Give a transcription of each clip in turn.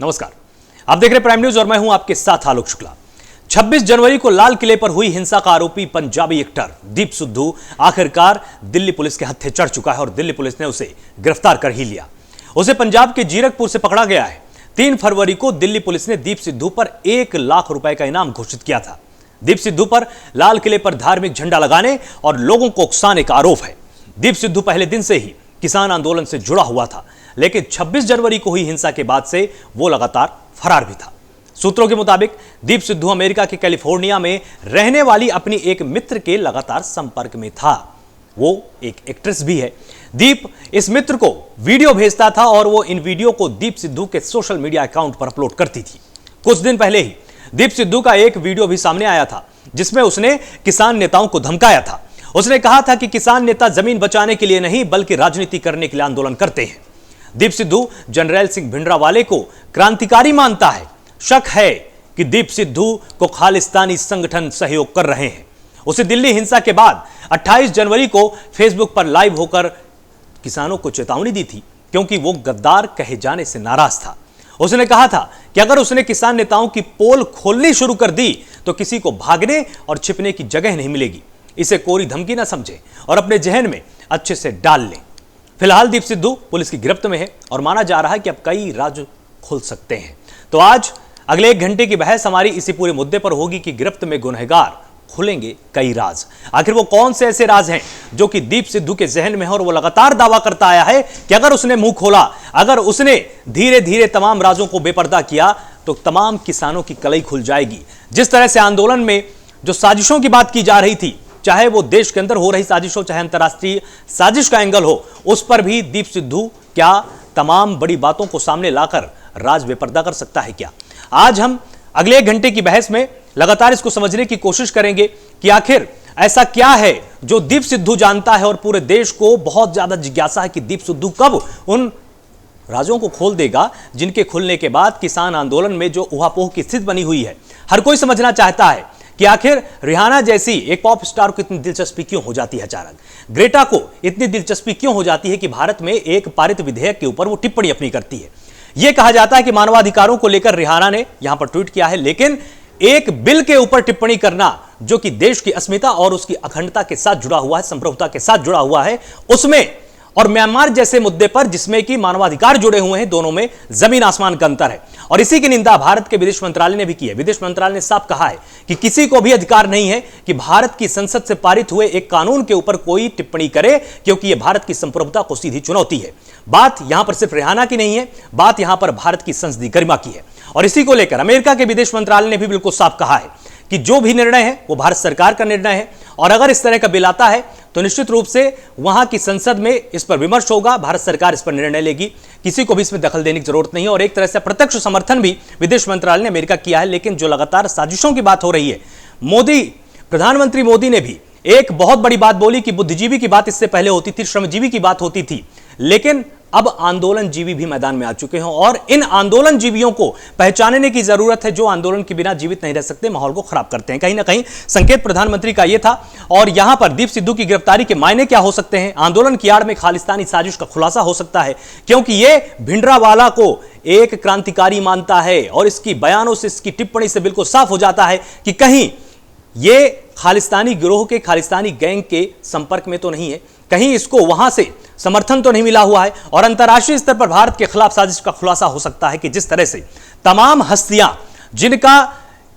नमस्कार, आप देख रहे प्राइम न्यूज और मैं हूं आपके साथ आलोक शुक्ला। 26 जनवरी को लाल किले पर हुई हिंसा का आरोपी पंजाबी एक्टर दीप सिद्धू आखिरकार दिल्ली पुलिस के हत्थे चढ़ चुका है और दिल्ली पुलिस ने उसे गिरफ्तार कर ही लिया। उसे पंजाब के जीरकपुर से पकड़ा गया है। 3 फरवरी को दिल्ली पुलिस ने दीप सिद्धू पर 1 लाख रुपए का इनाम घोषित किया था। दीप सिद्धू पर लाल किले पर धार्मिक झंडा लगाने और लोगों को उकसाने का आरोप है। दीप सिद्धू पहले दिन से ही किसान आंदोलन से जुड़ा हुआ था, लेकिन 26 जनवरी को हुई हिंसा के बाद से वो लगातार फरार भी था। सूत्रों के मुताबिक दीप सिद्धू अमेरिका के कैलिफोर्निया में रहने वाली अपनी एक मित्र के लगातार संपर्क में था। वो एक एक्ट्रेस भी है। दीप इस मित्र को वीडियो भेजता था और वो इन वीडियो को दीप सिद्धू के सोशल मीडिया अकाउंट पर अपलोड करती थी। कुछ दिन पहले ही दीप सिद्धू का एक वीडियो भी सामने आया था, जिसमें उसने किसान नेताओं को धमकाया था। उसने कहा था कि किसान नेता जमीन बचाने के लिए नहीं बल्कि राजनीति करने के लिए आंदोलन करते हैं। दीप सिद्धू जनरल सिंह भिंडरावाले को क्रांतिकारी मानता है। शक है कि दीप सिद्धू को खालिस्तानी संगठन सहयोग कर रहे हैं। उसे दिल्ली हिंसा के बाद 28 जनवरी को फेसबुक पर लाइव होकर किसानों को चेतावनी दी थी, क्योंकि वो गद्दार कहे जाने से नाराज था। उसने कहा था कि अगर उसने किसान नेताओं की पोल खोलनी शुरू कर दी तो किसी को भागने और छिपने की जगह नहीं मिलेगी। इसे कोरी धमकी ना समझे और अपने जहन में अच्छे से डाल लें। फिलहाल दीप सिद्धू पुलिस की गिरफ्त में है और माना जा रहा है कि अब कई राज खुल सकते हैं। तो आज अगले 1 घंटे की बहस हमारी इसी पूरे मुद्दे पर होगी कि गिरफ्त में गुनहगार खुलेंगे कई राज। आखिर वो कौन से ऐसे राज हैं जो कि दीप सिद्धू के जहन में है और वो लगातार दावा करता आया है कि अगर उसने मुंह खोला, अगर उसने धीरे धीरे तमाम राजों को बेपर्दा किया तो तमाम किसानों की कलई खुल जाएगी। जिस तरह से आंदोलन में जो साजिशों की बात की जा रही थी, चाहे वो देश के अंदर हो रही साजिश हो, चाहे अंतर्राष्ट्रीय साजिश का एंगल हो, उस पर भी दीप सिद्धू क्या तमाम बड़ी बातों को सामने लाकर राज बेपर्दा कर सकता है क्या? आज हम अगले 1 घंटे की बहस में लगातार इसको समझने की कोशिश करेंगे कि आखिर ऐसा क्या है जो दीप सिद्धू जानता है और पूरे देश को बहुत ज्यादा जिज्ञासा है कि दीप सिद्धू कब उन राजों को खोल देगा जिनके खुलने के बाद किसान आंदोलन में जो उहापोह की स्थिति बनी हुई है। हर कोई समझना चाहता है कि आखिर रिहाना जैसी एक पॉप स्टार को इतनी दिलचस्पी क्यों हो जाती है, अचानक ग्रेटा को इतनी दिलचस्पी क्यों हो जाती है कि भारत में एक पारित विधेयक के ऊपर वो टिप्पणी अपनी करती है। यह कहा जाता है कि मानवाधिकारों को लेकर रिहाना ने यहां पर ट्वीट किया है, लेकिन एक बिल के ऊपर टिप्पणी करना जो कि देश की अस्मिता और उसकी अखंडता के साथ जुड़ा हुआ है, संप्रभुता के साथ जुड़ा हुआ है, उसमें और म्यांमार जैसे मुद्दे पर जिसमें कि मानवाधिकार जुड़े हुए हैं, दोनों में जमीन आसमान का अंतर है। और इसी की निंदा भारत के विदेश मंत्रालय ने भी की है। विदेश मंत्रालय ने साफ कहा है कि किसी को भी अधिकार नहीं है कि भारत की संसद से पारित हुए एक कानून के ऊपर कोई टिप्पणी करे, क्योंकि यह भारत की संप्रभुता को सीधी चुनौती है। बात यहां पर सिर्फ रिहाना की नहीं है, बात यहां पर भारत की संसदीय गरिमा की है। और इसी को लेकर अमेरिका के विदेश मंत्रालय ने भी बिल्कुल साफ कहा है कि जो भी निर्णय है वो भारत सरकार का निर्णय है और अगर इस तरह का बिल आता है तो निश्चित रूप से वहां की संसद में इस पर विमर्श होगा, भारत सरकार इस पर निर्णय लेगी, किसी को भी इसमें दखल देने की जरूरत नहीं है। और एक तरह से प्रत्यक्ष समर्थन भी विदेश मंत्रालय ने अमेरिका किया है। लेकिन जो लगातार साजिशों की बात हो रही है, प्रधानमंत्री मोदी ने भी एक बहुत बड़ी बात बोली कि बुद्धिजीवी की बात इससे पहले होती थी, श्रमजीवी की बात होती थी, लेकिन अब आंदोलन जीवी भी मैदान में आ चुके हैं और इन आंदोलन जीवियों को पहचानने की जरूरत है, जो आंदोलन के बिना जीवित नहीं रह सकते, माहौल को खराब करते हैं। कहीं ना कहीं संकेत प्रधानमंत्री का यह था। और यहां पर दीप सिद्धू की गिरफ्तारी के मायने क्या हो सकते हैं? आंदोलन की आड़ में खालिस्तानी साजिश का खुलासा हो सकता है, क्योंकि यह भिंडरावाला को एक क्रांतिकारी मानता है और इसकी बयानों से, इसकी टिप्पणी से बिल्कुल साफ हो जाता है कि कहीं ये खालिस्तानी गिरोह के, खालिस्तानी गैंग के संपर्क में तो नहीं है, कहीं इसको वहां से समर्थन तो नहीं मिला हुआ है। और अंतर्राष्ट्रीय स्तर पर भारत के खिलाफ साजिश का खुलासा हो सकता है कि जिस तरह से तमाम हस्तियां जिनका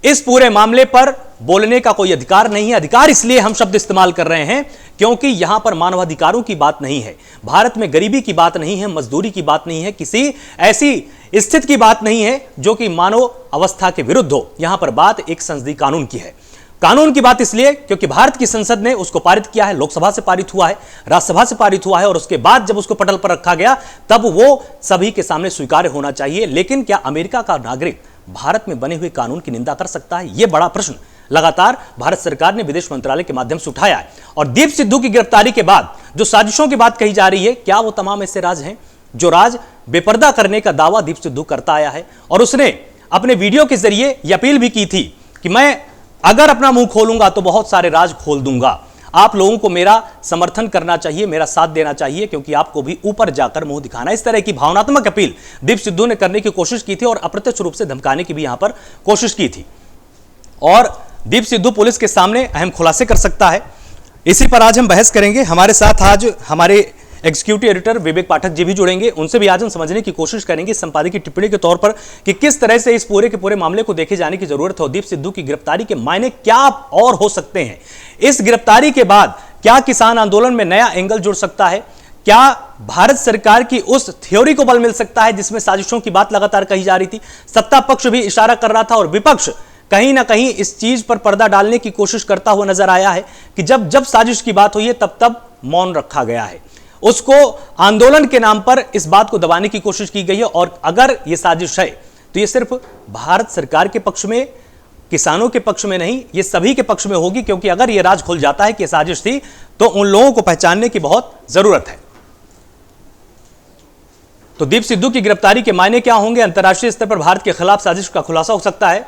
इस पूरे मामले पर बोलने का कोई अधिकार नहीं है, अधिकार इसलिए हम शब्द इस्तेमाल कर रहे हैं क्योंकि यहां पर मानवाधिकारों की बात नहीं है, भारत में गरीबी की बात नहीं है, मजदूरी की बात नहीं है, किसी ऐसी स्थिति की बात नहीं है जो कि मानव अवस्था के विरुद्ध हो। यहां पर बात एक संसदीय कानून की है। कानून की बात इसलिए क्योंकि भारत की संसद ने उसको पारित किया है, लोकसभा से पारित हुआ है, राज्यसभा से पारित हुआ है और उसके बाद जब उसको पटल पर रखा गया तब वो सभी के सामने स्वीकार्य होना चाहिए। लेकिन क्या अमेरिका का नागरिक भारत में बने हुए कानून की निंदा कर सकता है? यह बड़ा प्रश्न लगातार भारत सरकार ने विदेश मंत्रालय के माध्यम से उठाया है। और दीप सिद्धू की गिरफ्तारी के बाद जो साजिशों की बात कही जा रही है, क्या वो तमाम ऐसे राज हैं जो राज बेपर्दा करने का दावा दीप सिद्धू करता आया है? और उसने अपने वीडियो के जरिए यह अपील भी की थी कि मैं अगर अपना मुंह खोलूंगा तो बहुत सारे राज खोल दूंगा। आप लोगों को मेरा समर्थन करना चाहिए, मेरा साथ देना चाहिए, क्योंकि आपको भी ऊपर जाकर मुंह दिखाना। इस तरह की भावनात्मक अपील दीप सिद्धू ने करने की कोशिश की थी और अप्रत्यक्ष रूप से धमकाने की भी यहां पर कोशिश की थी। और दीप सिद्धू पुलिस के सामने अहम खुलासे कर सकता है। इसी पर आज हम बहस करेंगे। हमारे साथ आज हमारे एग्जीक्यूटिव एडिटर विवेक पाठक जी भी जुड़ेंगे। उनसे भी आज हम समझने की कोशिश करेंगे संपादकीय टिप्पणी के तौर पर कि किस तरह से इस पूरे के पूरे मामले को देखे जाने की जरूरत है। दीप सिद्धू की गिरफ्तारी के मायने क्या और हो सकते हैं। इस गिरफ्तारी के बाद क्या किसान आंदोलन में नया एंगल जुड़ सकता है। क्या भारत सरकार की उस थ्योरी को बल मिल सकता है जिसमें साजिशों की बात लगातार कही जा रही थी। सत्ता पक्ष भी इशारा कर रहा था और विपक्ष कहीं ना कहीं इस चीज पर पर्दा डालने की कोशिश करता हुआ नजर आया है कि जब जब साजिश की बात हुई है तब तब मौन रखा गया है। उसको आंदोलन के नाम पर इस बात को दबाने की कोशिश की गई है। और अगर यह साजिश है तो यह सिर्फ भारत सरकार के पक्ष में, किसानों के पक्ष में नहीं, यह सभी के पक्ष में होगी, क्योंकि अगर यह राज खुल जाता है कि यह साजिश थी तो उन लोगों को पहचानने की बहुत जरूरत है। तो दीप सिद्धू की गिरफ्तारी के मायने क्या होंगे, अंतर्राष्ट्रीय स्तर पर भारत के खिलाफ साजिश का खुलासा हो सकता है।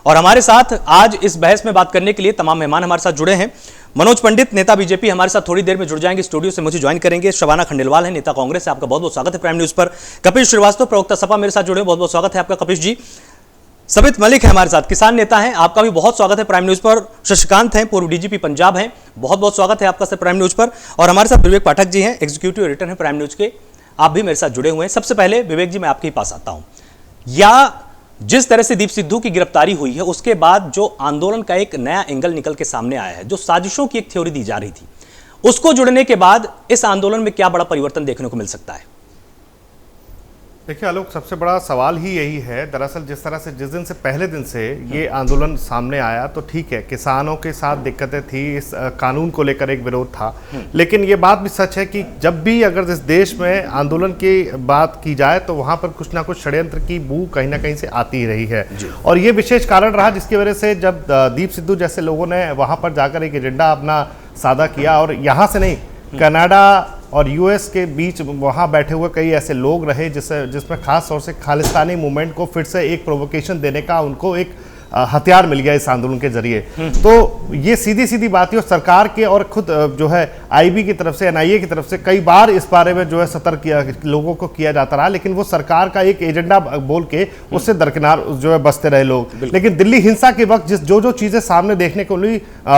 और हमारे साथ आज इस बहस में बात करने के लिए तमाम मेहमान हमारे साथ जुड़े हैं। मनोज पंडित, नेता बीजेपी, हमारे साथ थोड़ी देर में जुड़ जाएंगे, स्टूडियो से मुझे ज्वाइन करेंगे। शबाना खंडेलवाल है, नेता कांग्रेस से, आपका बहुत बहुत स्वागत है प्राइम न्यूज पर। कपिल श्रीवास्तव, प्रवक्ता सपा, मेरे साथ जुड़े, बहुत बहुत स्वागत है आपका कपिल जी। सबित मलिक है हमारे साथ, किसान नेता हैं, आपका भी बहुत स्वागत है प्राइम न्यूज पर। शशिकांत हैं, पूर्व डीजीपी पंजाब हैं, बहुत बहुत स्वागत है आपका सर प्राइम न्यूज पर। और हमारे साथ विवेक पाठक जी हैं, एग्जीक्यूटिव एडिटर हैं प्राइम न्यूज के, आप भी मेरे साथ जुड़े हुए हैं। सबसे पहले विवेक जी, मैं आपके पास आता हूं। या जिस तरह से दीप सिद्धू की गिरफ्तारी हुई है उसके बाद जो आंदोलन का एक नया एंगल निकल के सामने आया है, जो साजिशों की एक थ्योरी दी जा रही थी, उसको जुड़ने के बाद इस आंदोलन में क्या बड़ा परिवर्तन देखने को मिल सकता है। देखिए आलोक, सबसे बड़ा सवाल ही यही है। दरअसल जिस तरह से जिस दिन से पहले दिन से ये आंदोलन सामने आया तो ठीक है, किसानों के साथ दिक्कतें थी, इस कानून को लेकर एक विरोध था, लेकिन ये बात भी सच है कि जब भी अगर इस देश में आंदोलन की बात की जाए तो वहाँ पर कुछ ना कुछ षड्यंत्र की बू कहीं ना कहीं से आती ही रही है। और ये विशेष कारण रहा जिसकी वजह से जब दीप सिद्धू जैसे लोगों ने वहाँ पर जाकर एक एजेंडा अपना साझा किया, और यहाँ से नहीं, कनाडा और यूएस के बीच वहाँ बैठे हुए कई ऐसे लोग रहे जिसमें खास तौर से खालिस्तानी मूवमेंट को फिर से एक प्रोवोकेशन देने का उनको एक हथियार मिल गया इस आंदोलन के जरिए। तो ये सीधी सीधी बात है, और सरकार के और खुद जो है आईबी की तरफ से, एनआईए की तरफ से कई बार इस बारे में जो है सतर्क किया लोगों को किया जाता रहा, लेकिन वो सरकार का एक एजेंडा बोल के उससे दरकिनार जो है बसते रहे लोग। लेकिन दिल्ली हिंसा के वक्त जो चीजें सामने देखने को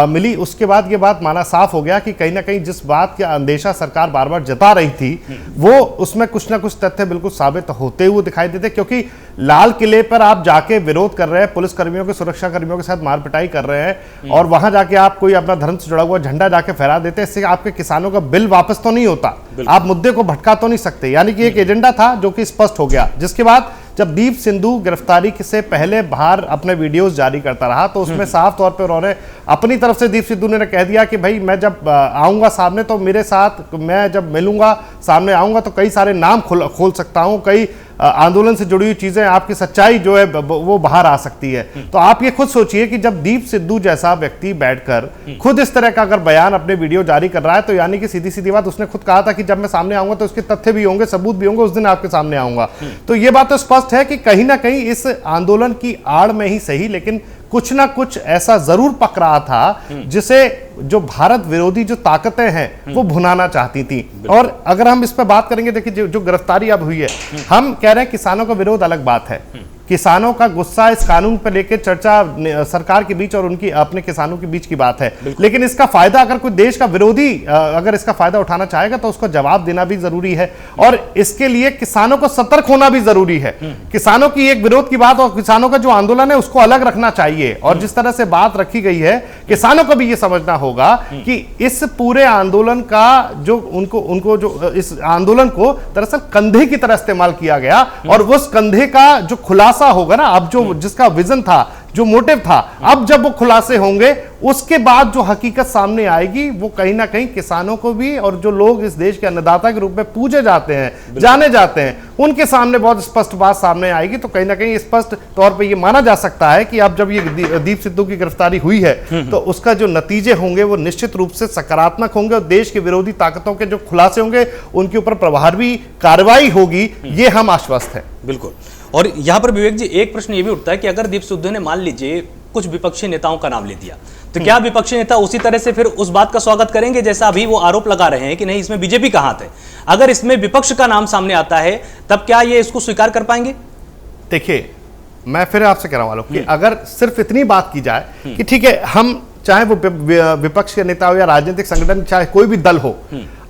मिली उसके बाद ये बात माना साफ हो गया कि कहीं ना कहीं जिस बात का अंदेशा सरकार बार बार जता रही थी वो उसमें कुछ ना कुछ तथ्य बिल्कुल साबित होते हुए दिखाई देते। क्योंकि लाल किले पर आप जाके विरोध कर रहे हैं, पुलिस कर्मियों के, सुरक्षा कर्मियों के साथ मारपिटाई कर रहे हैं, और वहां जाके आप कोई अपना धर्म से जुड़ा हुआ झंडा जाके फहरा देते हैं, इससे आपके किसानों का बिल वापस तो नहीं होता, आप मुद्दे को भटका तो नहीं सकते। यानी कि एक एजेंडा था जो कि स्पष्ट हो गया। जिसके बाद जब दीप सिद्धू गिरफ्तारी से पहले बाहर अपने वीडियोस जारी करता रहा तो उसमें साफ तौर पे उन्होंने अपनी तरफ से, दीप सिद्धू ने कह दिया कि भाई मैं जब आऊंगा सामने तो मेरे साथ, मैं जब मिलूंगा सामने आऊंगा तो कई सारे नाम खोल सकता हूं, कई आंदोलन से जुड़ी हुई चीजें, आपकी सच्चाई जो है वो बाहर आ सकती है। तो आप ये खुद सोचिए कि जब दीप सिद्धू जैसा व्यक्ति बैठकर खुद इस तरह का अगर बयान अपने वीडियो जारी कर रहा है तो यानी कि सीधी सीधी बात, उसने खुद कहा था कि जब मैं सामने आऊंगा तो उसके तथ्य भी होंगे, सबूत भी होंगे, उस दिन आपके सामने आऊंगा। तो ये बात तो स्पष्ट है कि कहीं ना कहीं इस आंदोलन की आड़ में ही सही, लेकिन कुछ ना कुछ ऐसा जरूर पक रहा था जिसे जो भारत विरोधी जो ताकतें हैं वो भुनाना चाहती थी। और अगर हम इस पर बात करेंगे, देखिए जो गिरफ्तारी अब हुई है, हम कह रहे हैं किसानों का विरोध अलग बात है, किसानों का गुस्सा इस कानून पर लेकर चर्चा सरकार के बीच और उनकी अपने किसानों के बीच की बात है, लेकिन इसका फायदा अगर कोई देश का विरोधी अगर इसका फायदा उठाना चाहेगा तो उसको जवाब देना भी जरूरी है, और इसके लिए किसानों को सतर्क होना भी जरूरी है। किसानों की एक विरोध की बात और किसानों का जो आंदोलन है उसको अलग रखना चाहिए। और जिस तरह से बात रखी गई है, किसानों को भी यह समझना होगा कि इस पूरे आंदोलन का जो उनको जो इस आंदोलन को दरअसल कंधे की तरह इस्तेमाल किया गया, और उस कंधे का जो खुलासा होगा ना, अब जो जिसका विजन था, जो मोटिव था, अब जब वो खुलासे होंगे उसके बाद जो हकीकत सामने आएगी वो कहीं ना कहीं किसानों को भी, और जो लोग इस देश के अन्नदाता के रूप में पूजे जाते हैं, जाने जाते हैं, उनके सामने बहुत स्पष्ट बात सामने आएगी। तो कहीं ना कहीं स्पष्ट तौर पे ये माना जा सकता है कि अब जब ये दीप सिद्धू की गिरफ्तारी हुई है तो उसका जो नतीजे होंगे वो निश्चित रूप से सकारात्मक होंगे, और देश के विरोधी ताकतों के जो खुलासे होंगे उनके ऊपर प्रभावी कार्रवाई होगी, ये हम आश्वस्त है। बिल्कुल। और यहां पर विवेक जी एक प्रश्न ये भी उठता है कि अगर दीप सिद्धू ने मान लीजिए कुछ विपक्षी नेताओं का नाम ले दिया। तो क्या विपक्षी नेता उसी तरह से फिर उस बात का स्वागत करेंगे जैसा अभी वो आरोप लगा रहे हैं कि नहीं इसमें बीजेपी का हाथ है? अगर इसमें विपक्ष का नाम सामने आता है तब क्या ये इसको स्वीकार कर पाएंगे? देखिए, मैं फिर आपसे कह रहा हूं कि अगर सिर्फ इतनी बात की जाए कि ठीक है, हम चाहे वो विपक्ष के नेता हो या राजनीतिक संगठन, चाहे कोई भी दल हो,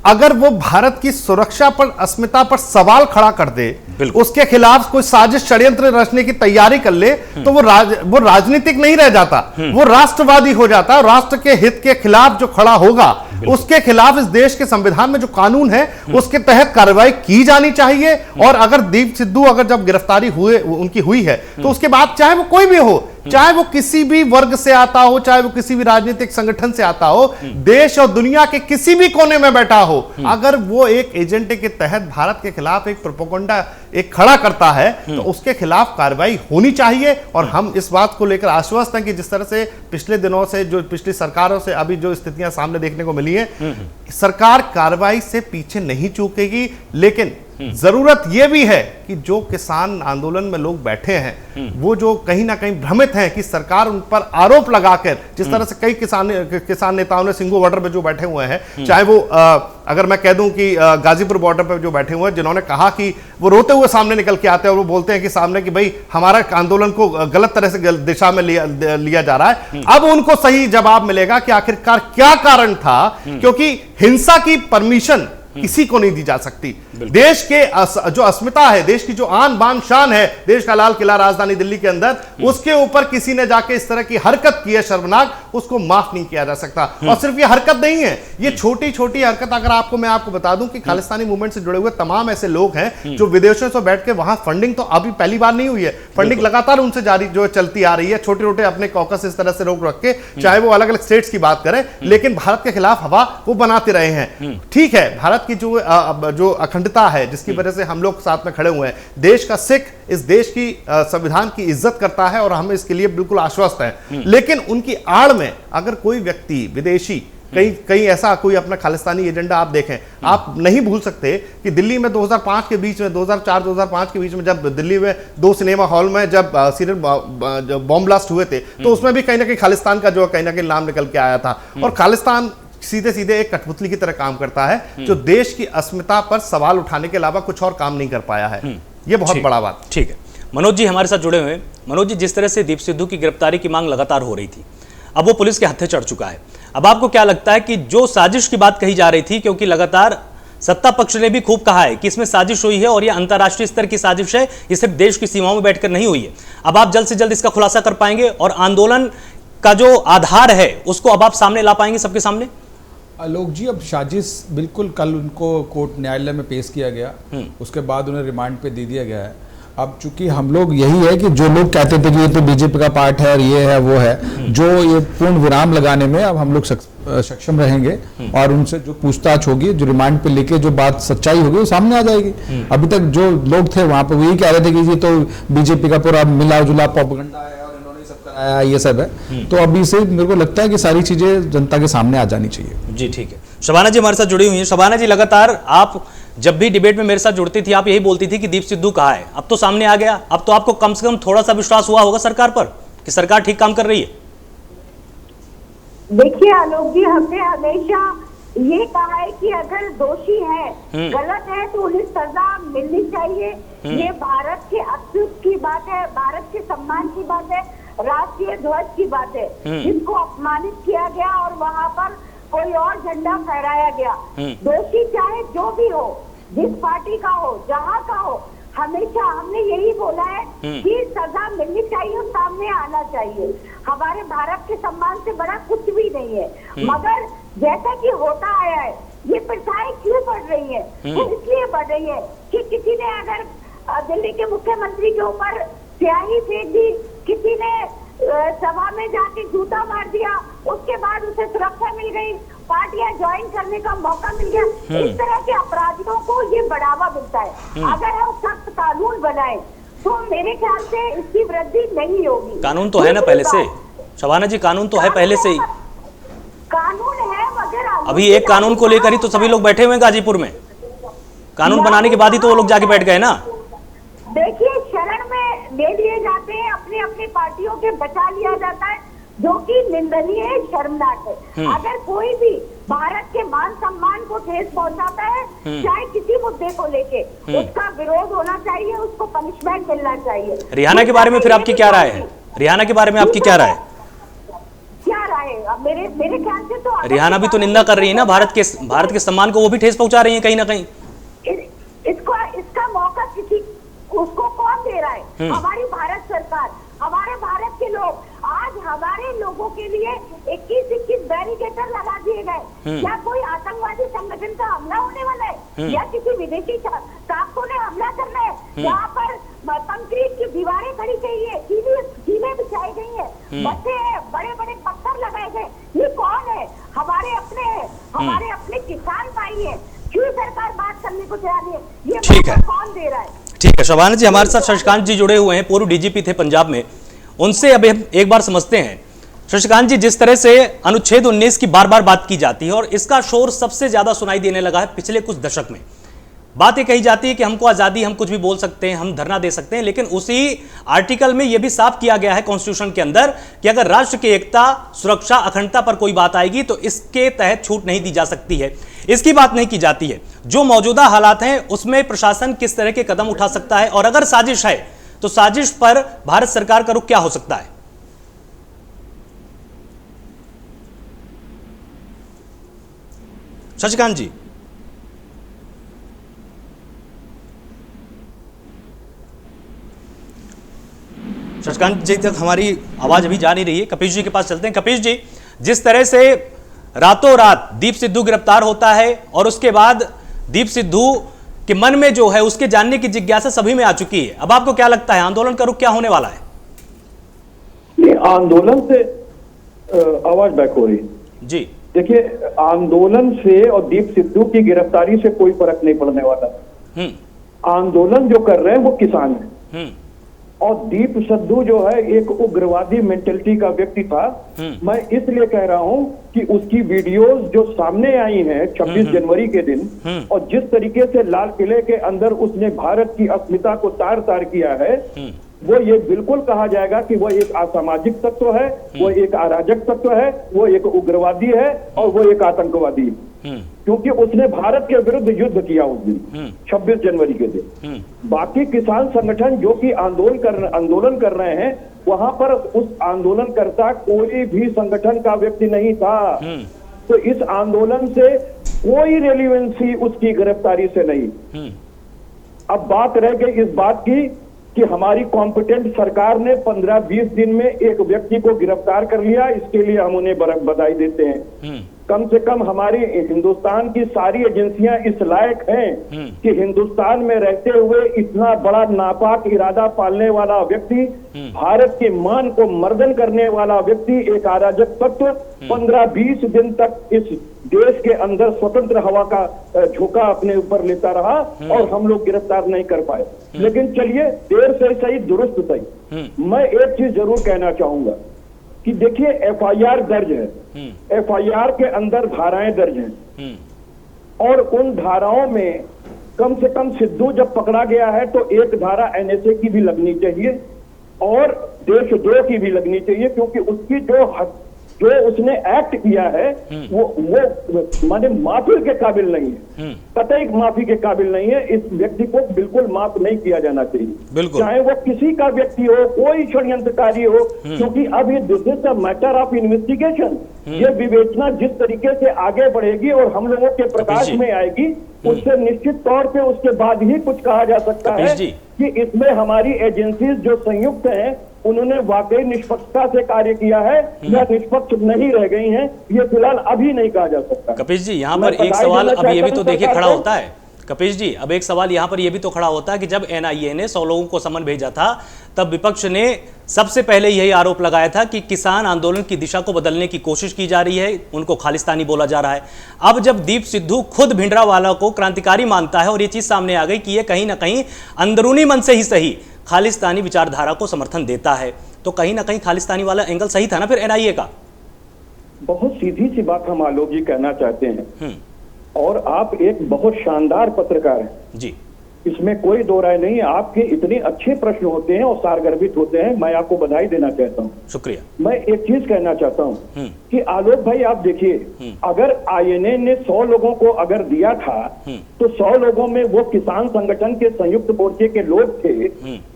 अगर वो भारत की सुरक्षा पर, अस्मिता पर सवाल खड़ा कर दे, उसके खिलाफ कोई साजिश षड्यंत्र रचने की तैयारी कर ले, तो वो राजनीतिक नहीं रह जाता, वो राष्ट्रवादी हो जाता है। राष्ट्र के हित के खिलाफ जो खड़ा होगा, उसके खिलाफ इस देश के संविधान में जो कानून है उसके तहत कार्रवाई की जानी चाहिए। और अगर दीप सिद्धू अगर जब गिरफ्तारी उनकी हुई है, तो उसके बाद चाहे वो कोई भी हो, चाहे वो किसी भी वर्ग से आता हो, चाहे वो किसी भी राजनीतिक संगठन से आता हो, देश और दुनिया के किसी भी कोने में बैठा हो, अगर वो एक एजेंडे के तहत भारत के खिलाफ एक प्रोपेगेंडा एक खड़ा करता है, तो उसके खिलाफ कार्रवाई होनी चाहिए। और हम इस बात को लेकर आश्वस्त हैं कि जिस तरह से पिछले दिनों से, जो पिछली सरकारों से अभी जो स्थितियां सामने देखने को मिली है, सरकार कार्रवाई से पीछे नहीं चूकेगी। लेकिन जरूरत यह भी है कि जो किसान आंदोलन में लोग बैठे हैं, वो जो कहीं ना कहीं भ्रमित हैं कि सरकार उन पर आरोप लगाकर, जिस तरह से कई किसान नेताओं ने सिंगू बॉर्डर पे जो बैठे हुए हैं, चाहे वो अगर मैं कह दूं कि गाजीपुर बॉर्डर पे जो बैठे हुए हैं, जिन्होंने कहा कि वो रोते हुए सामने निकल के आते हैं और वो बोलते हैं कि सामने कि भाई हमारा आंदोलन को गलत तरह से दिशा में लिया जा रहा है। अब उनको सही जवाब मिलेगा कि आखिरकार क्या कारण था, क्योंकि हिंसा की परमिशन किसी को नहीं दी जा सकती। देश के जो अस्मिता है, देश की जो आन बान शान है, देश का लाल किला राजधानी दिल्ली के अंदर, उसके ऊपर किसी ने जाके इस तरह की हरकत की है शर्मनाक, उसको माफ नहीं किया जा सकता। और सिर्फ ये हरकत नहीं है, ये छोटी छोटी हरकत, अगर मैं आपको बता दूं कि खालिस्तानी मूवमेंट से जुड़े हुए तमाम ऐसे लोग हैं जो विदेशों से बैठ के वहां फंडिंग, तो अभी पहली बार नहीं हुई है, फंडिंग लगातार उनसे जारी जो चलती आ रही है, छोटे छोटे अपने कॉकस इस तरह से रोक रख के, चाहे वो अलग अलग स्टेट्स की बात करें, लेकिन भारत के खिलाफ हवा वो बनाते रहे हैं। ठीक है, भारत की जो अखंडता है, जिसकी वजह से हम लोग साथ में खड़े हुए हैं, देश का सिख इस देश की संविधान की इज्जत करता है और हम इसके लिए बिल्कुल आश्वस्त हैं। लेकिन उनकी आड़ में अगर कोई व्यक्ति विदेशी कहीं ऐसा कोई अपना खालिस्तानी एजेंडा आप देखें, आप नहीं भूल सकते कि दिल्ली में 2005 के बीच में, 2004-2005 के बीच में, जब दिल्ली में 2 सिनेमा हॉल में जब सीरियल बॉम्ब ब्लास्ट हुए थे, तो उसमें भी कहीं ना कहीं खालिस्तान का जो कहीं ना कहीं नाम निकल के आया था। और खालिस्तान सीधे सीधे एक कठपुतली की तरह काम करता है, जो देश की अस्मिता पर सवाल उठाने के अलावा कुछ और काम नहीं कर पाया है। यह बहुत बड़ा बात। ठीक है, मनोज जी हमारे साथ जुड़े हुए हैं। मनोज जी, जिस तरह से दीप सिद्धू की गिरफ्तारी की मांग लगातार हो रही थी, अब वो पुलिस के हत्थे चढ़ चुका है। अब आपको क्या लगता है कि जो साजिश की बात कही जा रही थी, क्योंकि लगातार सत्ता पक्ष ने भी खूब कहा है कि इसमें साजिश हुई है और यह अंतर्राष्ट्रीय स्तर की साजिश है, ये सिर्फ देश की सीमाओं में बैठकर नहीं हुई है, अब आप जल्द से जल्द इसका खुलासा कर पाएंगे और आंदोलन का जो आधार है उसको अब आप सामने ला पाएंगे सबके सामने? आलोक जी, अब साजिश बिल्कुल कल उनको कोर्ट न्यायालय में पेश किया गया, उसके बाद उन्हें रिमांड पे दे दिया गया है। अब चूंकि हम लोग यही है कि जो लोग कहते थे कि ये तो बीजेपी का पार्ट है और ये है वो है, जो ये पूर्ण विराम लगाने में अब हम लोग सक्षम रहेंगे और उनसे जो पूछताछ होगी, जो रिमांड पे लेके जो बात सच्चाई होगी वो सामने आ जाएगी। अभी तक जो लोग थे वहां पर वही कह रहे थे कि ये तो बीजेपी का पूरा मिला जुला प्रोपेगेंडा है, ये सब है। तो अभी से मेरे को लगता है कि सारी चीजें जनता के सामने आ जानी चाहिए। जी ठीक है, शबाना जी हमारे साथ जुड़ी हुई हैं। शबाना जी, लगातार आप जब भी डिबेट में मेरे साथ जुड़ती थी, आप यही बोलती थी कि दीप सिद्धू कहाँ है। अब तो सामने आ गया, अब तो आपको कम से कम थोड़ा सा विश्वास हुआ होगा सरकार पर कि सरकार ठीक काम कर रही है। देखिए आलोक जी, हमने हमेशा ये कहा है कि अगर दोषी है, गलत है, तो उन्हें सजा मिलनी चाहिए। ये भारत के अस्तित्व की बात है, भारत के सम्मान की बात है, राष्ट्रीय ध्वज की बात है, जिसको अपमानित किया गया और वहाँ पर कोई और झंडा फहराया गया। दोषी चाहे जो भी हो, जिस पार्टी का हो, जहाँ का हो, हमेशा हमने यही बोला है कि सजा मिलनी चाहिए और सामने आना चाहिए। हमारे भारत के सम्मान से बड़ा कुछ भी नहीं है। मगर जैसा कि होता आया है, ये प्रथाएं क्यों बढ़ रही है? वो इसलिए बढ़ रही है कि किसी ने अगर दिल्ली के मुख्यमंत्री के ऊपर स्याही फेंक दी, किसी ने सभा में जाके जूता मार दिया, उसके बाद उसे सुरक्षा मिल गई, पार्टियां ज्वाइन करने का मौका मिल गया। इस तरह के अपराधियों को ये बढ़ावा मिलता है। अगर हम सख्त कानून बनाए तो मेरे ख्याल से इसकी वृद्धि नहीं होगी। कानून तो है ना पहले से, शबाना जी, कानून तो है पहले से ही। कानून है, मगर अभी एक कानून को लेकर ही तो सभी लोग बैठे हुए हैं गाजीपुर में। कानून बनाने के बाद ही तो वो लोग जाके बैठ गए ना। देखिए, शरण में ले लिए जाते हैं, अपने अपनी पार्टियों के बचा लिया जाता है, जो कि निंदनीय है, शर्मनाक है। अगर कोई भी भारत के मान सम्मान को ठेस पहुंचाता है, चाहे किसी मुद्दे को लेके, उसका विरोध होना चाहिए, उसको पनिशमेंट मिलना चाहिए। रिहाना के बारे में फिर आपकी क्या राय है? रिहाना के बारे में आपकी क्या राय है? क्या राय है? अब मेरे ख्याल से तो रिहाना भी तो निंदा कर रही है ना भारत के सम्मान को, वो भी ठेस पहुंचा रही है कहीं ना कहीं। इसका मौका उसको कौन दे रहा है? हमारी भारत सरकार, हमारे भारत के लोग। आज हमारे लोगों के लिए 21 बैरिकेटर लगा दिए गए। क्या कोई आतंकवादी संगठन का हमला होने वाला है, या किसी विदेशी ताकतों ने हमला करना है? यहाँ पर कंक्रीट की दीवारें खड़ी गई है, कीलें बिछाई गई है, बच्चे हैं, बड़े बड़े पत्थर लगाए गए। ये कौन है? हमारे अपने हैं, हमारे अपने किसान भाई है। क्यों सरकार बात करने को तैयार है? ये ठीक है, कौन दे रहा है? ठीक है। शबाना जी, हमारे साथ शशिकांत जी जुड़े हुए हैं, पूर्व डीजीपी थे पंजाब में, उनसे अब एक बार समझते हैं। शशिकांत जी, जिस तरह से अनुच्छेद 19 की बार बार बात की जाती है और इसका शोर सबसे ज्यादा सुनाई देने लगा है पिछले कुछ दशक में, बात ये कही जाती है कि हमको आजादी, हम कुछ भी बोल सकते हैं, हम धरना दे सकते हैं, लेकिन उसी आर्टिकल में यह भी साफ किया गया है कॉन्स्टिट्यूशन के अंदर कि अगर राष्ट्र की एकता, सुरक्षा, अखंडता पर कोई बात आएगी तो इसके तहत छूट नहीं दी जा सकती है। इसकी बात नहीं की जाती है जो मौजूदा हालात हैं उसमें प्रशासन किस तरह के कदम उठा सकता है, और अगर साजिश है तो साजिश पर भारत सरकार का रुख क्या हो सकता है? शशिकांत जी। शशिकांत जी तक हमारी आवाज अभी जा नहीं रही है। कपीश जी के पास चलते हैं। कपीश जी, जिस तरह से रातों रात दीप सिद्धू गिरफ्तार होता है और उसके बाद दीप सिद्धू के मन में जो है उसके जानने की जिज्ञासा सभी में आ चुकी है, अब आपको क्या लगता है आंदोलन का रुख क्या होने वाला है? आंदोलन से आवाज बैक हो रही जी। देखिए, आंदोलन से और दीप सिद्धू की गिरफ्तारी से कोई फर्क नहीं पड़ने वाला। आंदोलन जो कर रहे हैं वो किसान है, और दीप सिद्धू जो है एक उग्रवादी मेंटेलिटी का व्यक्ति था। मैं इसलिए कह रहा हूं कि उसकी वीडियोस जो सामने आई हैं 26 जनवरी के दिन, और जिस तरीके से लाल किले के अंदर उसने भारत की अस्मिता को तार तार किया है, वो ये बिल्कुल कहा जाएगा कि वो एक असामाजिक तत्व है, वो एक अराजक तत्व है, वो एक उग्रवादी है और वो एक आतंकवादी है, क्योंकि उसने भारत के विरुद्ध युद्ध किया उस दिन 26 जनवरी के दिन। बाकी किसान संगठन जो कि आंदोलन कर रहे हैं, वहां पर उस आंदोलनकर्ता कोई भी संगठन का व्यक्ति नहीं था, तो इस आंदोलन से कोई रेलिवेंसी उसकी गिरफ्तारी से नहीं। अब बात रह गई इस बात की कि हमारी कॉम्पिटेंट सरकार ने 15-20 दिन में एक व्यक्ति को गिरफ्तार कर लिया, इसके लिए हम उन्हें बधाई देते हैं। कम से कम हमारी हिंदुस्तान की सारी एजेंसियां इस लायक हैं कि हिंदुस्तान में रहते हुए इतना बड़ा नापाक इरादा पालने वाला व्यक्ति, भारत के मान को मर्दन करने वाला व्यक्ति, एक अराजक तत्व 15-20 दिन तक इस देश के अंदर स्वतंत्र हवा का झोंका अपने ऊपर लेता रहा और हम लोग गिरफ्तार नहीं कर पाए। लेकिन चलिए, देर से सही दुरुस्त सही। मैं एक चीज जरूर कहना चाहूंगा कि देखिए, एफआईआर दर्ज है, एफआईआर के अंदर धाराएं दर्ज हैं, और उन धाराओं में कम से कम सिद्धू जब पकड़ा गया है तो एक धारा एनएसए की भी लगनी चाहिए और देशद्रोह की भी लगनी चाहिए, क्योंकि उसकी जो उसने एक्ट किया है वो माने माफी के काबिल नहीं है, कतई माफी के काबिल नहीं है। इस व्यक्ति को बिल्कुल माफ नहीं किया जाना चाहिए, चाहे वो किसी का व्यक्ति हो, कोई षड्यंत्रकारी हो, क्योंकि अब ये this is a matter of investigation. ये विवेचना जिस तरीके से आगे बढ़ेगी और हम लोगों के प्रकाश में आएगी, उससे निश्चित तौर पे उसके बाद ही कुछ कहा जा सकता है कि इसमें हमारी एजेंसीज जो संयुक्त हैं उन्होंने वाकई निष्पक्षता से कार्य किया है या निष्पक्ष नहीं रह गई हैं, ये फिलहाल अभी नहीं कहा जा सकता। कपीश जी, यहाँ पर एक सवाल अब ये भी तो देखिए खड़ा होता है। कपीश जी, अब एक सवाल यहाँ पर यह भी तो खड़ा होता है कि जब एनआईए ने 100 लोगों को समन भेजा था, तब विपक्ष ने सबसे पहले यही आरोप लगाया था कि किसान आंदोलन की दिशा को बदलने की कोशिश की जा रही है, उनको खालिस्तानी बोला जा रहा है। अब जब दीप सिद्धू खुद भिंडरावाला को क्रांतिकारी मानता है और ये चीज सामने आ गई कि ये कहीं ना कहीं अंदरूनी मन से ही सही खालिस्तानी विचारधारा को समर्थन देता है, तो कहीं ना कहीं खालिस्तानी वाला एंगल सही था ना फिर एनआईए का? बहुत सीधी सी बात हम आलोक जी कहना चाहते हैं, और आप एक बहुत शानदार पत्रकार हैं जी। इसमें कोई दो राय नहीं है। आपके इतने अच्छे प्रश्न होते हैं और सारगर्भित होते हैं, मैं आपको बधाई देना चाहता हूँ। शुक्रिया। मैं एक चीज कहना चाहता हूँ कि आलोक भाई आप देखिए, अगर आईएनए ने 100 लोगों को अगर दिया था तो 100 लोगों में वो किसान संगठन के संयुक्त मोर्चे के लोग थे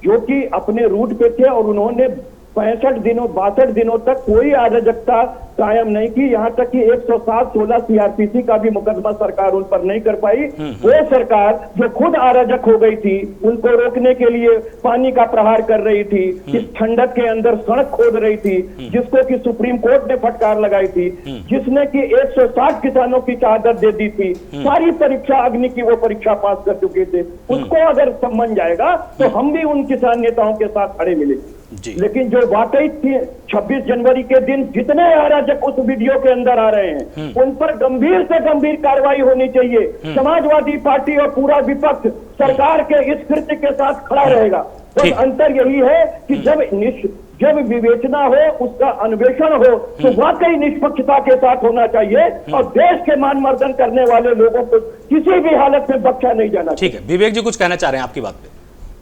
जो कि अपने रूट पे थे और उन्होंने 62 दिनों तक कोई अराजकता कायम नहीं की। यहाँ तक कि 107-16 सीआरपीसी का भी मुकदमा सरकार उन पर नहीं कर पाई। वो सरकार जो खुद अराजक हो गई थी, उनको रोकने के लिए पानी का प्रहार कर रही थी, इस ठंडक के अंदर सड़क खोद रही थी, जिसको कि सुप्रीम कोर्ट ने फटकार लगाई थी, जिसने कि 160 किसानों की शहादत दे दी थी, सारी परीक्षा अग्नि की वो परीक्षा पास कर चुके थे, उसको अगर सम्मान जाएगा तो हम भी उन किसान नेताओं के साथ खड़े मिले। लेकिन जो वाकई 26 जनवरी के दिन जितने अराजक उस वीडियो के अंदर आ रहे हैं, उन पर गंभीर से गंभीर कार्रवाई होनी चाहिए। समाजवादी पार्टी और पूरा विपक्ष सरकार के इस कृत्य के साथ खड़ा रहेगा। बस अंतर यही है कि जब विवेचना हो, उसका अन्वेषण हो, तो वाकई निष्पक्षता के साथ होना चाहिए और देश के मानमर्दन करने वाले लोगों को किसी भी हालत में बख्शा नहीं जाना। ठीक है, विवेक जी कुछ कहना चाह रहे हैं आपकी बात पे।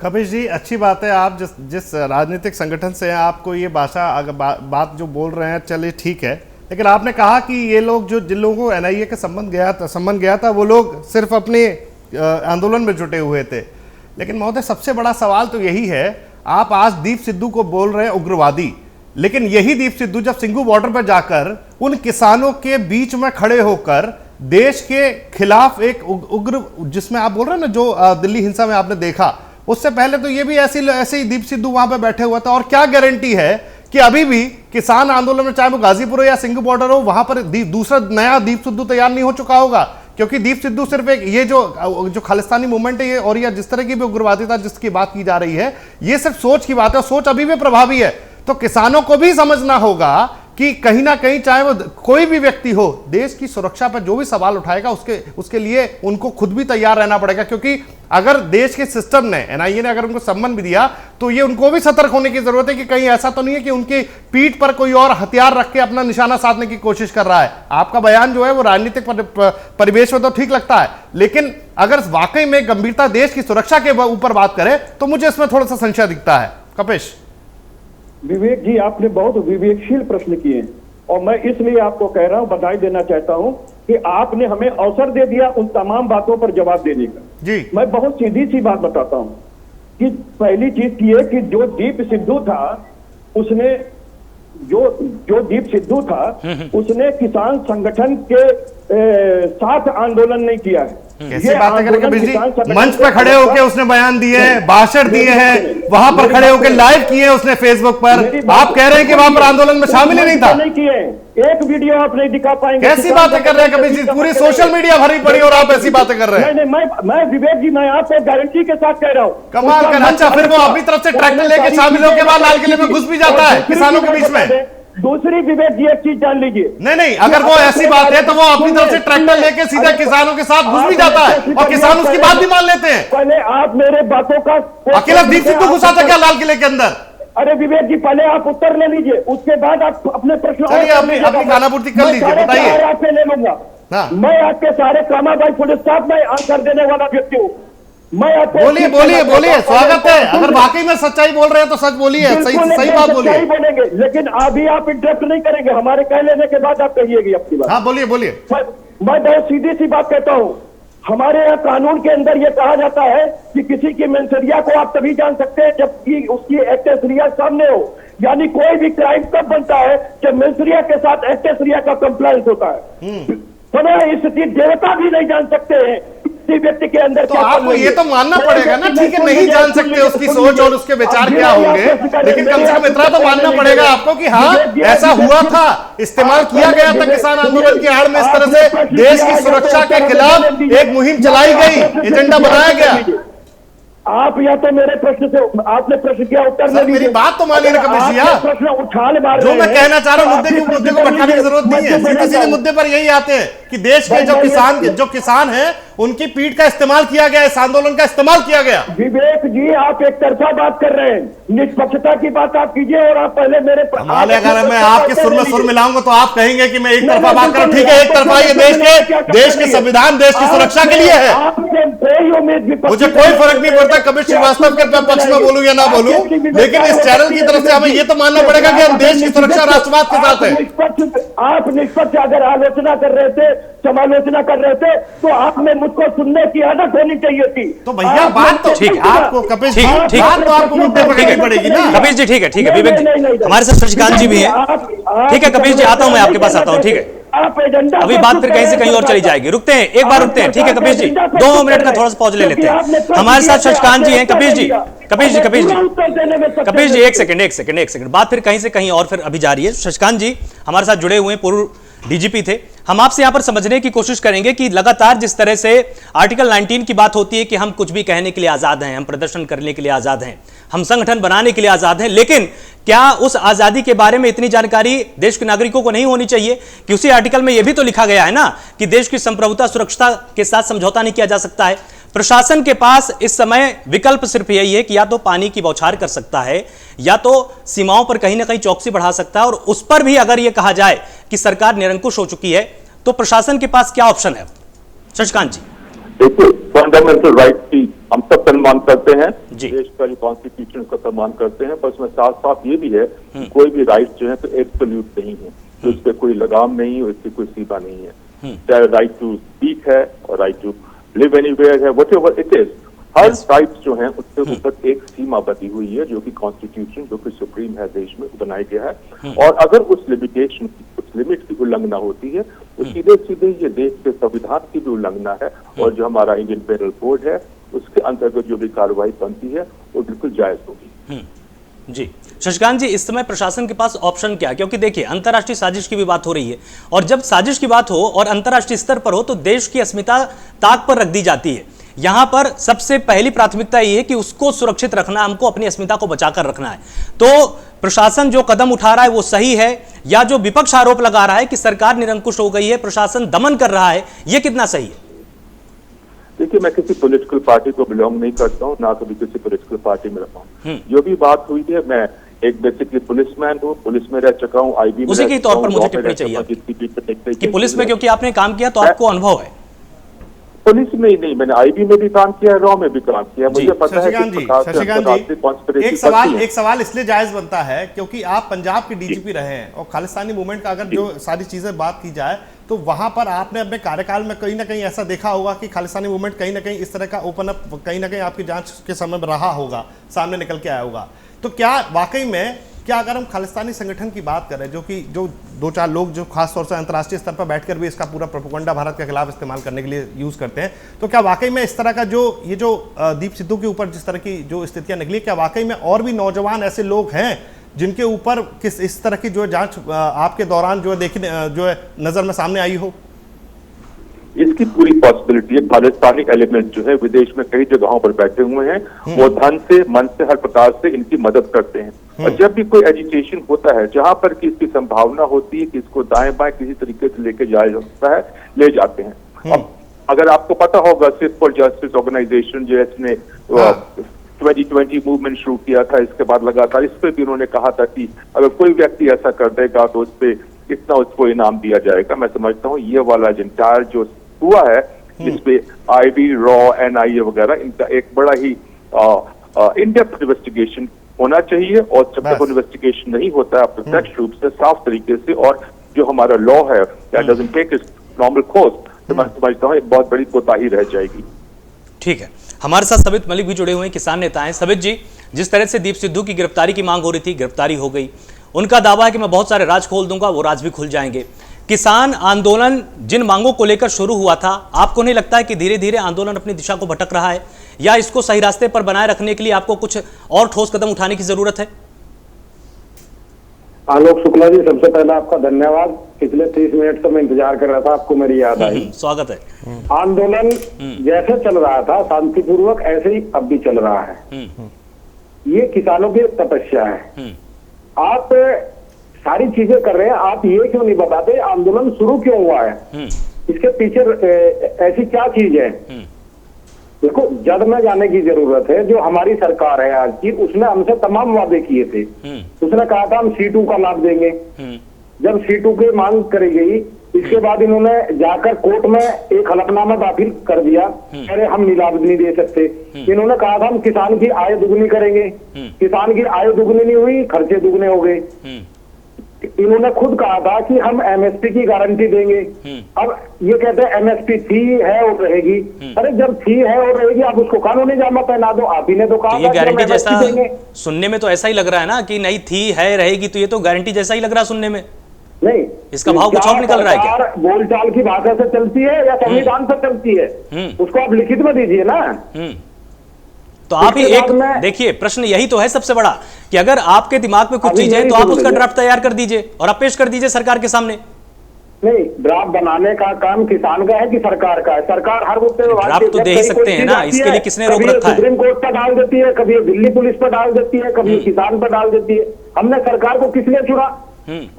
कपिश जी, अच्छी बात है, आप जिस राजनीतिक संगठन से हैं, आपको ये भाषा बात जो बोल रहे हैं, चलिए ठीक है। लेकिन आपने कहा कि ये लोग जिन लोगों को एनआईए के संबंध गया था वो लोग सिर्फ अपने आंदोलन में जुटे हुए थे। लेकिन महोदय, सबसे बड़ा सवाल तो यही है, आप आज दीप सिद्धू को बोल रहे हैं उग्रवादी, लेकिन यही दीप सिद्धू जब सिंघू बॉर्डर पर जाकर उन किसानों के बीच में खड़े होकर देश के खिलाफ एक उग्र, जिसमें आप बोल रहे हैं ना, जो दिल्ली हिंसा में आपने देखा, उससे पहले तो ये भी ऐसे ही दीप सिद्धू वहां पे बैठे हुआ था। और क्या गारंटी है कि अभी भी किसान आंदोलन में, चाहे वो गाजीपुर हो या सिंघू बॉर्डर हो, वहां पर दूसरा नया दीप सिद्धू तैयार नहीं हो चुका होगा? क्योंकि दीप सिद्धू सिर्फ एक ये जो खालिस्तानी मूवमेंट है, ये और या जिस तरह की भी उग्रवादिता जिसकी बात की जा रही है, ये सिर्फ सोच की बात है और सोच अभी भी प्रभावी है। तो किसानों को भी समझना होगा कि कहीं ना कहीं, चाहे वो कोई भी व्यक्ति हो, देश की सुरक्षा पर जो भी सवाल उठाएगा उसके लिए उनको खुद भी तैयार रहना पड़ेगा। क्योंकि अगर देश के सिस्टम ने, एनआईए ने अगर उनको सम्मान भी दिया, तो ये उनको भी सतर्क होने की जरूरत है कि कहीं ऐसा तो नहीं है कि उनकी पीठ पर कोई और हथियार रख के अपना निशाना साधने की कोशिश कर रहा है। आपका बयान जो है वो राजनीतिक परिवेश में तो ठीक लगता है, लेकिन अगर वाकई में गंभीरता देश की सुरक्षा के ऊपर बात करें तो मुझे इसमें थोड़ा सा संशय दिखता है। कपिश विवेक जी, आपने बहुत विवेकशील प्रश्न किए और मैं इसलिए आपको कह रहा हूं, बधाई देना चाहता हूं कि आपने हमें अवसर दे दिया उन तमाम बातों पर जवाब देने का। जी, मैं बहुत सीधी सी बात बताता हूं कि पहली चीज ये कि जो दीप सिद्धू था, उसने जो दीप सिद्धू था उसने किसान संगठन के साथ आंदोलन नहीं किया है। कैसी बातें करें कपिश जी? मंच पे खड़े होकर उसने बयान दिए हैं, भाषण दिए हैं, वहां पर खड़े होकर लाइव किए उसने फेसबुक पर। आप कह रहे हैं कि वहां पर आंदोलन में शामिल ही नहीं था? नहीं किए, एक वीडियो आप नहीं दिखा पाएंगे। कैसी बातें कर रहे हैं कपिश जी? पूरी सोशल मीडिया भरी पड़ी और आप ऐसी बातें कर रहे हैं। नहीं, मैं विवेक जी, मैं आपको गारंटी के साथ कह रहा हूँ। कमाल कर। अच्छा, फिर वो अपनी तरफ से ट्रैक्टर लेके शामिल होकर बाद लाल किले में घुस भी जाता है किसानों के बीच में। दूसरी विवेक जी एक चीज जान लीजिए। नहीं, अगर वो ऐसी बात है तो वो अपनी तरफ से ट्रैक्टर लेके सीधा किसानों के साथ घुस भी जाता है और किसान उसकी बात भी मान लेते हैं। पहले आप मेरे बातों का, अकेला दीप सिद्धू घुसा था क्या लाल किले के अंदर? अरे विवेक जी, पहले आप उत्तर ले लीजिए, उसके बाद आप अपने प्रश्न अपनी खानापूर्ति कर लीजिए, बताइए। आपसे ले लूंगा। मैं आपके सारे कामाबाई पुलिस स्टाफ में आंसर देने वाला व्यक्ति हूँ। मैं आपको बोलिए, स्वागत है। अगर वाकई में सच्चाई बोल रहे हैं तो सच बोलिए, सही बात बोलिए। बोलेंगे, लेकिन अभी आप इंटरप्ट नहीं करेंगे, हमारे कह लेने के बाद आप कहिएगी अपनी बात। हाँ, बोलिए। मैं बहुत सीधी सी बात कहता हूँ। हमारे यहाँ कानून के अंदर यह कहा जाता है कि किसी की मेंसरिया को आप तभी जान सकते हैं जबकि उसकी एक्टेसरिया सामने हो। यानी कोई भी क्राइम तब बनता है जब मेंसरिया के साथ एक्टेसरिया का कंप्लायंस होता है। स्थिति देवता भी नहीं जान सकते हैं किसी व्यक्ति के अंदर। तो आपको ये तो मानना पड़ेगा ना, ठीक है, नहीं जान सकते उसकी सोच और उसके विचार क्या होंगे, लेकिन कम से कम इतना तो मानना पड़ेगा आपको कि हाँ, ऐसा हुआ था, इस्तेमाल किया गया था किसान आंदोलन की आड़ में, इस तरह से देश की सुरक्षा के खिलाफ एक मुहिम चलाई गई, एजेंडा बनाया गया। आप या तो मेरे प्रश्न से, आपने प्रश्न किया, उत्तर सर मेरी बात तो मानिए ना कपिश जी। प्रश्न उछाल मार, जो मैं कहना चाह रहा हूँ, मुद्दे को भटकाने की जरूरत नहीं है, सीधे मुद्दे पर यही आते हैं कि देश के जो किसान हैं उनकी पीठ का इस्तेमाल किया गया, इस आंदोलन का इस्तेमाल किया गया। विवेक जी, आप एक तरफा बात कर रहे हैं, निष्पक्षता की बात आप कीजिए। और आप पहले मेरे अगर मैं आपके सुर में सुर मिलाऊंगा तो आप कहेंगे कि मैं एक तरफा बात करूं। ठीक है, एक तरफा ये देश के संविधान, देश की सुरक्षा के लिए है, मुझे कोई फर्क नहीं पड़ता कबीर श्रीवास्तव के पक्ष में बोलूं या ना बोलूं, लेकिन इस चैनल की तरफ से हमें यह तो मानना पड़ेगा कि हम देश की सुरक्षा राष्ट्रवाद के साथ है। आप निष्पक्ष अगर आलोचना कर रहे थे, समालोचना कर रहे थे, तो आपने मुझको सुनने की आदत होनी चाहिए थी। तो भैया बात तो ठीक है, आपको कपिल जी, बात तो आपको मुद्दे पर करनी पड़ेगी ना। कपिल जी ठीक है विवेक जी, हमारे साथ शशिकांत जी भी हैं। ठीक है कपिल जी, आता हूं मैं आपके पास आता हूं। ठीक है, अभी बात फिर कहीं से कहीं और चली जाएगी, रुकते हैं, एक बार रुकते हैं। ठीक है कपिल जी, 2 मिनट का थोड़ा सा पॉज ले लेते हैं। हमारे साथ शशिकांत जी हैं। कपिल जी एक सेकंड, बात फिर कहीं से कहीं और फिर अभी जारी है। शशिकांत जी हमारे साथ जुड़े हुए पूर्व डीजीपी थे। हम आपसे यहां पर समझने की कोशिश करेंगे कि लगातार जिस तरह से आर्टिकल 19 की बात होती है कि हम कुछ भी कहने के लिए आजाद हैं, हम प्रदर्शन करने के लिए आजाद हैं, हम संगठन बनाने के लिए आजाद हैं, लेकिन क्या उस आजादी के बारे में इतनी जानकारी देश के नागरिकों को नहीं होनी चाहिए कि उसी आर्टिकल में यह भी तो लिखा गया है ना कि देश की संप्रभुता सुरक्षा के साथ समझौता नहीं किया जा सकता है। प्रशासन के पास इस समय विकल्प सिर्फ यही है कि या तो पानी की बौछार कर सकता है या तो सीमाओं पर कहीं ना कहीं चौकसी बढ़ा सकता है, और उस पर भी अगर यह कहा जाए कि सरकार निरंकुश हो चुकी है तो प्रशासन के पास क्या ऑप्शन है? शशिकांत जी देखिए, फंडामेंटल राइट की हम सब सम्मान करते हैं, जी। देश का जो कॉन्स्टिट्यूशन का सम्मान करते हैं, पर उसमें साथ साथ ये भी है कि कोई भी राइट जो है तो एब्सोल्यूट नहीं है, तो उस पर कोई लगाम नहीं है, उसकी कोई सीमा नहीं है। चाहे राइट टू स्पीक है और राइट टू लिव एनीवेयर है, whatever it is, her right जो है उसके ऊपर एक सीमा बनी हुई है जो कि कॉन्स्टिट्यूशन, जो कि सुप्रीम है देश में, बनाया गया है। और अगर उस लिमिटेशन की, उस लिमिट की उल्लंघना होती है तो सीधे सीधे ये देश के संविधान की भी उल्लंघना है, और जो हमारा इंडियन पेनल कोड है उसके अंतर्गत जो भी कार्रवाई बनती है वो बिल्कुल जायज होगी। जी शशिकांत जी, इस समय प्रशासन के पास ऑप्शन क्या है? क्योंकि देखिए अंतर्राष्ट्रीय साजिश की भी बात हो रही है, और जब साजिश की बात हो और अंतर्राष्ट्रीय स्तर पर हो तो देश की अस्मिता ताक पर रख दी जाती है। यहां पर सबसे पहली प्राथमिकता यह है कि उसको सुरक्षित रखना, हमको अपनी अस्मिता को बचाकर रखना है। तो प्रशासन जो कदम उठा रहा है वो सही है, या जो विपक्ष आरोप लगा रहा है कि सरकार निरंकुश हो गई है, प्रशासन दमन कर रहा है, यह कितना सही है? देखिए, मैं किसी पॉलिटिकल पार्टी को बिलोंग नहीं करता हूँ, ना कभी किसी पॉलिटिकल पार्टी में रहा हूँ। जो भी बात हुई है, मैं एक बेसिकली पुलिसमैन हूँ, पुलिस में रह चुका हूँ, आईबी में उसी के तौर पर मुझे टिप्पणी चाहिए कि पुलिस में क्योंकि आपने काम किया तो आपको अनुभव है। पुलिस में ही नहीं, मैंने आईबी में भी काम किया, रॉ में भी काम किया, मुझे पता है कि एक सवाल इसलिए जायज बनता है क्योंकि आप पंजाब के डीजीपी रहे हैं, और खालिस्तानी मूवमेंट का अगर जो सारी चीजें बात की जाए तो वहां पर आपने अपने कार्यकाल में कहीं ना कहीं ऐसा देखा होगा कि खालिस्तानी मूवमेंट कहीं ना कहीं इस तरह का ओपन अप कहीं ना कहीं आपकी जांच के समय में रहा होगा, सामने निकल के आया होगा। तो क्या वाकई में, क्या अगर हम खालिस्तानी संगठन की बात करें, जो कि जो 2-4 लोग जो खास तौर से अंतर्राष्ट्रीय स्तर पर बैठकर भी इसका पूरा प्रोपेगेंडा भारत के खिलाफ इस्तेमाल करने के लिए यूज करते हैं, तो क्या वाकई में इस तरह का जो दीप सिद्धू के ऊपर जिस तरह की जो स्थितियां निकली, क्या वाकई में और भी नौजवान ऐसे लोग हैं जिनके ऊपर किस इस तरह की जो जांच आपके दौरान जो देखने जो है नजर में सामने आई हो? इसकी पूरी पॉसिबिलिटी है। खालिस्तानी एलिमेंट जो है विदेश में कई जगहों पर बैठे हुए हैं, वो धन से, मन से, हर प्रकार से इनकी मदद करते हैं। और जब भी कोई एजिटेशन होता है जहां पर कि इसकी संभावना होती है कि इसको दाएं बाएं किसी तरीके से लेके जाया जा सकता है, ले जाते हैं। अब अगर आपको पता होगा, सिर्फ फॉर जस्टिस ऑर्गेनाइजेशन जो इसने 2020 मूवमेंट शुरू किया था, इसके बाद लगातार इस पर भी उन्होंने कहा था कि अगर कोई व्यक्ति ऐसा कर देगा तो उस पर कितना उसको इनाम दिया जाएगा। मैं समझता हूँ ये वाला एंटायर जो हुआ है, जिसपे आईबी, रॉ, एनआईए वगैरह, इनका एक बड़ा ही इन डेप्थ इन्वेस्टिगेशन होना चाहिए। और जब तक इन्वेस्टिगेशन नहीं होता है प्रत्यक्ष रूप से, साफ तरीके से, और जो हमारा लॉ है that doesn't take its normal course, तो मैं समझता हूँ एक बहुत बड़ी कोताही रह जाएगी। ठीक है, हमारे साथ सबित मलिक भी जुड़े हुए हैं, किसान नेता हैं। सबित जी, जिस तरह से दीप सिद्धू की गिरफ्तारी की मांग हो रही थी, गिरफ्तारी हो गई, उनका दावा है कि मैं बहुत सारे राज खोल दूंगा, वो राज भी खुल जाएंगे। किसान आंदोलन जिन मांगों को लेकर शुरू हुआ था, आपको नहीं लगता है कि धीरे धीरे आंदोलन अपनी दिशा को भटक रहा है, या इसको सही रास्ते पर बनाए रखने के लिए आपको कुछ और ठोस कदम उठाने की जरूरत है? आलोक शुक्ला जी, सबसे पहले आपका धन्यवाद। पिछले 30 मिनट तो मैं इंतजार कर रहा था, आपको मेरी याद आई। स्वागत है। आंदोलन जैसे चल रहा था शांतिपूर्वक, ऐसे ही अब भी चल रहा है। ये किसानों की तपस्या है। आप सारी चीजें कर रहे हैं, आप ये क्यों नहीं बताते आंदोलन शुरू क्यों हुआ है? इसके पीछे ऐसी क्या चीज है? देखो, जद में जाने की जरूरत है। जो हमारी सरकार है आज की, उसने हमसे तमाम वादे किए थे। उसने कहा था हम C2 का लाभ देंगे। जब C2 की मांग करी गई, इसके बाद इन्होंने जाकर कोर्ट में एक हलफनामा दाखिल कर दिया, अरे हम लाभ नहीं दे सकते। इन्होंने कहा था हम किसान की आय दुगनी करेंगे। किसान की आय दुगनी नहीं हुई, खर्चे दुगने हो गए। इन्होंने खुद कहा था कि हम MSP की गारंटी देंगे। अब ये कहते हैं MSP थी, है और रहेगी। अरे जब थी, है और रहेगी, आप उसको कानूनी जामा पहना दो। आप ही ने तो कहा तो ये था कि हम गारंटी MSP जैसा देंगे। सुनने में तो ऐसा ही लग रहा है ना कि नहीं थी है रहेगी, तो ये तो गारंटी जैसा ही लग रहा है सुनने में। नहीं, इसका भाव कुछ और निकल रहा है क्या? सरकार बोलचाल की भाषा से चलती है या संविधान से चलती है? उसको आप लिखित में दीजिए ना। तो आप ही इसके एक बाद में- देखिए, प्रश्न यही तो है सबसे बड़ा कि अगर आपके दिमाग में कुछ अभी चीजें हैं यही तो आप बोल उसका रहे ड्राफ्ट तैयार कर दीजिए और आप पेश कर दीजिए सरकार के सामने। नहीं, ड्राफ्ट बनाने का काम किसान का है कि सरकार का है? सरकार हर मुद्दे में ड्राफ्ट तो दे ही सकते हैं ना, इसके लिए किसने रोक रखा है? सुप्रीम कोर्ट पर डाल देती है, कभी दिल्ली पुलिस पर डाल देती है, कभी किसान पर डाल देती है। हमने सरकार को किस लिए चुना?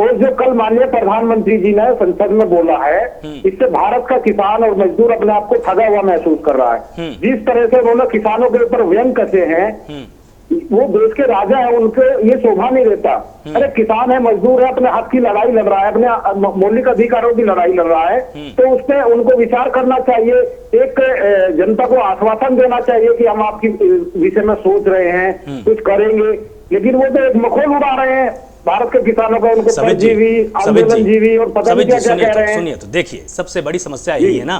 और जो कल माननीय प्रधानमंत्री जी ने संसद में बोला है, इससे भारत का किसान और मजदूर अपने आप को ठगा हुआ महसूस कर रहा है। जिस तरह से उन्होंने किसानों के ऊपर व्यंग कसे हैं, वो देश के राजा है, उनके ये शोभा नहीं देता। अरे किसान है, मजदूर है, अपने हक की लड़ाई लड़ रहा है, अपने मौलिक अधिकारों की लड़ाई लड़ रहा है, तो उस पर उनको विचार करना चाहिए। एक जनता को आश्वासन देना चाहिए कि हम आपकी विषय में सोच रहे हैं, कुछ करेंगे। लेकिन वो तो एक मखौल उड़ा रहे हैं भारत के किसानों का, उनको परजीवी, आंदोलनजीवी और पता नहीं क्या क्या कह रहे हैं। सुनिए तो देखिए, सबसे बड़ी समस्या यही है ना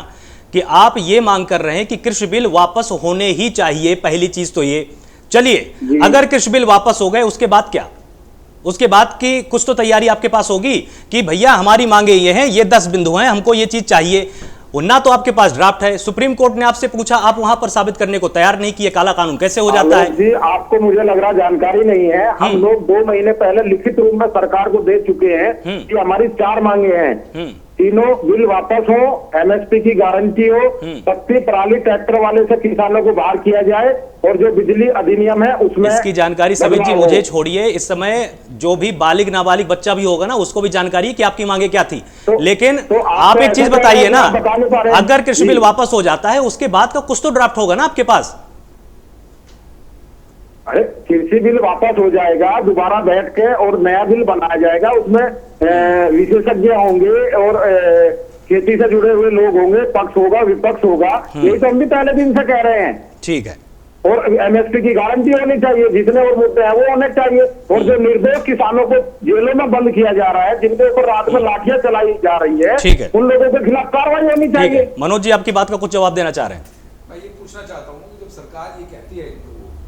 कि आप ये मांग कर रहे हैं कि कृषि बिल वापस होने ही चाहिए। पहली चीज तो ये, चलिए अगर कृषि बिल वापस हो गए उसके बाद क्या? उसके बाद की कुछ तो तैयारी आपके पास होगी कि भैया हमारी मांगे ये हैं, ये 10 बिंदु हैं, हमको ये चीज चाहिए। ना तो आपके पास ड्राफ्ट है, सुप्रीम कोर्ट ने आपसे पूछा, आप वहां पर साबित करने को तैयार नहीं कि ये काला कानून कैसे हो जाता है। जी, आपको मुझे लग रहा जानकारी नहीं है। हम लोग 2 महीने पहले लिखित रूप में सरकार को दे चुके हैं कि हमारी 4 मांगे हैं। तीनों बिल वापस हो, MSP की गारंटी हो, सस्ती पराली ट्रैक्टर वाले से किसानों को बाहर किया जाए, और जो बिजली अधिनियम है उसमें इसकी जानकारी समित जी मुझे छोड़िए। इस समय जो भी बालिग नाबालिग बच्चा भी होगा ना, उसको भी जानकारी है कि आपकी मांगे क्या थी। लेकिन आप एक चीज बताइए ना, अगर कृषि बिल वापस हो जाता है उसके बाद का कुछ तो ड्राफ्ट होगा ना आपके पास। अरे कृषि बिल वापस हो जाएगा, दोबारा बैठ के और नया बिल बनाया जाएगा। उसमें विशेषज्ञ होंगे और खेती से जुड़े हुए लोग होंगे, पक्ष होगा, विपक्ष होगा। यही तो हम भी पहले दिन से कह रहे हैं। ठीक है। और MSP की गारंटी होनी चाहिए, जितने और मुद्दे हैं वो होने चाहिए। और जो निर्दोष किसानों को जेलों में बंद किया जा रहा है, जिनके ऊपर रात में लाठियां चलाई जा रही है, ठीक है, उन लोगों के खिलाफ कार्रवाई होनी ठीक चाहिए। है। मनोज जी आपकी बात का कुछ जवाब देना चाह रहे हैं? मैं ये पूछना चाहता हूँ कि जब सरकार ये कहती है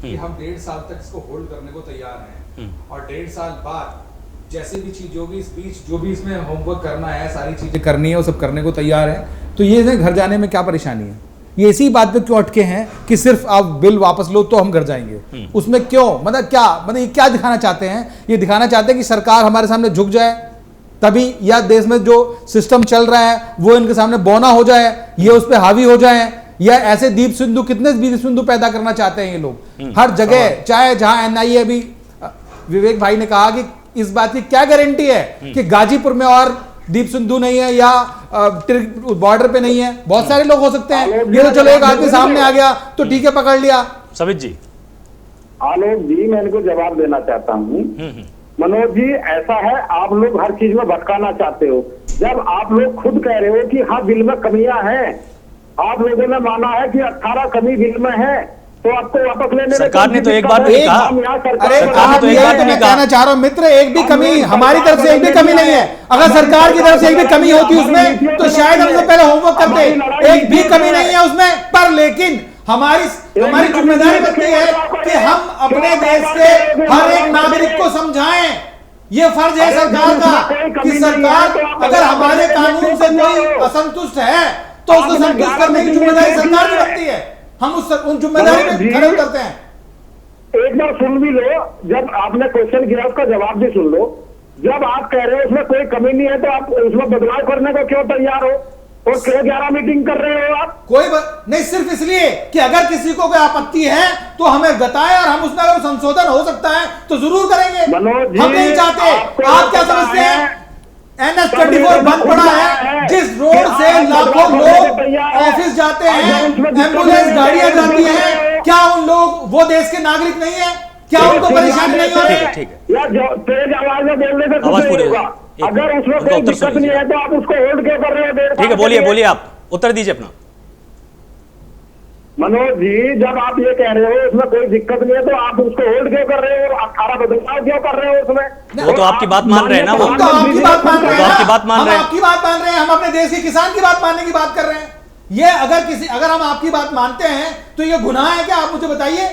कि हम 1.5 साल तक इसको होल्ड करने को तैयार हैं, और 1.5 साल बाद जैसे भी चीज, जो भी इस बीच जो भी इसमें होमवर्क करना है, सारी चीजें करनी है, वो सब करने को तैयार है, तो ये घर जाने में क्या परेशानी है? ये इसी बात पे क्यों अटके हैं कि सिर्फ आप बिल वापस लो तो हम घर जाएंगे? उसमें क्यों, मतलब क्या, मतलब ये क्या दिखाना चाहते हैं? ये दिखाना चाहते हैं कि सरकार हमारे सामने झुक जाए तभी, या देश में जो सिस्टम चल रहा है वो इनके सामने बौना हो जाए, ये उस पर हावी हो जाए, या ऐसे दीप सिंधु, कितने दीप सिंधु पैदा करना चाहते हैं ये लोग हर जगह? चाहे जहां NIA, अभी विवेक भाई ने कहा कि इस बात की क्या गारंटी है कि गाजीपुर में और दीप सिंधु नहीं है, या बॉर्डर पे नहीं है? बहुत सारे लोग हो सकते हैं। ये तो चलो एक आदमी सामने आ गया तो ठीक है, पकड़ लिया। समित जी। आलोक जी, मैं इनको जवाब देना चाहता हूँ। मनोज जी, ऐसा है, आप लोग हर चीज में भटकाना चाहते हो। जब आप लोग खुद कह रहे हो कि हाँ बिल में कमियां हैं, आप लोगों ने माना है कि 18 कमी बिल में है, तो आपको वापस लेने में सरकार ने तो एक बार भी कहा। अरे आप ये तो मैं कहना चाह रहा हूं मित्र, एक भी कमी हमारी तरफ से एक भी कमी नहीं है। अगर सरकार की तरफ से एक भी कमी होती उसमें तो शायद हम तो पहले होमवर्क करते। एक भी कमी नहीं है उसमें, पर लेकिन हमारी जिम्मेदारी बनती है कि हम अपने देश के हर एक नागरिक को समझाएं। ये फर्ज है सरकार का कि सरकार अगर हमारे कानून से कोई असंतुष्ट है तो उसको संतुष्ट करने की जिम्मेदारी सरकार की बनती है। हम उन जिम्मेदारी में खड़े उतरते हैं। एक बार सुन भी लो, जब आपने क्वेश्चन किया उसका जवाब भी सुन लो। जब आप कह रहे हो उसमें कोई कमी नहीं है, तो आप उसमें बदलाव करने को क्यों तैयार हो? और 11 मीटिंग कर रहे हो आप? कोई नहीं, सिर्फ इसलिए कि अगर किसी को कोई आपत्ति है तो हमें बताएं, और हम उसमें अगर संशोधन हो सकता है तो जरूर करेंगे। मनोज जी, हम नहीं चाहते। आप क्या समझते हैं? NH 24 बंद पड़ा है, जिस रोड से लाखों लोग ऑफिस जाते हैं, एम्बुलेंस गाड़ियां जाती हैं, क्या उन लोग वो देश के नागरिक नहीं है? क्या उनको परेशानी नहीं हो रही? ठीक है या जो तेज आवाज में बोलने से कुछ आवाज नहीं पूरी होगा। है। अगर उसमें उनका कोई उत्तर दिक्कत सुन नहीं लीजिए। है तो आप उसको होल्ड क्यों कर रहे हो देर ठीक है, तक? बोलिए आप उत्तर दीजिए अपना। मनोज जी, जब आप ये कह रहे हो उसमें कोई दिक्कत नहीं है तो आप उसको होल्ड क्यों कर रहे हो? 18 बदलाव क्यों कर रहे हो उसमें? वो तो आपकी बात मान रहे हैं ना, वो हम तो आपकी बात मान रहे हैं, तो आपकी बात मान हम रहे हैं। आपकी बात मान रहे हैं, हम अपने देश के किसान की बात मानने की बात कर रहे हैं। ये अगर हम आपकी बात मानते हैं तो ये गुनाह है क्या? आप मुझे बताइए।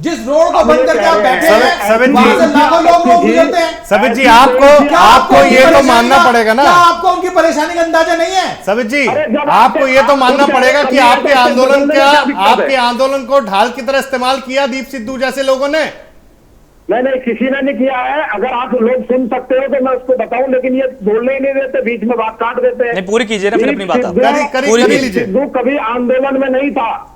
जिस रोड को बंद करके आप बैठे हैं, सवित जी, वहां से लाखों लोग गुजरते हैं। सवित जी, क्या आपको उनकी ये तो परेशानी मानना का- पड़ेगा ना। क्या आपको उनकी परेशानी का अंदाजा नहीं है? सवित जी, अरे जब आपको ये तो मानना पड़ेगा कि आपके आंदोलन क्या दिक्कत है? आपके आंदोलन को ढाल की तरह इस्तेमाल किया दीप सिद्धू जैसे लोगों ने। नहीं, किसी ने नहीं किया है। अगर आप लोग सुन सकते हो तो मैं उसको बताऊं, लेकिन ये बोलने ही नहीं देते, बीच में बात काट देते हैं। नहीं, पूरी कीजिए ना फिर अपनी बात आप। करी लीजिए। सिद्धू कभी आंदोलन में नहीं था।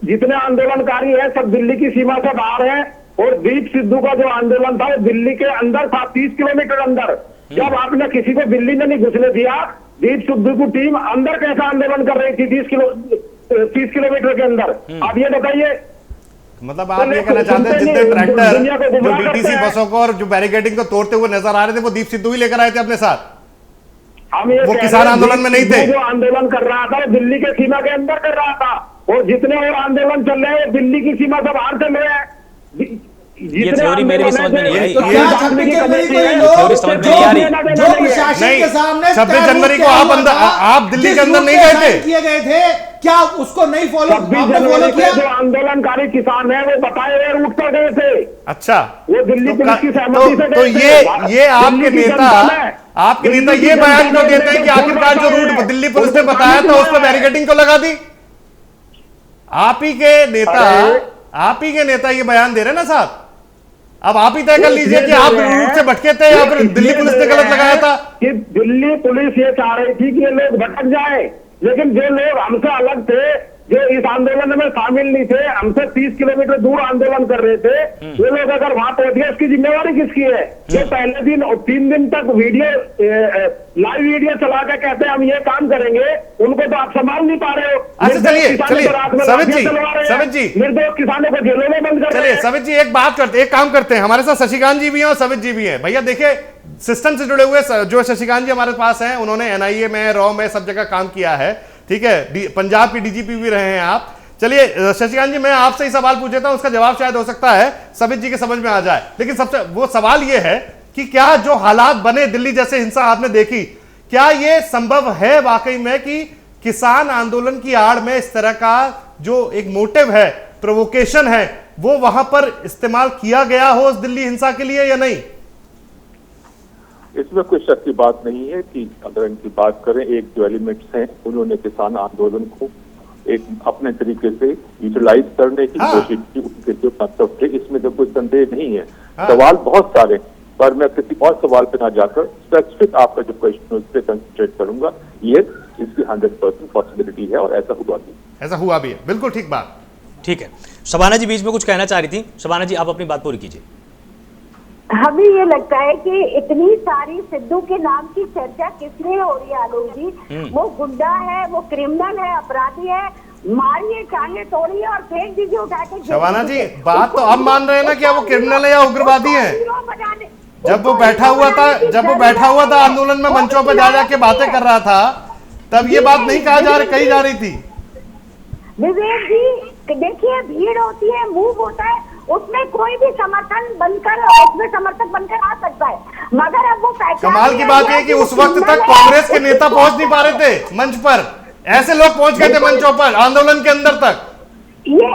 जितने आंदोलनकारी हैं सब दिल्ली की सीमा से बाहर हैं, और दीप सिद्धू का जो आंदोलन था वो दिल्ली के अंदर था, 30 किलोमीटर अंदर। जब आपने किसी को दिल्ली में नहीं घुसने दिया, दीप सिद्धू की टीम अंदर कैसा आंदोलन कर रही थी 30 किलोमीटर के अंदर? आप ये बताइए। मतलब आप ये कहना चाहते हैं जितने ट्रैक्टर जो बीटीसी बसों को और जो बैरिकेडिंग को तोड़ते हुए नजर आ रहे थे वो दीप सिद्धू ही लेकर आए थे अपने साथ? हम ये वो कह किसान रहे हैं, आंदोलन में नहीं थे। जो आंदोलन कर रहा था वो दिल्ली के सीमा के अंदर कर रहा था, और जितने और आंदोलन चल रहे हैं दिल्ली की सीमा से बाहर चल रहे हैं। ये थ्योरी मेरी भी समझ में नहीं आई। तो क्या 26 जनवरी को ये थ्योरी समझ में नहीं आ रही। जो प्रशासन के सामने 26 जनवरी को आप दिल्ली के अंदर नहीं गए थे? किए गए थे, क्या उसको नहीं फॉलो 26 फॉलो जनवरी किया? को जो आंदोलनकारी किसान है वो बताए हुए रूट पर गए थे। अच्छा, वो दिल्ली पुलिस की सहमति से तो गए थे। ये आपके दिल्ली की नेता जनता ने- आपके नेता दिल्ली ये की बयान जनता क्यों ने देते हैं कि जो आखिरकार जो बताया रूट दिल्ली है, पुलिस ने उनको बताया था उस पर मानना है। बैरिकेडिंग को लगा दी? आप ही के नेता ये बयान दे रहे हैं ना साहब। अब आप ही तय कर लीजिए कि आप रूट से भटके थे या फिर दिल्ली पुलिस ने गलत लगाया था। कि दिल्ली पुलिस ये चाह रही थी कि ये लोग भटक जाए, लेकिन जो लोग हमसे अलग थे, जो इस आंदोलन में शामिल नहीं थे, हमसे 30 किलोमीटर दूर आंदोलन कर रहे थे, ये लोग अगर वहां पहुंच गए उसकी जिम्मेवारी किसकी है? जो पहले दिन और 3 दिन तक लाइव वीडियो चला के कहते हैं हम ये काम करेंगे, उनको तो आप संभाल नहीं पा रहे हो। अच्छा, चलिए सवित जी निर्दोष किसानों को जेलों में बंद कर रहे चलिए हैं। सवित जी एक काम करते हैं, हमारे साथ शशिकांत जी भी हैं और सवित जी भी हैं। भैया देखिए, सिस्टम से जुड़े हुए जो शशिकांत जी हमारे पास हैं, उन्होंने एनआईए में, रॉ में सब जगह काम किया है, ठीक है, पंजाब की डीजीपी भी रहे हैं आप। चलिए शशिकांत जी, मैं आपसे ही सवाल पूछ लेता हूं, उसका जवाब शायद हो सकता है सवित जी के समझ में आ जाए, लेकिन सबसे वो सवाल ये है कि क्या जो हालात बने दिल्ली जैसे हिंसा आपने देखी, क्या ये संभव है वाकई में कि किसान आंदोलन की आड़ में इस तरह का जो एक मोटिव है, प्रोवोकेशन है, वो वहां पर इस्तेमाल किया गया हो उस दिल्ली हिंसा के लिए या नहीं? इसमें कोई शक की बात नहीं है कि अगर इनकी बात करें, एक जो एलिमेंट्स हैं उन्होंने किसान आंदोलन को एक अपने तरीके से यूटिलाइज करने की कोशिश की, उनके जो मतलब थे इसमें तो कोई संदेह नहीं है। सवाल बहुत सारे, पर मैं किसी और सवाल पे ना जाकर स्पेसिफिक आपका जो क्वेश्चन है उस पर कंसंट्रेट करूंगा। ये इसकी 100% पॉसिबिलिटी है और ऐसा हुआ भी है। बिल्कुल ठीक बात। ठीक है, शबाना जी बीच में कुछ कहना चाह रही थी। शबाना जी आप अपनी बात पूरी कीजिए। हमें ये लगता है कि इतनी सारी सिद्धू के नाम की चर्चा किस लिए हो रही है आलोक जी? वो गुंडा है, वो क्रिमिनल है, अपराधी है, मारिए, टांगे तोड़िए और फेंक दीजिए उठा के। शबाना जी, बात तो अब मान रहे हैं ना, क्या वो क्रिमिनल है या उग्रवादी है? जब वो बैठा हुआ था आंदोलन में, मंचों पर जा जाके बातें कर रहा था, तब ये बात नहीं कही जा रही थी। विवेक जी देखिए, भीड़ होती है, मूव होता है, उसमें कोई भी समर्थक बनकर आ सकता है, मगर अब वो कमाल की बात है कि उस वक्त तक कांग्रेस के नेता पहुंच नहीं पा रहे थे मंच पर, ऐसे लोग पहुंच गए थे मंचों पर आंदोलन के अंदर तक। ये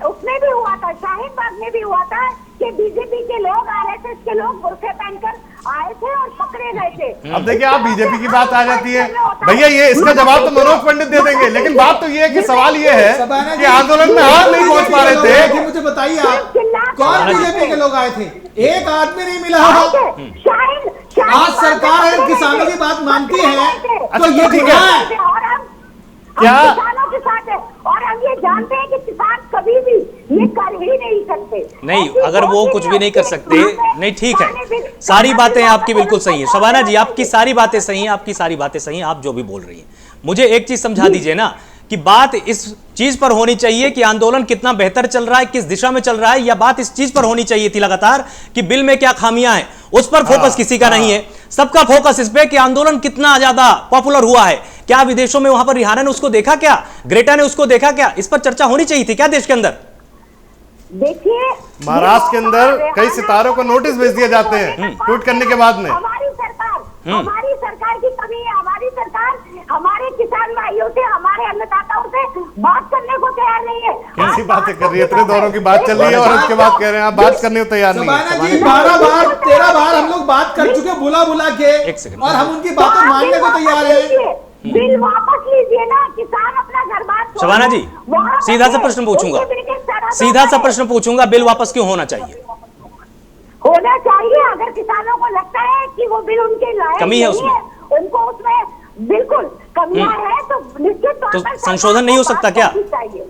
उसमें भी हुआ था, शाहीन बाग में भी हुआ था कि बीजेपी के लोग, आरएसएस के लोग बुरखे पहनकर आए थे और पकड़े गए थे। अब देखिए, आप बीजेपी की बात आ जाती है भैया, ये इसका जवाब तो मनोज पंडित दे देंगे, लेकिन बात तो ये है कि सवाल ये है कि आंदोलन में आप नहीं पहुंच पा रहे थे। मुझे बताइए आप कौन बीजेपी के लोग आए थे? एक आदमी नहीं मिला। आज सरकार अगर किसानों की बात मानती है तो ये ठीक है। है क्या के साथ है, और हम ये जानते हैं कि किसान कभी भी ये कर ही नहीं सकते। नहीं, अगर वो कुछ भी नहीं कर सकते, नहीं ठीक है, सारी बातें आपकी बिल्कुल सही है शबाना जी, आपकी सारी बातें सही हैं, आपकी सारी बातें सही हैं, आप जो भी बोल रही हैं। मुझे एक चीज समझा दीजिए ना कि बात इस चीज पर होनी चाहिए कि आंदोलन कितना बेहतर चल रहा है, किस दिशा में चल रहा है, या बात इस चीज पर होनी चाहिए थी लगातार कि बिल में क्या खामियां हैं, उस पर फोकस किसी का नहीं है। सबका फोकस इस पे कि आंदोलन कितना ज्यादा पॉपुलर हुआ है, क्या विदेशों में वहां पर रिहाना ने उसको देखा, क्या ग्रेटा ने उसको देखा, क्या इस पर चर्चा होनी चाहिए थी क्या देश के अंदर? देखिए, महाराष्ट्र के अंदर कई सितारों को नोटिस भेज दिए जाते हैं ट्वीट करने के बाद में। हमारी सरकार की कमी है। हमारी सरकार हमारे किसान भाइयों से, हमारे अन्नदाताओं से बात करने को तैयार नहीं है। कैसी बातें कर रही है, इतने दौरों की बात चल रही है और उसके बाद कह रहे हैं आप बात करने को तैयार नहीं शबाना है। जी 12 बार 13 बार हम लोग बात कर चुके बुला बुला के, एक सेकंड। और हम उनकी बातें मानने को तैयार हैं। बिल वापस लीजिए ना, किसान अपना घर बार छोड़ शबाना जी, वहाँ सीधा सा बैठे। प्रश्न पूछूंगा, उनके बिल के सरहद सीधा सा पर प्रश्न पूछूंगा, बिल वापस क्यों होना चाहिए? होना चाहिए। अगर किसानों को लगता है कि वो बिल उनके लायक कमी है नहीं उसमें। उनको उसमें बिल्कुल कमियां है, तो निश्चित तौर तो पर संशोधन नहीं हो सकता क्या?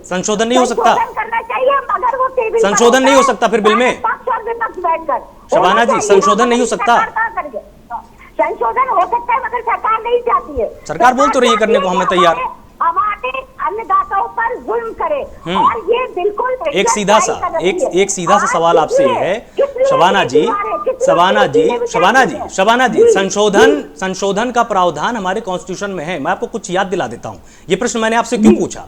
संशोधन नहीं हो सकता? संशोधन करना चाहिए, मगर वो टेबल पर संशोधन नहीं हो होता है, सकता फिर बिल में? पक्ष और विपक्ष बैठकर। शबाना होना जी, चाहिए, संशोधन नहीं हो मगर सकता? सरकार क्या करेगी? संशोधन हो सकता है, मगर सरकार नहीं चाहती है। सरकार बोल तो रही है करने को, हमें तैयार। हमारे अन्नदाताओं पर जुल्म करे, और ये बिल्कुल एक सीधा सा सवाल आपसे है शबाना जी, संशोधन का प्रावधान हमारे कॉन्स्टिट्यूशन में है। मैं आपको कुछ याद दिला देता हूं, यह प्रश्न मैंने आपसे क्यों पूछा।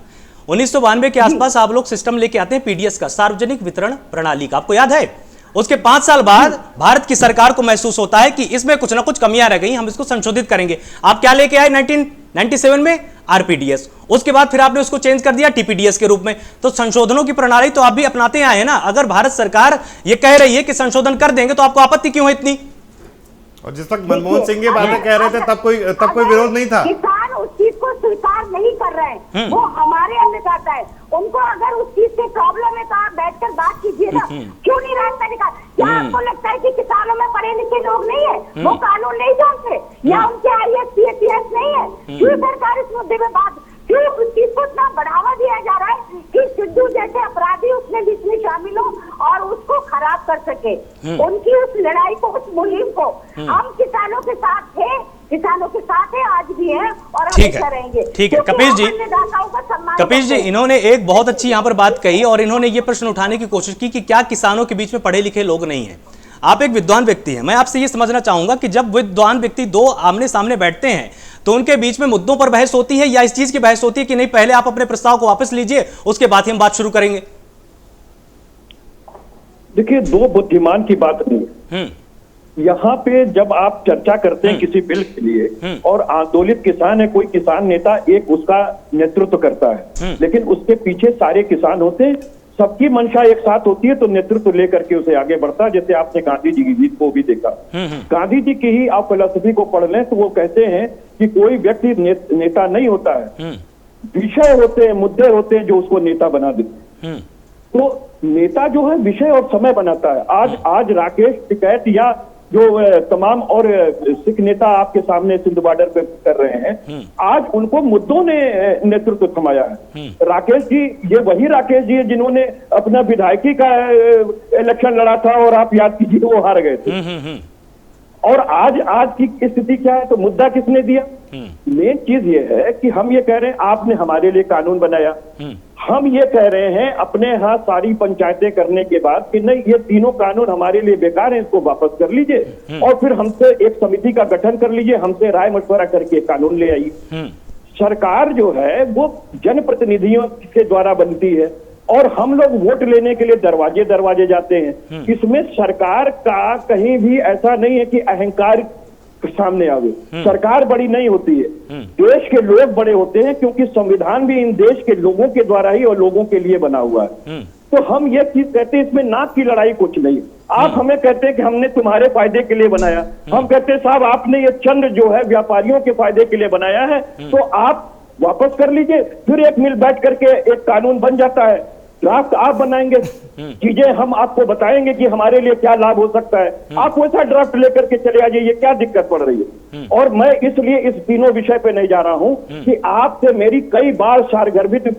1992 के आसपास आप लोग सिस्टम लेके आते हैं पीडीएस का, सार्वजनिक वितरण प्रणाली का, आपको याद है? उसके 5 साल बाद भारत की सरकार को महसूस होता है कि इसमें कुछ ना कुछ कमियां रह गई, हम इसको संशोधित करेंगे। आप क्या लेके आए 1997 में? आरपीडीएस। उसके बाद फिर आपने उसको चेंज कर दिया टीपीडीएस के रूप में। तो संशोधनों की प्रणाली तो आप भी अपनाते आए हैं ना। अगर भारत सरकार ये कह रही है कि संशोधन कर देंगे तो आपको आपत्ति क्यों है इतनी? और जिस वक्त मनमोहन सिंह ये बातें कह रहे थे तब कोई विरोध नहीं था। किसान उस चीज को स्वीकार नहीं कर रहे हैं, वो हमारे अन्नदाता है। उनको अगर उस चीज से प्रॉब्लम है तो आप बैठकर बात कीजिए ना, क्यों नहीं रास्ता निकाल? क्या आपको लगता है कि किसानों में पढ़े लिखे लोग नहीं है, वो कानून नहीं जानते, या उनके IAS PAS नहीं है? क्यों सरकार इस मुद्दे में बात, क्यों उस चीज को इतना बढ़ावा दिया जा रहा है कि सिद्धू जैसे अपराधी उसमें बीच में शामिल हो और उसको खराब कर सके? उनकी उस लड़ाई को, उस मुहिम को हम किसानों के साथ थे, किसानों के साथ है, आज भी है और हमेशा रहेंगे। ठीक है कपिल जी, इन्होंने एक बहुत अच्छी यहाँ पर बात कही और इन्होंने ये प्रश्न उठाने की कोशिश की कि क्या किसानों के बीच में पढ़े लिखे लोग नहीं हैं। आप एक विद्वान व्यक्ति हैं, मैं आपसे ये समझना चाहूंगा कि जब विद्वान व्यक्ति दो आमने सामने बैठते हैं तो उनके बीच में मुद्दों पर बहस होती है, या इस चीज की बहस होती है कि नहीं पहले आप अपने प्रस्ताव को वापस लीजिए उसके बाद ही हम बात शुरू करेंगे? देखिए, दो बुद्धिमान की बात नहीं है। यहाँ पे जब आप चर्चा करते हैं किसी बिल के लिए और आंदोलित किसान है, कोई किसान नेता एक उसका नेतृत्व करता है, लेकिन उसके पीछे सारे किसान होते हैं, सबकी मंशा एक साथ होती है, तो नेतृत्व लेकर के उसे आगे बढ़ता है। जैसे आपने गांधी जी की जीत को भी देखा, गांधी जी की ही आप फिलॉसफी को पढ़ लें तो वो कहते हैं कि कोई व्यक्ति नेता नहीं होता है, विषय होते हैं, मुद्दे होते हैं जो उसको नेता बना देते हैं। तो नेता जो है विषय और समय बनाता है। आज राकेश टिकैत या जो तमाम और सिख नेता आपके सामने सिंध बॉर्डर पे कर रहे हैं, आज उनको मुद्दों ने नेतृत्व थमाया है। राकेश जी, ये वही राकेश जी है जिन्होंने अपना विधायकी का इलेक्शन लड़ा था और आप याद कीजिए वो हार गए थे। और आज की स्थिति क्या है? तो मुद्दा किसने दिया? मेन चीज ये है कि हम ये कह रहे हैं आपने हमारे लिए कानून बनाया, हम ये कह रहे हैं अपने यहाँ सारी पंचायतें करने के बाद कि नहीं, ये तीनों कानून हमारे लिए बेकार हैं, इसको वापस कर लीजिए और फिर हमसे एक समिति का गठन कर लीजिए, हमसे राय मशवरा करके कानून ले आइए। सरकार जो है वो जनप्रतिनिधियों के द्वारा बनती है और हम लोग वोट लेने के लिए दरवाजे दरवाजे जाते हैं। इसमें सरकार का कहीं भी ऐसा नहीं है कि अहंकार सामने आवे। सरकार बड़ी नहीं होती है, देश के लोग बड़े होते हैं, क्योंकि संविधान भी इन देश के लोगों के द्वारा ही और लोगों के लिए बना हुआ है। तो हम ये चीज कहते हैं, इसमें नाक की लड़ाई कुछ नहीं। आप हमें कहते हैं कि हमने तुम्हारे फायदे के लिए बनाया, हम कहते हैं साहब आपने ये चंद जो है व्यापारियों के फायदे के लिए बनाया है, तो आप वापस कर लीजिए। फिर एक मिल बैठ करके एक कानून बन जाता है। ड्राफ्ट आप बनाएंगे, चीजें हम आपको बताएंगे कि हमारे लिए क्या लाभ हो सकता है, आप वैसा ड्राफ्ट लेकर के चले आ जाइए, क्या दिक्कत पड़ रही है। और मैं इसलिए इस तीनों विषय पे नहीं जा रहा हूं कि आपसे मेरी कई बार सारगर्भित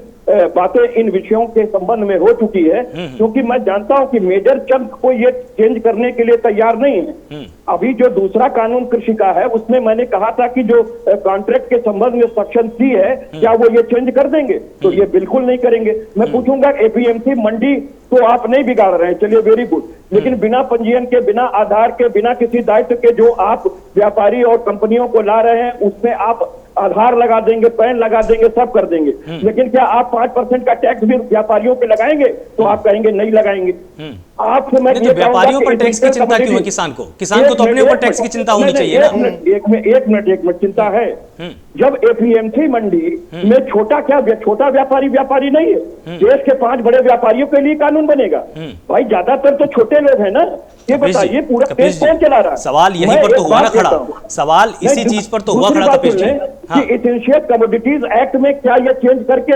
बातें इन विषयों के संबंध में हो चुकी है, क्योंकि मैं जानता हूं कि मेजर चंक को ये चेंज करने के लिए तैयार नहीं है। अभी जो दूसरा कानून कृषि का है उसमें मैंने कहा था कि जो कॉन्ट्रैक्ट के संबंध में सेक्शन सी है, क्या वो ये चेंज कर देंगे? तो ये बिल्कुल नहीं करेंगे। मैं पूछूंगा एपीएमसी मंडी तो आप नहीं बिगाड़ रहे हैं, चलिए वेरी गुड, लेकिन बिना पंजीयन के, बिना आधार के, बिना किसी दायित्व के जो आप व्यापारी और कंपनियों को ला रहे हैं उसमें आप आधार लगा देंगे, पैन लगा देंगे, सब कर देंगे, लेकिन क्या आप 5% का टैक्स भी व्यापारियों पे लगाएंगे? तो आप कहेंगे नहीं लगाएंगे। आपसे मैं तो व्यापारियों पर टैक्स की चिंता क्यों है? किसान को तो अपने ऊपर टैक्स की चिंता होनी चाहिए ना। एक मिनट चिंता है। जब एपीएमसी मंडी में छोटा व्यापारी नहीं है, देश के 5 बड़े व्यापारियों के लिए कानून बनेगा। भाई ज्यादातर तो छोटे लोग हैं ना, ये बताइए पूरा देश कौन चला रहा है? सवाल यहीं पर तो हुआ ना खड़ा, सवाल इसी चीज पर तो हुआ खड़ा तपेश जी। कि इसेंशियल कमोडिटीज एक्ट में क्या ये चेंज करके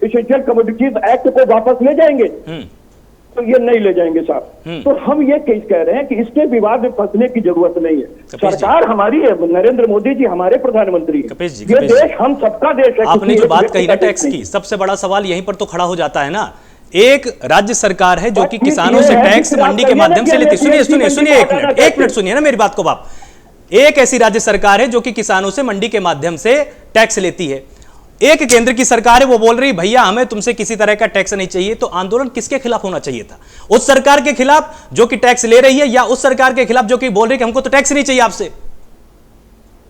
इसेंशियल कमोडिटीज एक्ट को वापस ले जाएंगे? तो ये नहीं ले जाएंगे साहब। तो हम ये कह रहे हैं कि इसके विवाद में फंसने की जरूरत नहीं है। सरकार हमारी है, नरेंद्र मोदी जी हमारे प्रधानमंत्री हैं। ये देश हम सबका देश है। आपने जो बात कही ना टैक्स की, सबसे बड़ा सवाल यहीं पर तो खड़ा हो जाता है ना। एक राज्य सरकार है जो कि किसानों से टैक्स मंडी के माध्यम से लेती। सुनिए एक मिनट सुनिए ना मेरी बात को बाप। एक ऐसी राज्य सरकार है जो कि किसानों से मंडी के माध्यम से टैक्स लेती है। एक केंद्र की सरकार है, वो बोल रही भैया हमें तुमसे किसी तरह का टैक्स नहीं चाहिए। तो आंदोलन किसके खिलाफ होना चाहिए था? उस सरकार के खिलाफ जो कि टैक्स ले रही है, या उस सरकार के खिलाफ जो कि बोल रही है कि हमको तो टैक्स नहीं चाहिए आपसे?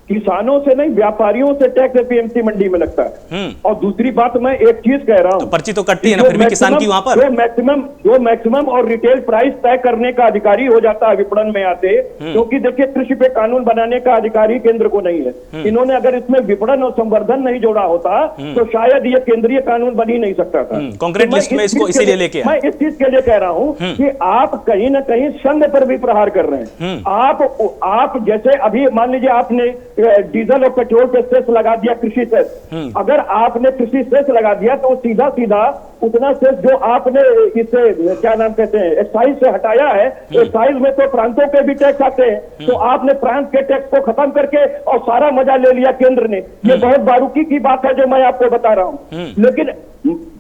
किसानों से नहीं, व्यापारियों से टैक्स एपीएमसी मंडी में लगता है। और दूसरी बात मैं एक चीज कह रहा हूं, तो पर्ची तो कटती है ना फिर भी किसान की वहां पर। जो मैक्सिमम और रिटेल प्राइस तय करने का अधिकारी हो जाता है विपणन में आते, क्योंकि देखिए कृषि पे कानून बनाने का अधिकारी केंद्र को नहीं है। इन्होंने अगर इसमें विपणन और संवर्धन नहीं जोड़ा होता तो शायद ये केंद्रीय कानून बन ही नहीं सकता था। कांक्रीट लिस्ट में इसको इसीलिए लेके मैं इस चीज के लिए कह रहा हूं कि आप कहीं ना कहीं संघ पर भी प्रहार कर रहे हैं। आप जैसे अभी मान लीजिए आपने डीजल और पेट्रोल पे सेस लगा दिया, कृषि सेस। अगर आपने कृषि सेस लगा दिया तो सीधा उतना सेस जो आपने इसे क्या नाम कहते हैं एक्साइज से हटाया है, एक्साइज में तो प्रांतों के भी टैक्स आते हैं, तो आपने प्रांत के टैक्स को खत्म करके और सारा मजा ले लिया केंद्र ने। ये बहुत बारीकी की बात है जो मैं आपको बता रहा हूँ। लेकिन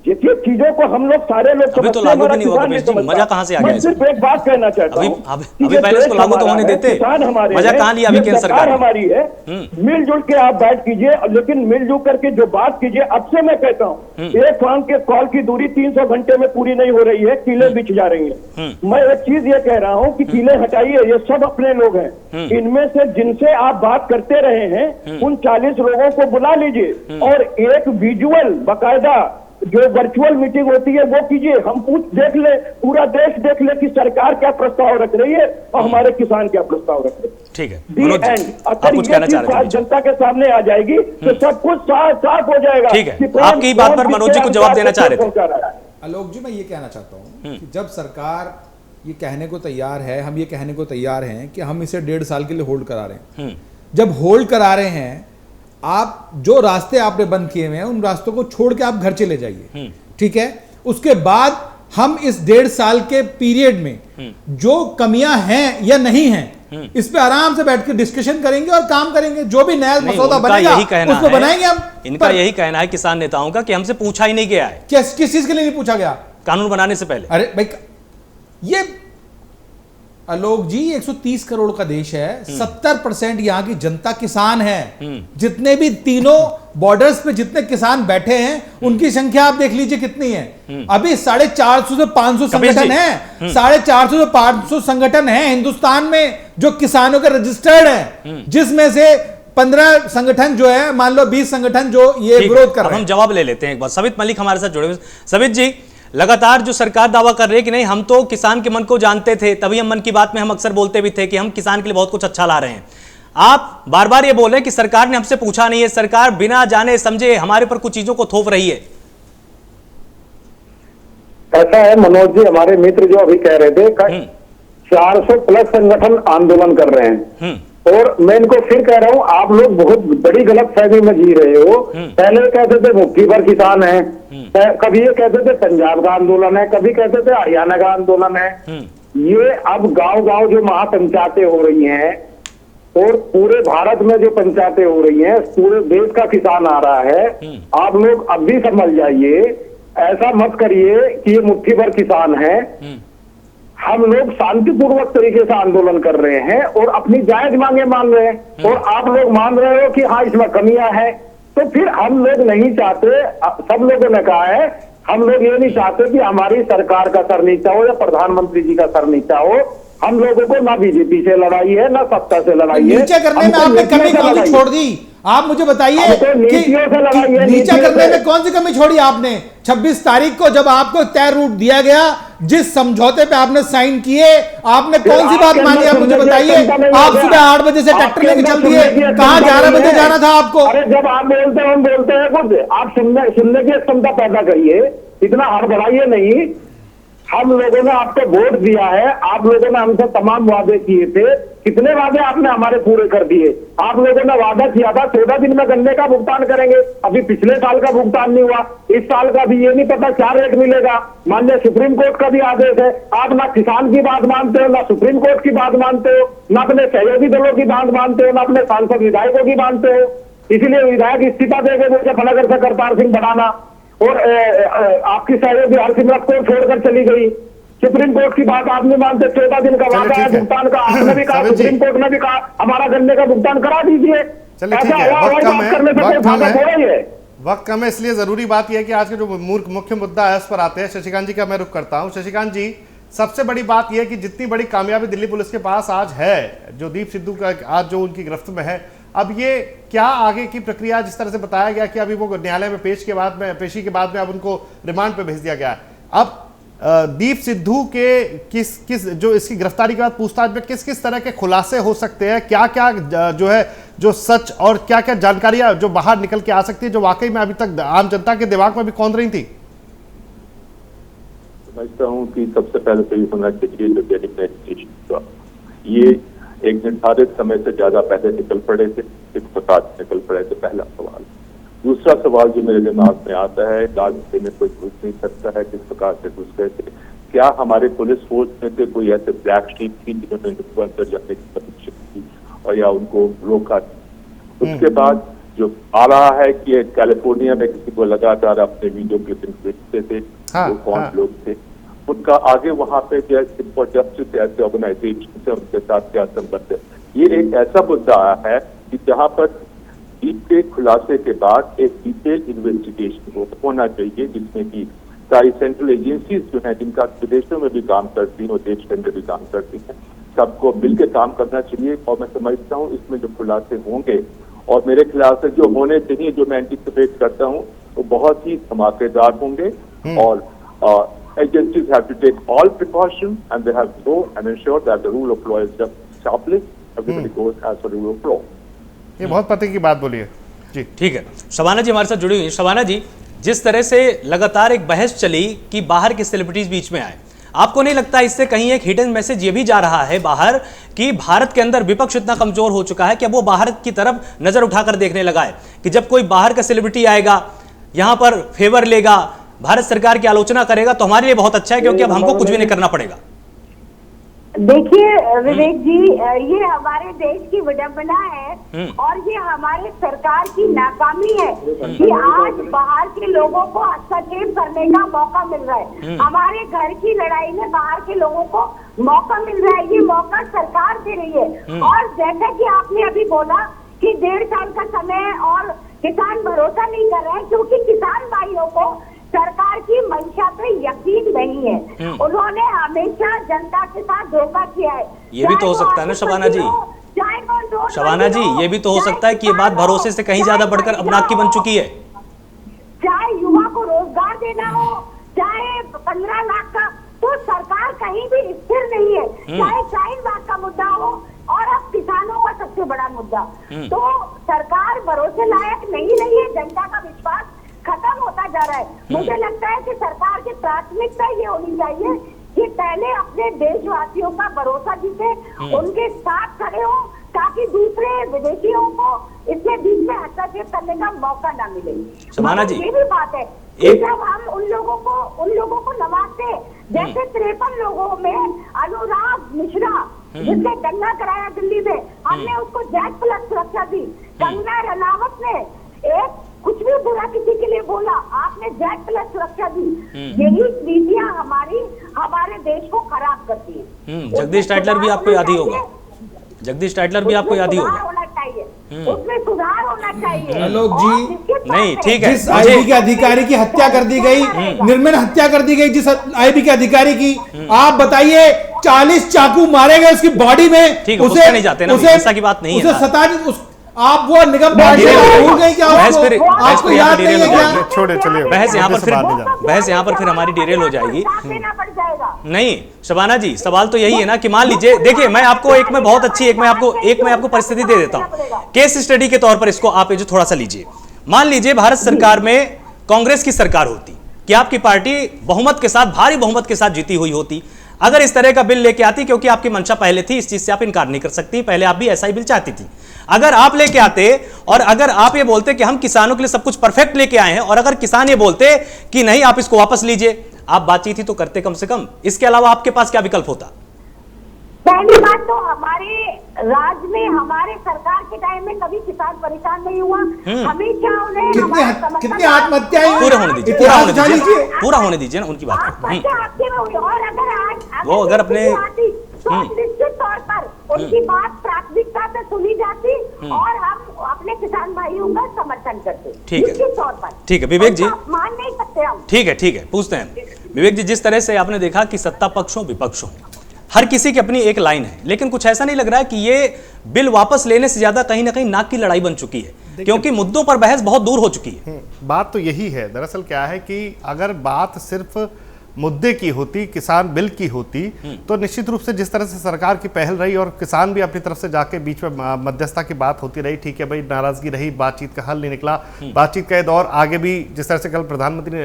देखिए चीजों को हम लोग सारे लोग अभी तो लागू भी नहीं हुआ कपेश जी, मजा कहां से आ गया? मैं सिर्फ एक बात कहना चाहता हूं, अभी पहले इसको लागू तो होने देते, मजा कहां लिया अभी केंद्र सरकार हमारी है। मिलजुल के आप बैठ कीजिए, लेकिन मिलजुल करके जो बात कीजिए। अब से मैं कहता हूं एक फार्म के कॉल की दूरी 300 घंटे में पूरी नहीं हो रही है, कीले बिछ जा रही है। मैं एक चीज ये कह रहा हूं कि कीले हटाइए, ये सब अपने लोग हैं। इनमें से जिनसे आप बात करते रहे हैं उन 40 लोगों को बुला लीजिए और एक विजुअल बाकायदा जो वर्चुअल मीटिंग होती है वो कीजिए। हम देख ले, पूरा देश देख ले कि सरकार क्या प्रस्ताव रख रही है और हमारे किसान क्या प्रस्ताव रख रहे हैं। ठीक है, अगर ये जनता के सामने आ जाएगी तो सब कुछ साफ हो जाएगा। ठीक है, आपकी बात पर मनोज जी को जवाब देना चाह रहे थे। आलोक जी, मैं ये कहना चाहता हूँ कि जब सरकार ये कहने को तैयार है, हम ये कहने को तैयार हैं कि हम इसे 1.5 साल के लिए होल्ड करा रहे हैं। जब होल्ड करा रहे हैं, आप जो रास्ते आपने बंद किए हुए हैं उन रास्तों को छोड़ के आप घर चले जाइए, ठीक है। उसके बाद हम इस 1.5 साल के पीरियड में जो कमियां हैं या नहीं हैं इस पे आराम से बैठ के डिस्कशन करेंगे और काम करेंगे। जो भी नया मसौदा बनेगा उसको बनाएंगे हम। इनका यही कहना है किसान नेताओं का कि हमसे पूछा ही नहीं गया है। किस चीज के लिए नहीं पूछा गया? कानून बनाने से पहले। अरे भाई, ये आलोक जी 130 करोड़ का देश है, 70% यहां की जनता किसान है। जितने भी तीनों बॉर्डर्स पे जितने किसान बैठे हैं उनकी संख्या आप देख लीजिए कितनी है। अभी 450 से 500 संगठन है, 450 से 500 संगठन है हिंदुस्तान में जो किसानों के रजिस्टर्ड हैं, जिसमें से 15 संगठन जो है, मान लो 20 संगठन जो ये विरोध कर रहे हैं। हम जवाब ले लेते हैं एक बार। सवित मलिक हमारे साथ जुड़े हुए। सवित जी, लगातार जो सरकार दावा कर रही है कि नहीं हम तो किसान के मन को जानते थे, तभी हम मन की बात में हम अक्सर बोलते भी थे कि हम किसान के लिए बहुत कुछ अच्छा ला रहे हैं। आप बार बार ये बोल रहे हैं कि सरकार ने हमसे पूछा नहीं है, सरकार बिना जाने समझे हमारे पर कुछ चीजों को थोप रही है। ऐसा है मनोज जी, हमारे मित्र जो अभी कह रहे थे 400 प्लस संगठन आंदोलन कर रहे हैं। और मैं इनको फिर कह रहा हूँ, आप लोग बहुत बड़ी गलतफहमी में जी रहे हो। पहले कहते थे मुट्ठी भर किसान है, कभी ये कहते थे पंजाब का आंदोलन है, कभी कहते थे हरियाणा का आंदोलन है। ये अब गांव गांव जो महापंचायतें हो रही हैं और पूरे भारत में जो पंचायतें हो रही हैं, पूरे देश का किसान आ रहा है। आप लोग अब भी समझ जाइए, ऐसा मत करिए कि ये मुट्ठी भर किसान है। हम लोग शांतिपूर्वक तरीके से आंदोलन कर रहे हैं और अपनी जायज मांगे मान रहे हैं, और आप लोग मान रहे हो कि हाँ इसमें कमियां हैं। तो फिर हम लोग नहीं चाहते, सब लोगों ने कहा है, हम लोग ये नहीं चाहते कि हमारी सरकार का सर नीचा हो या प्रधानमंत्री जी का सर नीचा हो। हम लोगों को ना बीजेपी से लड़ाई है, ना सत्ता से लड़ाई है। नीचा करने में आपने कमी कौन सी छोड़ दी? आप मुझे बताइए कि नीचा करने में कौन सी कमी छोड़ी आपने? 26 तारीख को जब आपको तय रूट दिया गया, जिस समझौते पे आपने साइन किए, आपने कौन सी बात मानी? आप मुझे बताइए। आप सुबह 8 बजे से ट्रैक्टर लेके चल दिए, कहाँ 11 बजे जाना था आपको? अरे जब आप बोलते हैं, हम बोलते हैं कुछ, आप सुनने की क्षमता पैदा करिए, इतना हड़बड़ाइए नहीं। हम लोगों ने आपको वोट दिया है, आप लोगों ने हमसे तमाम वादे किए थे। कितने वादे आपने हमारे पूरे कर दिए? आप लोगों ने वादा किया था 14 दिन में गन्ने का भुगतान करेंगे, अभी पिछले साल का भुगतान नहीं हुआ। इस साल का भी ये नहीं पता क्या रेट मिलेगा। माननीय सुप्रीम कोर्ट का भी आदेश है, आप ना किसान की बात मानते हो, ना सुप्रीम कोर्ट की बात मानते हो, ना अपने सहयोगी दलों की बात मानते हो, ना अपने सांसद विधायकों की मानते हो। इसीलिए विधायक इस्तीफा देके मुजफ्फरनगर से करतार सिंह बढ़ाना, और आपकी सहयोगी हरसिमरत कौर छोड़कर चली गई। सुप्रीम कोर्ट की बात आप नहीं मानते। 14 दिन का वादा है भुगतान का, आपने भी कहा, सुप्रीम कोर्ट ने भी कहा हमारा गन्ने का भुगतान करा दीजिए। ऐसा वक्त कम है, इसलिए जरूरी बात यह है कि आज का जो मुख्य मुद्दा है उस पर आते हैं। शशिकांत जी का मैं रुख करता हूं। शशिकांत जी, सबसे बड़ी बात यह है कि जितनी बड़ी कामयाबी दिल्ली पुलिस के पास आज है, जो दीप सिद्धू का आज जो उनकी गिरफ्त में है, अब ये क्या आगे की प्रक्रिया, जिस तरह से बताया गया कि अभी वो न्यायालय में पेशी के बाद में अब उनको रिमांड पे भेज दिया गया है। अब दीप सिद्धू के किस जो इसकी गिरफ्तारी के बाद पूछताछ में किस किस तरह के खुलासे हो सकते हैं, क्या क्या जो है जो सच और क्या क्या जानकारियां जो बाहर निकल के आ सकती है, जो वाकई में अभी तक आम जनता के दिमाग में भी कौंध रही थी? समझता हूँ कि सबसे पहले तो ये होना चाहिए जो डेली इन्वेस्टिगेशन था, ये एक निर्धारित समय से ज्यादा पहले निकल पड़े थे, किस प्रकार से निकल पड़े थे, पहला सवाल। दूसरा सवाल जो मेरे दिमाग में आता है, लालते में कोई घुस नहीं सकता है, किस प्रकार से घुस गए थे? क्या हमारे पुलिस फोर्स में से कोई ऐसे ब्लैक शीप थी जिन्होंने इनको अंदर जाने की कोशिश की और या उनको रोका? उसके बाद जो आ रहा है कि कैलिफोर्निया में किसी को लगातार अपने वीडियो क्लिपिंग भेजते थे, वो कौन लोग थे, उनका आगे वहां पे फॉर जस्टिस ऐसे ऑर्गेनाइजेशन से उनके साथ क्या संबंध है? ये एक ऐसा मुद्दा आया है कि जहां पर दीप के खुलासे के बाद एक डिटेल इन्वेस्टिगेशन होना चाहिए, जिसमें कि सारी सेंट्रल एजेंसीज जो हैं, जिनका विदेशों में भी काम करती हैं और देश के अंदर भी काम करती हैं, सबको मिलकर काम करना चाहिए। और मैं समझता हूँ इसमें जो खुलासे होंगे, और मेरे ख्याल से जो होने चाहिए, जो मैं एंटिसिपेट करता हूँ, वो बहुत ही धमाकेदार होंगे। और agencies have to take all precautions and they have to go and ensure that the rule of law is just established. Everybody goes as per the rule of law. ये बहुत पते की बात बोली है जी। ठीक है, शबाना जी हमारे साथ जुड़ी हुई हैं। शबाना जी, जिस तरह से लगातार एक बहस चली कि बाहर के सेलिब्रिटीज बीच में आए, आपको नहीं लगता इससे कहीं एक हिडन मैसेज ये भी जा रहा है बाहर कि भारत के अंदर विपक्ष इतना कमजोर हो चुका है कि अब वो बाहर की तरफ नजर उठाकर देखने लगा है कि जब कोई बाहर का सेलिब्रिटी आएगा, यहां पर फेवर लेगा, भारत सरकार की आलोचना करेगा, तो हमारे लिए बहुत अच्छा है, क्योंकि अब हमको कुछ भी नहीं करना पड़ेगा। देखिए विवेक जी, ये हमारे देश की विडंबना है और ये हमारे सरकार की नाकामी है कि आज बाहर के लोगों को हस्तक्षेप करने का मौका मिल रहा है। हमारे घर की लड़ाई में बाहर के लोगों को मौका मिल रहा है, ये मौका सरकार दे रही है। और जैसा कि आपने अभी बोला कि 1.5 साल का समय और किसान भरोसा नहीं कर रहे हैं, क्योंकि किसान भाइयों को सरकार की मंशा पे यकीन नहीं है। उन्होंने हमेशा जनता के साथ धोखा किया है। ये भी तो हो सकता है ना शबाना जी, शबाना जी, ये भी तो हो सकता है कि ये बात भरोसे से कहीं ज्यादा बढ़कर अपनाक की बन चुकी है। चाहे युवा को रोजगार देना हो, चाहे 15 लाख का, तो सरकार कहीं भी स्थिर नहीं है। चाहे शाहीन बाग का मुद्दा हो और अब किसानों का सबसे बड़ा मुद्दा, तो सरकार भरोसे लायक नहीं रही है। जनता का विश्वास खत्म होता जा रहा है। मुझे लगता है कि सरकार की प्राथमिकता ये होनी चाहिए कि पहले अपने देशवासियों का भरोसा जीते, उनके साथ खड़े हो, ताकि दूसरे विदेशियों को इसमें बीच में हस्तक्षेप करने का मौका ना मिले। शबाना जी, ये भी बात है कि जब हम उन लोगों को नवाजते, जैसे 53 लोगों में अनुराग मिश्रा जिसने दंगा कराया दिल्ली में, हमने उसको जेड प्लस सुरक्षा दी। कंगना रनावत ने एक कुछ भी बुरा किसी के लिए बोला, आपने जेड प्लस सुरक्षा दी। यही नीतियां हमारे देश को खराब करती है। जगदीश टाइटलर भी आपको याद ही होगा, जगदीश टाइटलर भी आपको याद ही होगा। उसमें सुधार होना चाहिए। आलोक जी, नहीं ठीक है, जिस आईबी के अधिकारी की हत्या कर दी गई, निर्मम हत्या कर दी गई जिस आईबी के अधिकारी की, आप बताइए 40 चाकू मारे गए उसकी बॉडी में। ठीक है, उसे नहीं जाते ना, हिंसा की बात नहीं है ना। आप वो निगम पार्टी भूल गए क्या? आपको याद नहीं है क्या? छोड़े, चलिए बहस यहाँ पर फिर हमारी डिरेल हो जाएगी। नहीं शबाना जी, सवाल तो यही है ना कि मान लीजिए, देखिए मैं आपको एक में बहुत अच्छी एक मैं आपको परिस्थिति दे देता हूं, केस स्टडी के तौर पर इसको आप जो थोड़ा सा लीजिए। मान लीजिए भारत सरकार में कांग्रेस की सरकार होती, कि आपकी पार्टी बहुमत के साथ, भारी बहुमत के साथ जीती हुई होती, अगर इस तरह का बिल लेके आती, क्योंकि आपकी मंशा पहले थी, इस चीज से आप इनकार नहीं कर सकती, पहले आप भी ऐसा ही बिल चाहती थी। अगर आप लेके आते और अगर आप ये बोलते कि हम किसानों के लिए सब कुछ परफेक्ट लेके आए हैं, और अगर किसान ये बोलते कि नहीं आप इसको वापस लीजिए, आप बातचीत ही तो करते कम से कम। इसके अलावा आपके पास क्या विकल्प होता? पहली बात तो हमारे राज्य में, हमारे सरकार के टाइम में कभी किसान परेशान नहीं हुआ। हमेशा उन्हें कितनी आत्महत्याएं पूरा होने दीजिए, पूरा होने दीजिए ना उनकी बात। और अगर आज वो अगर अपने तो निश्चित तौर पर उनकी बात प्राथमिकता से सुनी जाती और हम अपने किसान भाइयों का समर्थन करते। ठीक है, निश्चित तौर पर। ठीक है विवेक जी, मान नहीं सकते हम। ठीक है पूछते हैं विवेक जी, जिस तरह से आपने देखा कि सत्ता पक्ष हो विपक्ष हो, हर किसी की अपनी एक लाइन है, लेकिन कुछ ऐसा नहीं लग रहा है कि ये बिल वापस लेने से ज्यादा कहीं ना कहीं नाक की लड़ाई बन चुकी है, क्योंकि मुद्दों पर बहस बहुत दूर हो चुकी है। बात तो यही है। दरअसल क्या है कि अगर बात सिर्फ मुद्दे की होती, किसान बिल की होती, तो निश्चित रूप से जिस तरह से सरकार की पहल रही और किसान भी अपनी तरफ से जाके बीच में मध्यस्थता की बात होती रही, ठीक है भाई, नाराजगी रही, बातचीत का हल नहीं निकला, बातचीत का दौर आगे भी, जिस तरह से कल प्रधानमंत्री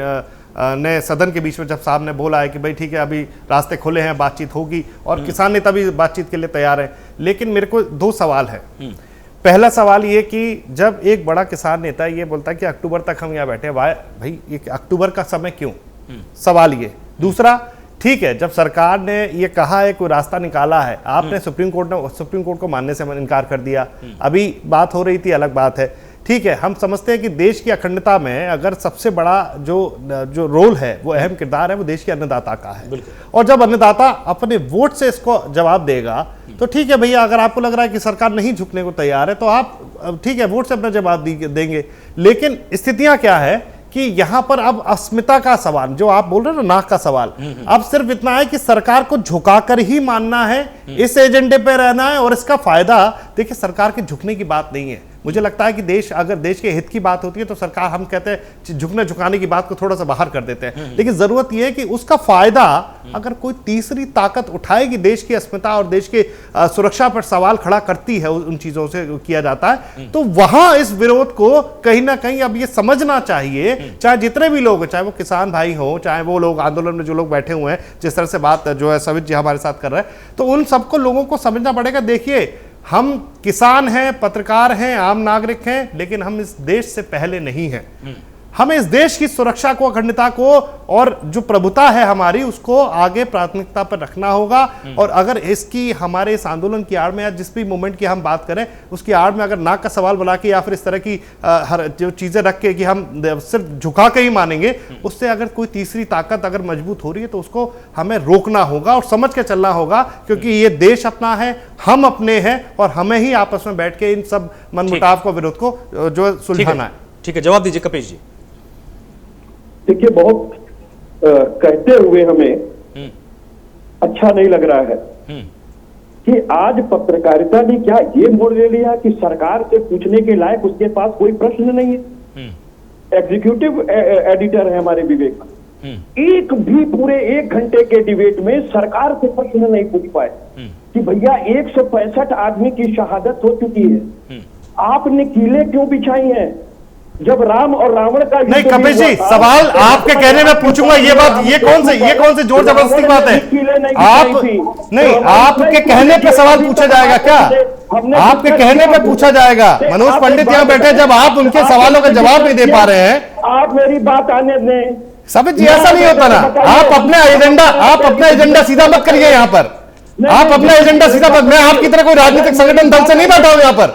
ने सदन के बीच में जब साहब ने बोला है कि भाई ठीक है अभी रास्ते खुले हैं, बातचीत होगी, और किसान नेता भी बातचीत के लिए तैयार है। लेकिन मेरे को दो सवाल है। पहला सवाल ये कि जब एक बड़ा किसान नेता ये बोलता है कि अक्टूबर तक हम यहाँ बैठे, भाई ये अक्टूबर का समय क्यों? सवाल ये। दूसरा, ठीक है जब सरकार ने ये कहा है, कोई रास्ता निकाला है, आपने सुप्रीम कोर्ट को मानने से इनकार कर दिया, अभी बात हो रही थी, अलग बात है, ठीक है। हम समझते हैं कि देश की अखंडता में अगर सबसे बड़ा जो रोल है, वो अहम किरदार है, वो देश के अन्नदाता का है। और जब अन्नदाता अपने वोट से इसको जवाब देगा, तो ठीक है भैया, अगर आपको लग रहा है कि सरकार नहीं झुकने को तैयार है, तो आप ठीक है वोट से अपना जवाब देंगे। लेकिन स्थितियां क्या है कि यहां पर अब अस्मिता का सवाल, जो आप बोल रहे हो ना, नाक का सवाल, अब सिर्फ इतना है कि सरकार को झुकाकर ही मानना है, इस एजेंडे पे रहना है, और इसका फायदा, देखिए सरकार के झुकने की बात नहीं है। मुझे लगता है कि अगर देश के हित की बात होती है तो सरकार, हम कहते हैं झुकने झुकाने की बात को थोड़ा सा बाहर कर देते हैं, लेकिन जरूरत यह है कि उसका फायदा अगर कोई तीसरी ताकत उठाएगी, देश की अस्मिता और देश के सुरक्षा पर सवाल खड़ा करती है, उन चीजों से किया जाता है, तो वहां इस विरोध को कहीं ना कहीं अब ये समझना चाहिए, चाहे जितने भी लोग, चाहे वो किसान भाई हो, चाहे वो लोग आंदोलन में जो लोग बैठे हुए हैं, जिस तरह से बात जो है सवित जी हमारे साथ कर रहे हैं, तो उन सबको लोगों को समझना पड़ेगा। देखिए हम किसान हैं, पत्रकार हैं, आम नागरिक हैं, लेकिन हम इस देश से पहले नहीं हैं। हमें इस देश की सुरक्षा को, अखंडता को, और जो प्रभुता है हमारी, उसको आगे प्राथमिकता पर रखना होगा। और अगर इसकी, हमारे इस आंदोलन की आड़ में या जिस भी मूवमेंट की हम बात करें, उसकी आड़ में अगर नाक का सवाल बना के या फिर इस तरह की हर जो चीजें रख के कि हम सिर्फ झुका के ही मानेंगे, उससे अगर कोई तीसरी ताकत अगर मजबूत हो रही है, तो उसको हमें रोकना होगा और समझ के चलना होगा, क्योंकि ये देश अपना है, हम अपने हैं, और हमें ही आपस में बैठ के इन सब मनमुटाव को, विरोध को जो सुलझाना है। ठीक है, जवाब दीजिए कपिश जी। देखिए, बहुत कहते हुए हमें अच्छा नहीं लग रहा है कि आज पत्रकारिता ने क्या ये मोड़ ले लिया कि सरकार से पूछने के लायक उसके पास कोई प्रश्न नहीं है। एग्जीक्यूटिव एडिटर है हमारे विवेक, एक भी पूरे 1 घंटे के डिबेट में सरकार से प्रश्न नहीं पूछ पाए कि भैया 165 आदमी की शहादत हो चुकी है, आपने कीले क्यों बिछाई हैं? जब राम और रावण का नहीं कपिश जी, सवाल आपके कहने में पूछूंगा, ये बात, ये कौन से जोर जबरदस्ती की बात है? आप नहीं, आपके कहने पे सवाल पूछा जाएगा क्या? आपके कहने पे पूछा जाएगा। मनोज पंडित यहाँ बैठे, जब आप उनके सवालों का जवाब नहीं दे पा रहे हैं। आप मेरी बात आने दें। सभी जी ऐसा नहीं होता ना, आप अपना एजेंडा सीधा मत करिए यहाँ पर। आप अपना एजेंडा सीधा मत, मैं आपकी तरह कोई राजनीतिक संगठन दल से नहीं बैठा हूं यहाँ पर।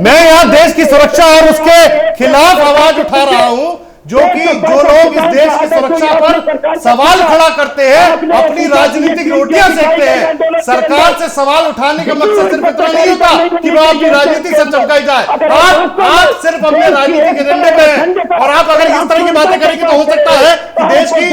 मैं यहाँ देश की सुरक्षा और उसके खिलाफ आवाज उठा रहा हूं, जो लोग इस देश की सुरक्षा पर सवाल खड़ा करते हैं, अपनी राजनीतिक रोटियां सेकते हैं। सरकार से सवाल उठाने का मकसद सिर्फ इतना नहीं होता कि वो आपकी राजनीति से चमकाई जाए। आप सिर्फ अपने राजनीतिक एजेंडे पे हैं, और आप अगर इस तरह की बातें करेंगे तो हो सकता है कि देश की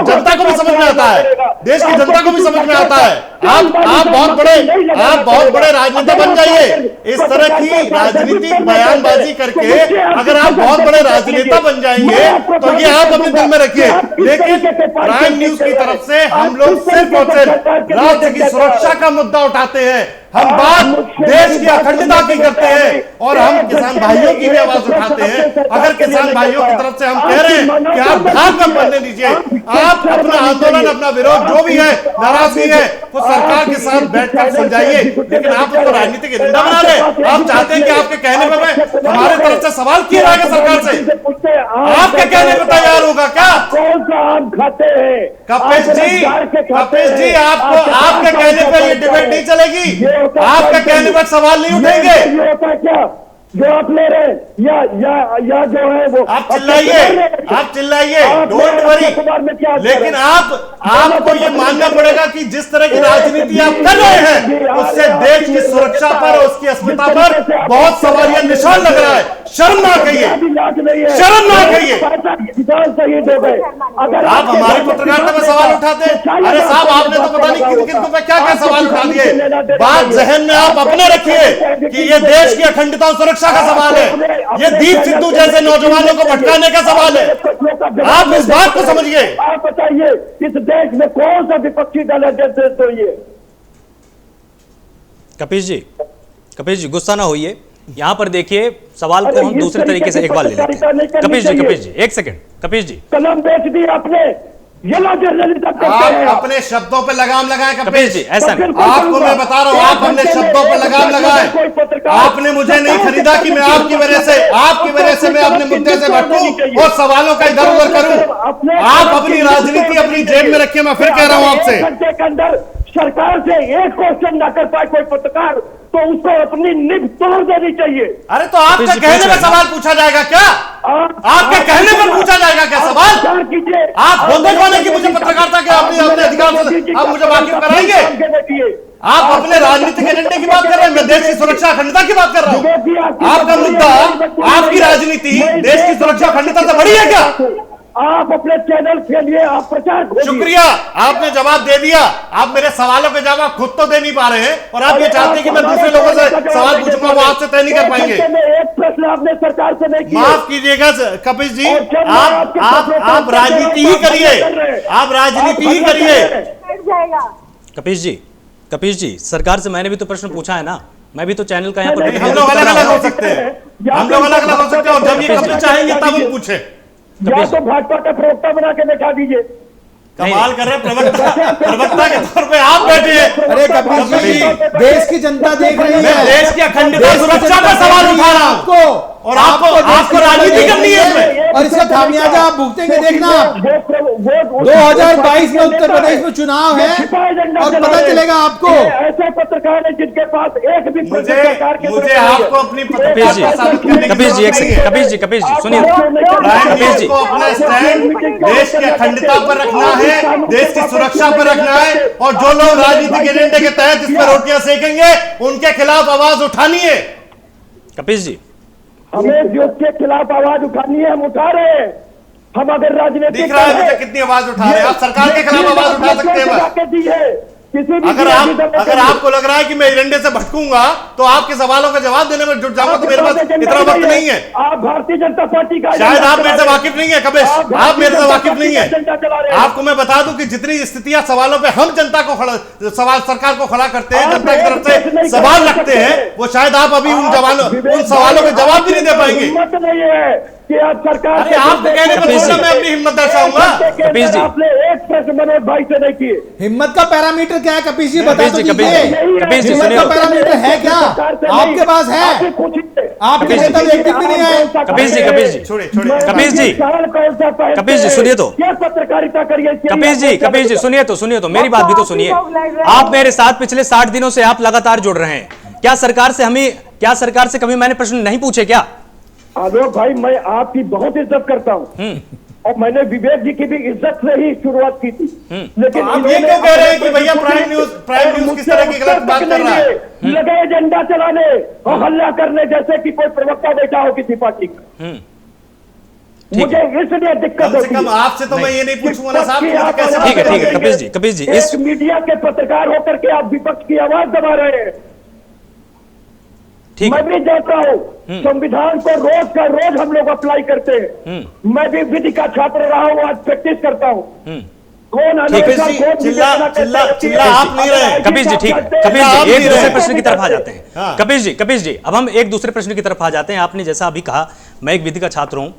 जनता को भी समझ में आता है, देश की जनता को भी समझ में आता है। आप बहुत बड़े राजनेता बन जाइए। इस तरह की राजनीतिक बयानबाजी करके अगर आप बहुत बड़े राजनेता बन जाएंगे तो ये आप अपने दिल में रखिए। लेकिन प्राइम न्यूज की तरफ से हम लोग सिर्फ और सिर्फ राज्य की सुरक्षा का मुद्दा उठाते हैं। हम बात देश की अखंडता की करते हैं, और हम किसान भाइयों की भी आवाज उठाते हैं। अगर किसान भाइयों की तरफ से हम कह रहे हैं कि आप भाग में बनने दीजिए, आप अपना आंदोलन, अपना विरोध जो भी है, नाराजगी है, वो सरकार के साथ बैठकर सुलझाइए। लेकिन आप उसको राजनीतिक एजेंडा बना रहे हैं। आप चाहते हैं कि आपके कहने पर हमारे तरफ से सवाल किया जाएगा सरकार से, आपके कहने पर तैयार होगा क्या? कौन सा आम खाते हैं कपिल जी, आपको आपके कहने पर ये डिबेट नहीं चलेगी, आपके कहने पर सवाल नहीं उठेंगे। ये होता है क्या जो आप ले रहे हैं, या जो है वो आप चिल्लाइए, डोंट वरी। लेकिन आपको ये मानना पड़ेगा कि जिस तरह की राजनीति आप कर रहे हैं, उससे देश की सुरक्षा पर, उसकी अस्मिता पर बहुत सवालिया निशान लग रहा है। शर्मनाक है ये, शर्मनाक है ये। आप हमारी पत्रकारिता में सवाल उठाते हैं। अरे साहब, आपने तो पता नहीं किन किन पे क्या क्या सवाल उठा दिए। बात जहन में आप अपने रखिए कि ये देश की अखंडता और सुरक्षा का सवाल है, ये दीप सिद्धू जैसे नौजवानों को भटकाने का सवाल है। आप इस बात को समझिए। आप बताइए इस देश में कौन सा विपक्षी दल है जैसे तो ये। कपिल जी गुस्सा ना होइए। यहां पर देखिए, सवाल को हम दूसरे तरीके से एक बार ले लेते हैं। कपिल जी एक सेकंड। कपिल जी, कलम बेच दी आपने, आप अपने शब्दों पे लगाम लगाए। कपिल जी ऐसा नहीं, आपको मैं बता रहा हूँ, आप अपने शब्दों पे लगाम लगाए। आपने मुझे नहीं खरीदा कि मैं आपकी वजह से मैं अपने मुद्दे से भटकूं और सवालों का इधर उधर करूं। आप अपनी राजनीति अपनी जेब में रखिए। मैं फिर कह रहा हूं आपसे, घंटे के अंदर सरकार से एक क्वेश्चन ना कर पाए कोई पत्रकार, तो उसको अपनी निब तोड़ देनी चाहिए। अरे तो आपके कहने में सवाल पूछा जाएगा क्या? आपके कहने पर पूछा जाएगा क्या सवाल? कीजिए। आप होते कौन है कि मुझे पत्रकारिता के अपने अधिकार से आप मुझे वाकिफ कराएंगे? आप अपने राजनीतिक एजेंडे की बात कर रहे हैं, मैं देश की सुरक्षा अखंडता की बात कर रहा हूं। आपका मुद्दा, आपकी राजनीति देश की सुरक्षा अखंडता से बड़ी है क्या? आप अपने चैनल के लिए आप प्रचार। शुक्रिया, आपने जवाब दे दिया। आप मेरे सवालों के जवाब खुद तो दे नहीं पा रहे हैं, और आप ये चाहते हैं कि मैं दूसरे लोगों से सवाल पूछूंगा, वो आपसे तय नहीं कर पाएंगे। एक प्रश्न आपने सरकार से नहीं किया। माफ कीजिएगा कपिल जी, आप राजनीति ही करिए, आप राजनीति ही करिए। कपिल जी सरकार से मैंने भी तो प्रश्न पूछा है ना, मैं भी तो चैनल का यहाँ पर। हम लोग अलग अलग हो सकते हैं, हम लोग अलग अलग हो सकते हैं, और जब ये कपिल चाहेंगे तब हम पूछे। या तो भाजपा का प्रवक्ता बना के दिखा दीजिए। कमाल कर रहे हैं, प्रवक्ता के तौर पे आप बैठे हैं। अरे कपिल जी, देश की जनता देख रही है, मैं देश की अखंडता सुरक्षा का सवाल उठा रहा हूं आपको, और आपको राजनीति करनी है इसमें, और इसका खामियाजा आप भुगतेंगे। देखना 2022 में उत्तर प्रदेश में चुनाव है और पता चलेगा आपको। ऐसे पत्रकार है जिनके पास एक भी मुझे आपको अपनी कपिल जी सुनिए। कपिल जी को अपना स्टैंड देश की अखंडता पर रखना है, देश की सुरक्षा पर रखना है, और जो लोग राजनीतिक एजेंडे के तहत इस पर रोटियां सेकेंगे उनके खिलाफ आवाज उठानी है। कपिल जी, हमें जिसके खिलाफ आवाज उठानी है हम उठा रहे हैं। हम अगर राजनीति दिख रहा है मुझे कितनी आवाज उठा रहे हैं। आप सरकार के खिलाफ आवाज उठा सकते हैं। अगर आपको लग रहा है कि मैं एजेंडे से भटकूंगा तो आपके सवालों का जवाब देने में जुट जाऊंगा, तो मेरे पास इतना वक्त नहीं है। आप भारतीय जनता पार्टी का, शायद आप मेरे से वाकिफ नहीं है कपिल, आप मेरे से वाकिफ नहीं है। आपको मैं बता दूं कि जितनी स्थितियां सवालों पे हम जनता को सरकार को खड़ा करते हैं, जनता की तरफ से सवाल रखते हैं, वो शायद आप अभी उन सवालों के जवाब भी नहीं दे पाएंगे। नहीं है कि आज सरकार अरे आप कहने पर थोड़ा मैं अपनी हिम्मत दर्शाऊंगा। कपीश जी, आपने एक प्रश्न मनोज भाई से नहीं किए। हिम्मत का पैरामीटर क्या है कपीश जी, बता तो कपीश जी, दीजिए। कपीश जी, हिम्मत सुनिए का तो। पैरामीटर है क्या आपके पास है? आपके नेता एक दिन भी नहीं आए। कपीश जी, कपीश जी, छोड़िए छोड़िए कपीश जी, कपीश जी, सुनिए तो। क्या पत्रकारिता करिए कपीश जी, सुनिए तो मेरी बात भी तो सुनिए। आप मेरे साथ पिछले 60 दिनों से आप लगातार जुड़ रहे हैं। क्या सरकार से कभी मैंने प्रश्न नहीं पूछे क्या? आलोक भाई, मैं आपकी बहुत इज्जत करता हूँ और मैंने विवेक जी की भी इज्जत से ही शुरुआत की थी, लेकिन आप ये क्यों कह रहे हैं कि भैया प्राइम न्यूज किस तरह की गलत बात कर रहा है? लगे एजेंडा चलाने और हल्ला करने जैसे कि कोई प्रवक्ता बैठा हो किसी पार्टी का। मुझे इसलिए दिक्कत कम से होती कम है। आपसे तो मैं ये नहीं पूछूंगा ना साहब कि मुझे कैसे ठीक है कपीश जी, एक मीडिया के पत्रकार होकर के आप विपक्ष की आवाज दबा रहे हैं। ठीक मैं है, भी जानता हूँ संविधान को रोज का रोज हम लोग अप्लाई करते हैं। मैं भी विधि का छात्र रहा हूँ, आज प्रैक्टिस करता हूँ। कौन कपीश जी, चिल्ला आप नहीं रहे। कपीश जी, ठीक है, कपीश जी, एक दूसरे प्रश्न की तरफ आ जाते हैं। कपीश जी, अब हम एक दूसरे प्रश्न की तरफ आ जाते हैं। आपने जैसा अभी कहा, मैं एक विधि का छात्र हूं,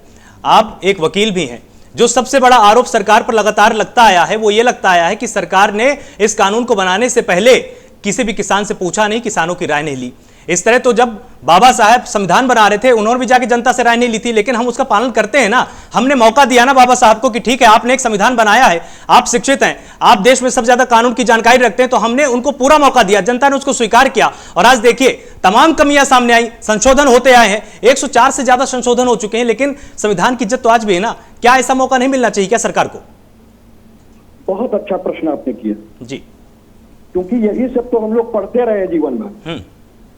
आप एक वकील भी हैं। जो सबसे बड़ा आरोप सरकार पर लगातार लगता आया है वो ये लगता आया है कि सरकार ने इस कानून को बनाने से पहले किसी भी किसान से पूछा नहीं, किसानों की राय नहीं ली। इस तरह तो जब बाबा साहब संविधान बना रहे थे उन्होंने भी जाके जनता से राय नहीं ली थी, लेकिन हम उसका पालन करते हैं ना। हमने मौका दिया ना बाबा साहब को कि ठीक है, आपने एक संविधान बनाया है, आप शिक्षित हैं, आप देश में सबसे ज्यादा कानून की जानकारी रखते हैं, तो हमने उनको पूरा मौका दिया, जनता ने उसको स्वीकार किया और आज देखिए तमाम कमियां सामने आई, संशोधन होते आए हैं, 104 से ज्यादा संशोधन हो चुके हैं, लेकिन संविधान की इज्जत तो आज भी है ना। क्या ऐसा मौका नहीं मिलना चाहिए क्या सरकार को? बहुत अच्छा प्रश्न आपने किया जी, क्योंकि यही सब तो हम लोग पढ़ते रहे जीवन में।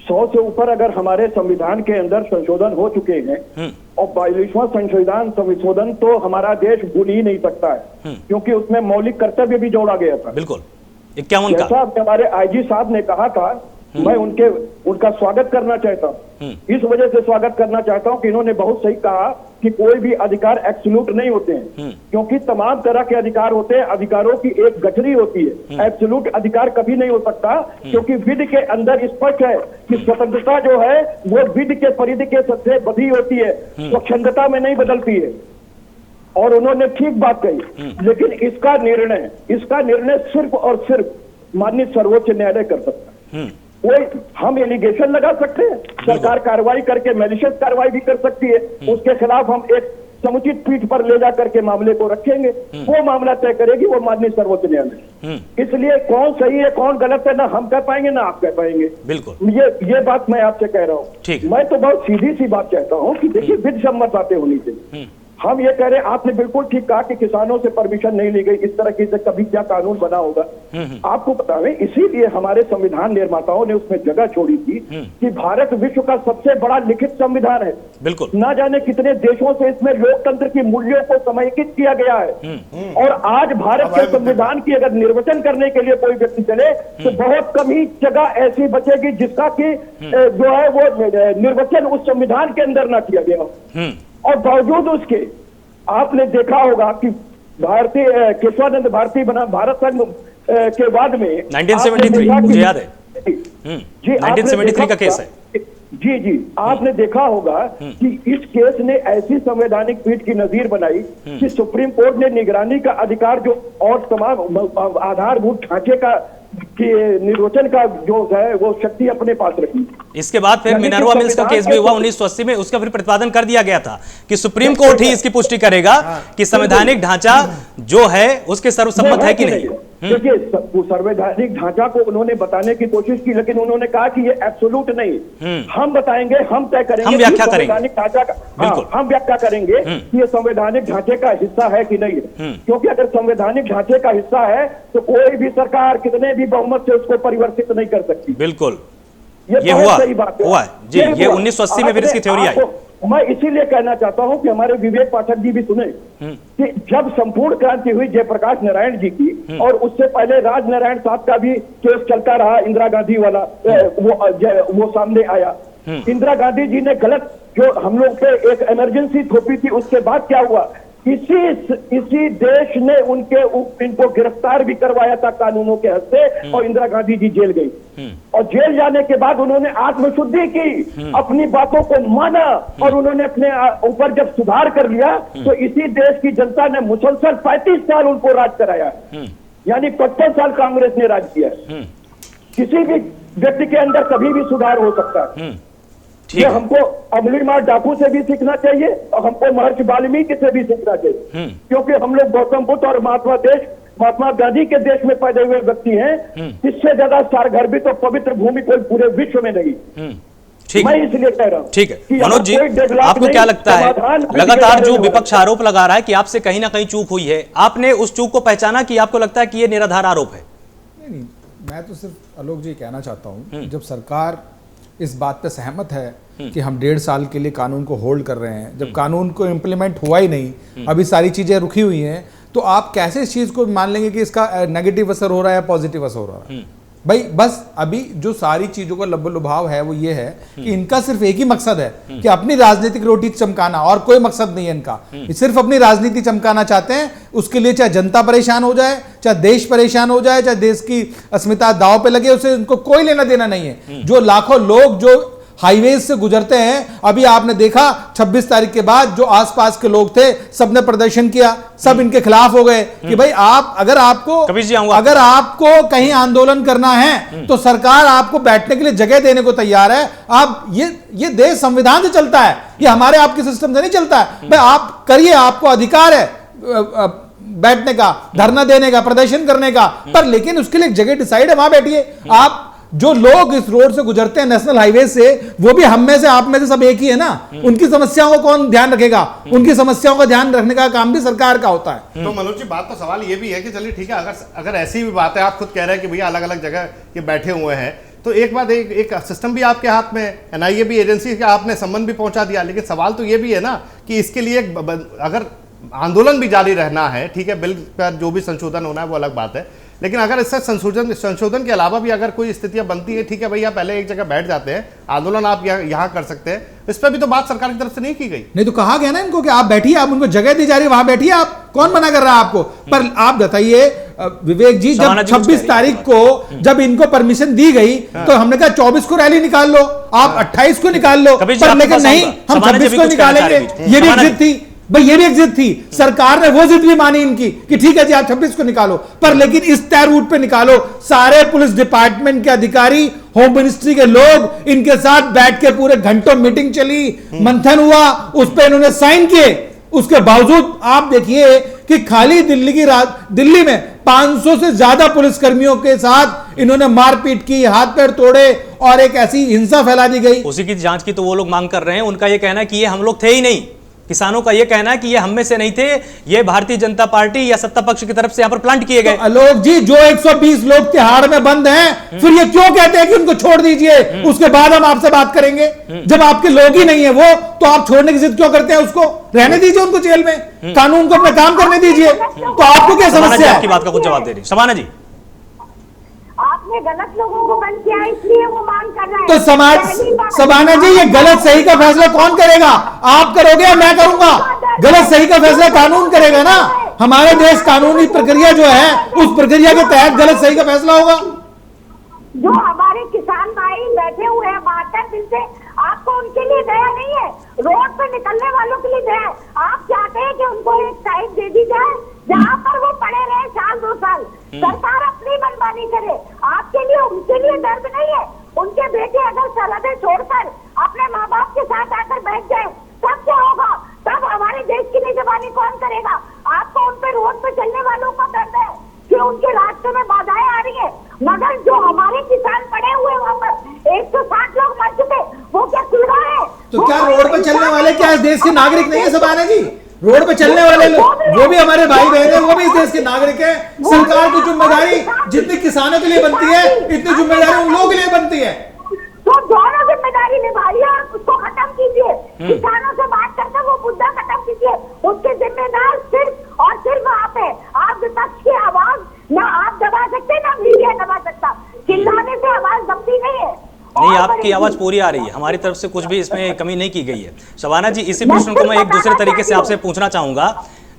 100 से ऊपर अगर हमारे संविधान के अंदर संशोधन हो चुके हैं और 42वां संशोधन तो हमारा देश भूल ही नहीं सकता है, क्योंकि उसमें मौलिक कर्तव्य भी जोड़ा गया था। बिल्कुल, 51 का। जैसा हमारे आईजी साहब ने कहा था, मैं उनका स्वागत करना चाहता हूँ। इस वजह से स्वागत करना चाहता हूँ कि इन्होंने बहुत सही कहा कि कोई भी अधिकार एब्सोल्यूट नहीं होते हैं, क्योंकि तमाम तरह के अधिकार होते हैं, अधिकारों की एक गठरी होती है। एब्सोल्यूट अधिकार कभी नहीं हो सकता, क्योंकि विधि के अंदर स्पष्ट है कि स्वतंत्रता जो है वो विधि के परिधि के सबसे बधी होती है, स्वच्छंदता में नहीं बदलती है। और उन्होंने ठीक बात कही, लेकिन इसका निर्णय सिर्फ और सिर्फ माननीय सर्वोच्च न्यायालय कर सकता है। कोई हम एलिगेशन लगा सकते हैं, सरकार कार्रवाई करके मैलिशियस कार्रवाई भी कर सकती है, उसके खिलाफ हम एक समुचित पीठ पर ले जा करके मामले को रखेंगे, वो मामला तय करेगी वो माननीय सर्वोच्च न्यायालय। इसलिए कौन सही है कौन गलत है ना हम कह पाएंगे ना आप कह पाएंगे। बिल्कुल, ये बात मैं आपसे कह रहा हूँ। मैं तो बहुत सीधी सी बात कहता हूँ कि देखिए विधि सम्मत बातें होनी चाहिए। हम ये कह रहे हैं, आपने बिल्कुल ठीक कहा कि किसानों से परमिशन नहीं ली गई, इस तरह की से कभी क्या कानून बना होगा। आपको बता दें, इसीलिए हमारे संविधान निर्माताओं ने उसमें जगह छोड़ी थी कि भारत विश्व का सबसे बड़ा लिखित संविधान है। बिल्कुल, ना जाने कितने देशों से इसमें लोकतंत्र की मूल्यों को समेकित किया गया है। और आज भारत के संविधान की अगर निर्वचन करने के लिए कोई व्यक्ति चले तो बहुत कम ही जगह ऐसी बचेगी जिसका कि जो है वो निर्वचन उस संविधान के अंदर ना किया गया हो। और बावजूद उसके आपने देखा होगा कि भारतीय केशवानंद भारती बना भारत संघ के बाद में 1973 मुझे याद है। जी 1973 का केस है। जी आपने देखा होगा कि इस केस ने ऐसी संवैधानिक पीठ की नजीर बनाई कि सुप्रीम कोर्ट ने निगरानी का अधिकार जो और तमाम आधारभूत ढांचे का कि निर्वचन का जो है वो शक्ति अपने पास रखी। इसके बाद फिर मिनर्वा मिल्स का केस भी हुआ 1980 में, उसका फिर प्रतिपादन कर दिया गया था कि सुप्रीम कोर्ट ही इसकी पुष्टि करेगा कि संवैधानिक ढांचा जो है उसके सर्वसम्मत है कि नहीं। देखिए संवैधानिक ढांचा को उन्होंने बताने की कोशिश की, लेकिन उन्होंने कहा कि ये एब्सोल्यूट नहीं, हम बताएंगे, हम तय करेंगे, हम व्याख्या करेंगे, ढांचा का हम व्याख्या करेंगे कि ये संवैधानिक ढांचे का हिस्सा है कि नहीं है। क्योंकि अगर संवैधानिक ढांचे का हिस्सा है तो कोई भी सरकार कितने भी बहुमत से उसको परिवर्तित नहीं कर सकती। बिल्कुल, ये हुआ सही बात है जी। ये 1980 में फिर इसकी थ्योरी आई। मैं इसीलिए कहना चाहता हूं कि हमारे विवेक पाठक जी भी सुने कि जब संपूर्ण क्रांति हुई जयप्रकाश नारायण जी की, और उससे पहले राज नारायण साहब का भी केस चलता रहा, इंदिरा गांधी वाला वो सामने आया। इंदिरा गांधी जी ने गलत जो हम लोग पे एक इमरजेंसी थोपी थी, उसके बाद क्या हुआ, इसी देश ने इनको गिरफ्तार भी करवाया था कानूनों के हस्ते, और इंदिरा गांधी जी जेल गई, और जेल जाने के बाद उन्होंने आत्मशुद्धि की, अपनी बातों को माना, और उन्होंने अपने ऊपर जब सुधार कर लिया तो इसी देश की जनता ने मुसलसल 35 साल उनको राज कराया, यानी 55 साल कांग्रेस ने राज किया। किसी भी व्यक्ति के अंदर कभी भी सुधार हो सकता है। ये हमको अमली मार डाकू से भी सीखना चाहिए, और हमको महर्षि वाल्मीकि से भी सीखना चाहिए, क्योंकि हम लोग गौतम बुद्ध और महात्मा गांधी के देश में पैदा हुए व्यक्ति हैं। इससे ज्यादा सारगर्भित और पवित्र भूमि कोई पूरे विश्व में नहीं। ठीक मैं इसलिए कह रहा हूं। ठीक है मनोज जी, आपको क्या लगता है, लगातार जो विपक्ष आरोप लगा रहा है कि आपसे कहीं ना कहीं चूक हुई है, आपने उस चूक को पहचाना कि आपको लगता है कि ये निराधार आरोप है? नहीं, मैं तो सिर्फ आलोक जी कहना चाहता हूँ, जब सरकार इस बात पे सहमत है कि हम 1.5 साल के लिए कानून को होल्ड कर रहे हैं, जब कानून को इम्प्लीमेंट हुआ ही नहीं, अभी सारी चीजें रुकी हुई हैं, तो आप कैसे इस चीज को मान लेंगे कि इसका नेगेटिव असर हो रहा है, पॉजिटिव असर हो रहा है? भाई बस अभी जो सारी चीजों का लुभाव है वो ये है कि इनका सिर्फ एक ही मकसद है कि अपनी राजनीतिक रोटी चमकाना, और कोई मकसद नहीं है इनका। सिर्फ अपनी राजनीति चमकाना चाहते हैं, उसके लिए चाहे जनता परेशान हो जाए, चाहे देश परेशान हो जाए, चाहे देश की अस्मिता दांव पे लगे, उसे उनको कोई लेना देना नहीं है। जो लाखों लोग जो हाईवेज से गुजरते हैं, अभी आपने देखा 26 तारीख के बाद जो आसपास के लोग थे सबने प्रदर्शन किया, सब इनके खिलाफ हो गए कि भाई आप अगर आपको कहीं आंदोलन करना है तो सरकार आपको बैठने के लिए जगह देने को तैयार है। आप ये देश संविधान से चलता है, ये हमारे आपके सिस्टम से नहीं चलता है। भाई आप करिए, आपको अधिकार है बैठने का, धरना देने का, प्रदर्शन करने का, पर लेकिन उसके लिए जगह डिसाइड है, वहां बैठिए। आप जो लोग इस रोड से गुजरते हैं नेशनल हाईवे से, वो भी हम में से आप में से सब एक ही है ना, उनकी समस्याओं को कौन ध्यान रखेगा? उनकी समस्याओं का ध्यान रखने का काम भी सरकार का होता है। तो मनोज जी, बात तो सवाल ये भी है कि चलिए ठीक है, अगर ऐसी भी बात है, आप खुद कह रहे हैं कि भैया अलग अलग जगह ये बैठे हुए हैं, तो एक बात, एक सिस्टम भी आपके हाथ में, एनआईए भी एजेंसी का आपने सम्मन भी पहुंचा दिया, लेकिन सवाल तो ये भी है ना कि इसके लिए अगर आंदोलन भी जारी रहना है, ठीक है, बिल पर जो भी संशोधन होना है वो अलग बात है, लेकिन अगर इससे संशोधन के अलावा भी अगर कोई स्थितियां बनती है, ठीक है भैया पहले एक जगह बैठ जाते हैं, आंदोलन आप यहाँ कर सकते हैं, इस पर भी तो बात सरकार की तरफ से नहीं की गई। नहीं तो कहा गया ना इनको कि आप बैठिए, आप उनको जगह दी जा रही है, वहां बैठिए, आप कौन मना कर रहा है आपको? पर आप बताइए विवेक जी, जब 26 तारीख को जब इनको परमिशन दी गई तो हमने कहा 24 को रैली निकाल लो, आप 28 को निकाल लो, पर लेकिन नहीं, हम 26 को निकालेंगे। ये भी जिद थी भाई, ये भी एक जिद थी, सरकार ने वो जिद भी मानी इनकी कि ठीक है जी आप 26 को निकालो, पर लेकिन इस तय रूट पे निकालो। सारे पुलिस डिपार्टमेंट के अधिकारी, होम मिनिस्ट्री के लोग इनके साथ बैठ के पूरे घंटों मीटिंग चली, मंथन हुआ, उस पर इन्होंने साइन किए। उसके बावजूद आप देखिए कि खाली दिल्ली में 500 से ज्यादा पुलिसकर्मियों के साथ इन्होंने मारपीट की, हाथ पैर तोड़े और एक ऐसी हिंसा फैला दी गई। उसी की जांच की तो वो लोग मांग कर रहे हैं। उनका यह कहना है कि ये हम लोग थे ही नहीं। किसानों का यह कहना है कि ये हम में से नहीं थे, ये भारतीय जनता पार्टी या सत्ता पक्ष की तरफ से यहां पर प्लांट किए गए। तो आलोक जी, जो 120 लोग तिहाड़ में बंद हैं, फिर ये क्यों कहते हैं कि उनको छोड़ दीजिए, उसके बाद हम आपसे बात करेंगे? जब आपके लोग ही नहीं है वो, तो आप छोड़ने की जिद क्यों करते हैं? उसको रहने दीजिए, उनको जेल में, कानून को अपना काम करने दीजिए। तो आपको क्या समस्या है? आपकी बात का कुछ जवाब दे रही शबाना जी। आपने गलत लोगों को बंद किया, इसलिए वो मांग कर रहा है। तो शबाना जी, ये गलत सही का फैसला कौन करेगा? आप करोगे या मैं करूंगा? गलत सही का फैसला कानून करेगा ना। हमारे देश कानूनी प्रक्रिया जो है, उस प्रक्रिया के तहत गलत सही का फैसला होगा। जो हमारे किसान भाई बैठे हुए हैं 72 दिन से, आपको उनके लिए दया नहीं है, रोड पे निकलने वालों के लिए दया। आप चाहते हैं कि उनको एक साइड दे दी जाए जहाँ पर वो पड़े रहे साल 2 साल, सरकार अपनी मनमानी करे। आपके लिए, उनके लिए दर्द नहीं है। उनके बेटे अगर सरहदें छोड़कर अपने माँ बाप के साथ आकर बैठ जाए, तब क्या होगा? तब हमारे देश की निगरानी कौन करेगा? आपको उन पे रोड पे चलने वालों का दर्द है कि उनके रास्ते में बाधाएं आ रही है, मगर जो हमारे किसान पड़े हुए वहाँ पर 160 लोग मर चुके, वो क्या कूड़ा है? तो क्या रोड पे चलने वाले क्या इस देश के नागरिक नहीं है शबाना जी? रोड पे चलने वाले लोग, वो भी हमारे भाई बहन है, वो भी इस देश के नागरिक है। सरकार की जिम्मेदारी जितनी किसानों के लिए बनती है, इतनी जिम्मेदारी उन लोगों के लिए बनती है। तो दोनों जिम्मेदारी निभाइए और उसको खत्म कीजिए। किसानों से बात करके वो मुद्दा खत्म कीजिए। उसके जिम्मेदार सिर्फ और सिर्फ आप है। आप विपक्ष की आवाज ना आप दबा सकते, ना मीडिया दबा सकता। चिल्लाने से आवाज दबती नहीं है। नहीं, आपकी आवाज पूरी आ रही है, हमारी तरफ से कुछ भी इसमें कमी नहीं की गई है। शबाना जी, इसी प्रश्न को मैं एक दूसरे तरीके से आपसे पूछना चाहूंगा।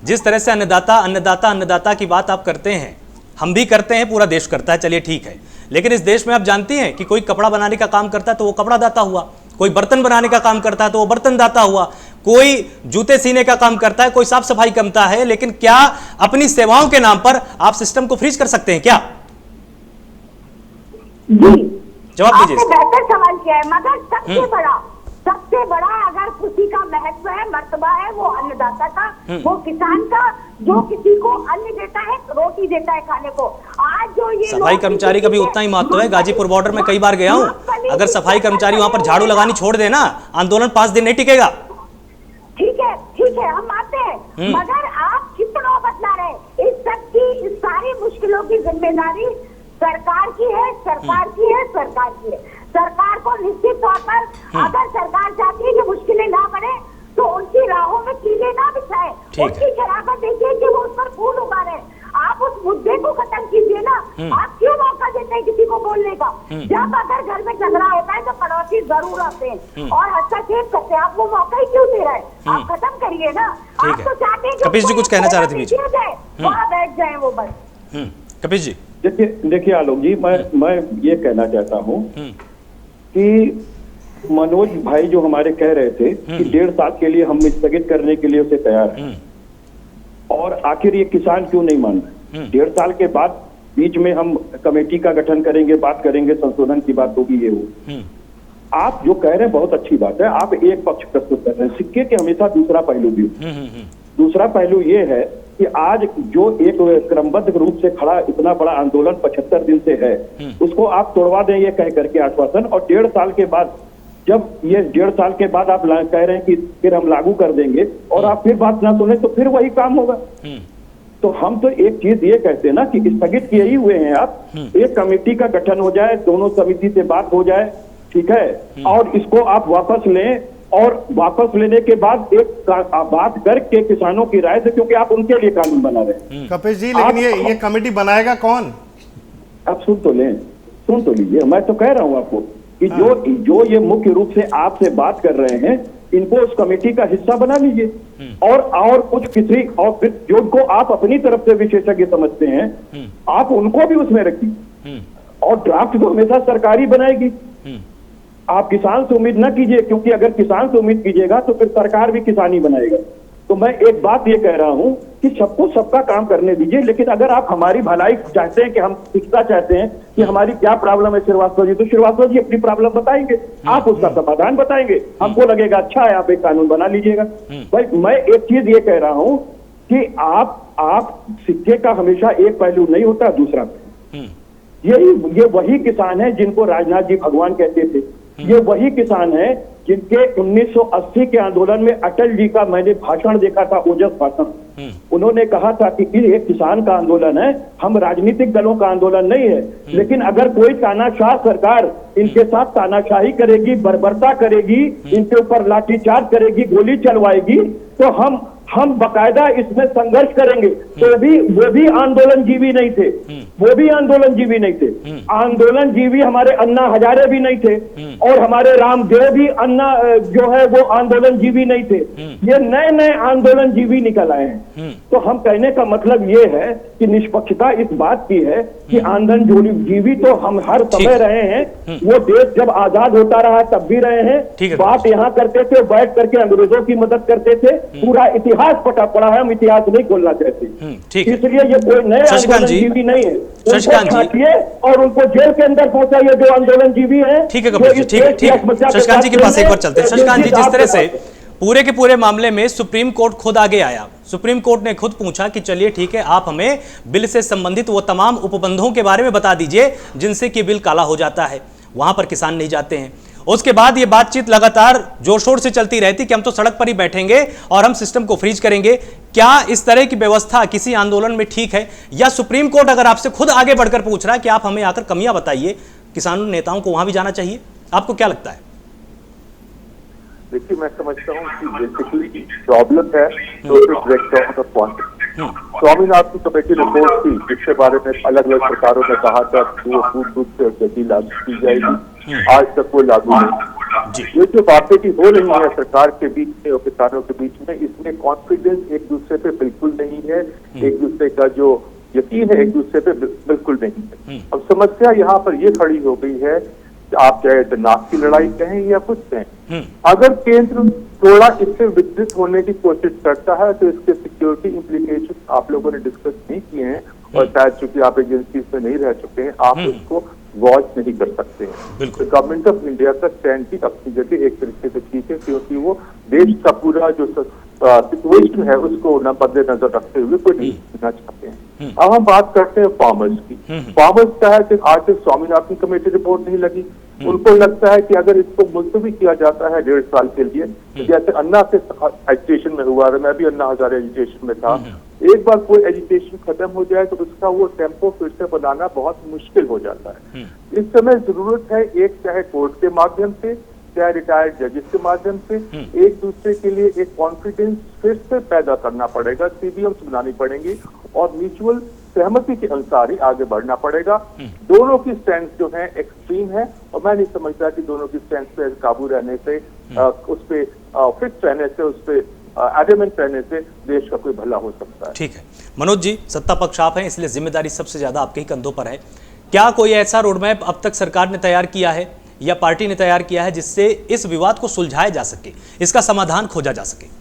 जिस तरह से अन्नदाता अन्नदाता अन्नदाता की बात आप करते हैं, हम भी करते हैं, पूरा देश करता है, चलिए ठीक है, लेकिन इस देश में आप जानती हैं कि कोई कपड़ा बनाने का काम करता है तो वो कपड़ा दाता हुआ, कोई बर्तन बनाने का काम करता है तो वो बर्तन दाता हुआ, कोई जूते सीने का काम करता है, कोई साफ सफाई करता है, लेकिन क्या अपनी सेवाओं के नाम पर आप सिस्टम को फ्रीज कर सकते हैं क्या? जी, जवाब दीजिए। आपने बेहतर सवाल किया है, मगर सबसे बड़ा अगर किसी का महत्व है, मर्तबा है, वो अन्नदाता का, वो किसान का, जो किसी को अन्न देता है, रोटी देता है खाने को। आज जो ये सफाई कर्मचारी का भी उतना ही महत्व है। गाजीपुर बॉर्डर में कई बार गया हूं, अगर सफाई कर्मचारी वहां पर झाड़ू लगानी छोड़ देना, आंदोलन 5 दिन नहीं टिकेगा। ठीक है, हम मानते हैं, मगर आप कितना बदला रहे। इस सब की, इस सारी मुश्किलों की जिम्मेदारी सरकार की है। सरकार को निश्चित तौर पर, अगर सरकार चाहती है कि मुश्किलें ना बढ़े, तो उनकी राहों में कीले ना बिछाए, उनकी शराफत देखिए कि वो उस पर फूल उगाड़े। आप उस मुद्दे को खत्म कीजिए ना। आप क्यों मौका देते हैं किसी को बोलने का? जब अगर घर में झगड़ा होता है तो पड़ोसी जरूर आते हैं और हस्तक्षेप करते हैं, आप वो मौका ही क्यों दे रहे हैं? आप खत्म करिए ना। आप तो चाहते हैं कपिश जी कुछ कहना चाह रहे थे बीच में, वहाँ बैठ जाए वो बस। कपिश जी देखिए आलोक जी, मैं ये कहना चाहता हूँ कि मनोज भाई जो हमारे कह रहे थे कि 1.5 साल के लिए हम स्थगित करने के लिए उसे तैयार हैं, और आखिर ये किसान क्यों नहीं मान रहे? 1.5 साल के बाद बीच में हम कमेटी का गठन करेंगे, बात करेंगे, संशोधन की बात होगी, ये हो। आप जो कह रहे हैं बहुत अच्छी बात है, आप एक पक्ष प्रस्तुत कर रहे हैं, सिक्के के हमेशा दूसरा पहलू भी हो। दूसरा पहलू ये है कि आज जो एक क्रमबद्ध रूप से खड़ा इतना बड़ा आंदोलन 75 दिन से है, उसको आप तोड़वा दें ये कह करके आश्वासन, और 1.5 साल के बाद, जब ये 1.5 साल के बाद आप कह रहे हैं कि फिर हम लागू कर देंगे, और आप फिर बात ना सुने तो फिर वही काम होगा। तो हम तो एक चीज ये कहते हैं ना कि स्थगित किए ही हुए हैं आप, एक कमेटी का गठन हो जाए, दोनों समिति से बात हो जाए, ठीक है, और इसको आप वापस लें, और वापस लेने के बाद एक बात करके किसानों की राय से, क्योंकि आप उनके लिए कानून बना रहे हैं। कपिश जी, लेकिन ये कमेटी बनाएगा कौन? आप सुन तो लीजिए, मैं तो कह रहा हूं आपको कि जो ये मुख्य रूप से आपसे बात कर रहे हैं, इनको उस कमेटी का हिस्सा बना लीजिए, और कुछ किसी, और फिर जो को आप अपनी तरफ से विशेषज्ञ समझते हैं, आप उनको भी उसमें रखिए, और ड्राफ्ट तो हमेशा सरकारी बनाएगी। आप किसान से उम्मीद ना कीजिए, क्योंकि अगर किसान से उम्मीद कीजिएगा तो फिर सरकार भी किसानी बनाएगा। तो मैं एक बात ये कह रहा हूं कि सबको सबका काम करने दीजिए, लेकिन अगर आप हमारी भलाई चाहते हैं, कि हम शिक्षा चाहते हैं कि हमारी क्या प्रॉब्लम है श्रीवास्तव जी, तो श्रीवास्तव जी अपनी प्रॉब्लम बताएंगे, आप उसका समाधान बताएंगे, हमको लगेगा अच्छा है, आप एक कानून बना लीजिएगा। भाई मैं एक चीज ये कह रहा हूं कि आप सिक्के का हमेशा एक पहलू नहीं होता, दूसरा ये वही किसान है जिनको राजनाथ जी भगवान कहते थे, ये वही किसान है जिनके 1980 के आंदोलन में अटल जी का मैंने भाषण देखा था, ओजस भाषण। उन्होंने कहा था कि ये किसान का आंदोलन है, हम राजनीतिक दलों का आंदोलन नहीं है, लेकिन अगर कोई तानाशाह सरकार इनके साथ तानाशाही करेगी, बर्बरता करेगी, इनके ऊपर लाठीचार्ज करेगी, गोली चलवाएगी, तो हम बकायदा इसमें संघर्ष करेंगे। तो वो भी आंदोलन जीवी नहीं थे, आंदोलन जीवी हमारे अन्ना हजारे भी नहीं थे, और हमारे रामदेव भी अन्ना जो है वो आंदोलन जीवी नहीं थे। ये नए नए आंदोलन जीवी निकल आए हैं। तो हम कहने का मतलब ये है कि निष्पक्षता इस बात की है कि आंदोलन जीवी तो हम हर समय रहे हैं, वो देश जब आजाद होता रहा तब भी रहे हैं। बात यहाँ करते थे, बैठ करके अंग्रेजों की मदद करते थे, पूरा इतिहास पटा पड़ा है, हम इतिहास नहीं खोलना चाहते, इसलिए ये कोई नए आंदोलन जीवी नहीं है। और उनको जेल के अंदर पहुंचाइए जो आंदोलन जीवी है। ठीक है शशिकांत जी के पास एक बार चलते हैं। शशिकांत जी, जिस तरह से पूरे के पूरे मामले में सुप्रीम कोर्ट खुद आगे आया, सुप्रीम कोर्ट ने खुद पूछा कि चलिए ठीक है, आप हमें बिल से संबंधित वो तमाम उपबंधों के बारे में बता दीजिए जिनसे कि बिल काला हो जाता है, वहां पर किसान नहीं जाते हैं। उसके बाद ये बातचीत लगातार जोर शोर से चलती रहती कि हम तो सड़क पर ही बैठेंगे और हम सिस्टम को फ्रीज करेंगे। क्या इस तरह की व्यवस्था किसी आंदोलन में ठीक है, या सुप्रीम कोर्ट अगर आपसे खुद आगे बढ़कर पूछ रहा है कि आप हमें आकर कमियां बताइए, किसान नेताओं को वहां भी जाना चाहिए? आपको क्या लगता है? देखिए, मैं समझता हूँ कि बेसिकली प्रॉब्लम है स्वामीनाथन की कमेटी रिपोर्ट थी, जिसके बारे में अलग अलग सरकारों ने कहा था कि वो पूर्ण रूप से गति लागू की जाएगी, आज तक वो लागू नहीं। ये जो बातें हो रही है सरकार के बीच में और किसानों के बीच में, इसमें कॉन्फिडेंस एक दूसरे पे बिल्कुल नहीं है, एक दूसरे का जो यकीन है एक दूसरे पे बिल्कुल नहीं है। अब समस्या यहाँ पर ये खड़ी हो गई है कि आप चाहे तो नाक की लड़ाई कहें या कुछ कहें, अगर केंद्र थोड़ा इससे विचलित होने की कोशिश करता है तो इसके सिक्योरिटी इम्प्लीकेशन आप लोगों ने डिस्कस नहीं किए हैं, और शायद चूंकि आप एजेंसीज में नहीं रह चुके हैं, आप उसको वॉच नहीं कर सकते हैं। तो गवर्नमेंट ऑफ इंडिया का स्टैंड भी अपनी जगह एक तरीके से ठीक है, क्योंकि वो देश का पूरा जो सिचुएशन है उसको न मद्देनजर रखते हुए कोई नहीं देना चाहते हैं। अब हम बात करते हैं फार्मर्स की। फार्मर्स का है कि आज तक स्वामीनाथन कमेटी रिपोर्ट नहीं लगी, उनको लगता है कि अगर इसको मुलतवी किया जाता है 1.5 साल के लिए, जैसे अन्ना के एजुटेशन में हुआ, मैं भी अन्ना हजारे एजुटेशन में था, एक बार कोई एजुकेशन खत्म हो जाए तो उसका वो टेम्पो फिर से बनाना बहुत मुश्किल हो जाता है। इस समय जरूरत है एक चाहे कोर्ट के माध्यम से चाहे रिटायर्ड जजेस के माध्यम से एक दूसरे के लिए एक कॉन्फिडेंस फिर से पैदा करना पड़ेगा, सीबीएम्स बनानी पड़ेंगी और म्यूचुअल सहमति के अनुसार ही आगे बढ़ना पड़ेगा। दोनों की स्टैंड जो है एक्सट्रीम है और मैं नहीं समझता कि दोनों की स्टैंड पे काबू रहने से उस पे फिक्स रहने से उस पे एडमेंट रहने से देश का कोई भला हो सकता है। ठीक है मनोज जी, सत्ता पक्ष आप हैं इसलिए जिम्मेदारी सबसे ज्यादा आपके ही कंधों पर है। क्या कोई ऐसा रोडमैप अब तक सरकार ने तैयार किया है या पार्टी ने तैयार किया है जिससे इस विवाद को सुलझाया जा सके, इसका समाधान खोजा जा सके?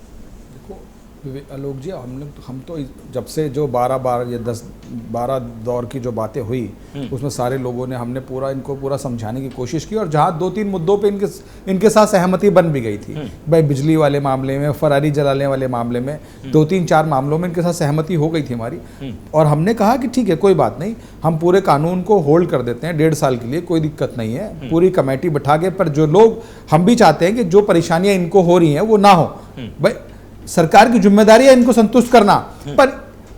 आलोक जी, हम तो जब से जो 12 दौर की जो बातें हुई उसमें सारे लोगों ने हमने इनको पूरा समझाने की कोशिश की और जहाँ 2-3 मुद्दों पे इनके साथ सहमति बन भी गई थी। भाई बिजली वाले मामले में, फरारी जलाने वाले मामले में, 2-3-4 मामलों में इनके साथ सहमति हो गई थी हमारी, और हमने कहा कि ठीक है कोई बात नहीं, हम पूरे कानून को होल्ड कर देते हैं 1.5 साल के लिए, कोई दिक्कत नहीं है, पूरी कमेटी बैठा के, पर जो लोग हम भी चाहते हैं कि जो परेशानियां इनको हो रही हैं वो ना हो। भाई सरकार की जिम्मेदारी है इनको संतुष्ट करना, पर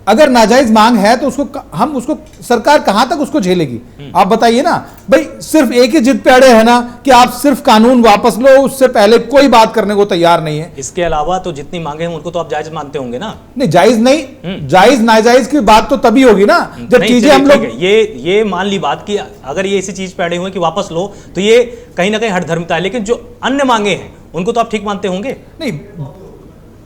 अगर नाजायज मांग है तो उसको सरकार कहां तक उसको झेलेगी? आप बताइए ना भाई, सिर्फ एक ही जिद पे अड़े है ना कि आप सिर्फ कानून वापस लो, उससे पहले कोई बात करने को तैयार नहीं है। इसके अलावा तो जितनी मांगे हैं उनको तो आप जायज मानते होंगे ना? नहीं, जायज नहीं, जायज नाजायज की बात तो तभी होगी ना जब चीजें हम लोग ये मान ली बात की अगर ये इसी चीज पे अड़े हुए कि वापस लो तो ये कहीं ना कहीं हठधर्मिता है, लेकिन जो अन्य मांगे हैं उनको तो आप ठीक मानते होंगे? नहीं,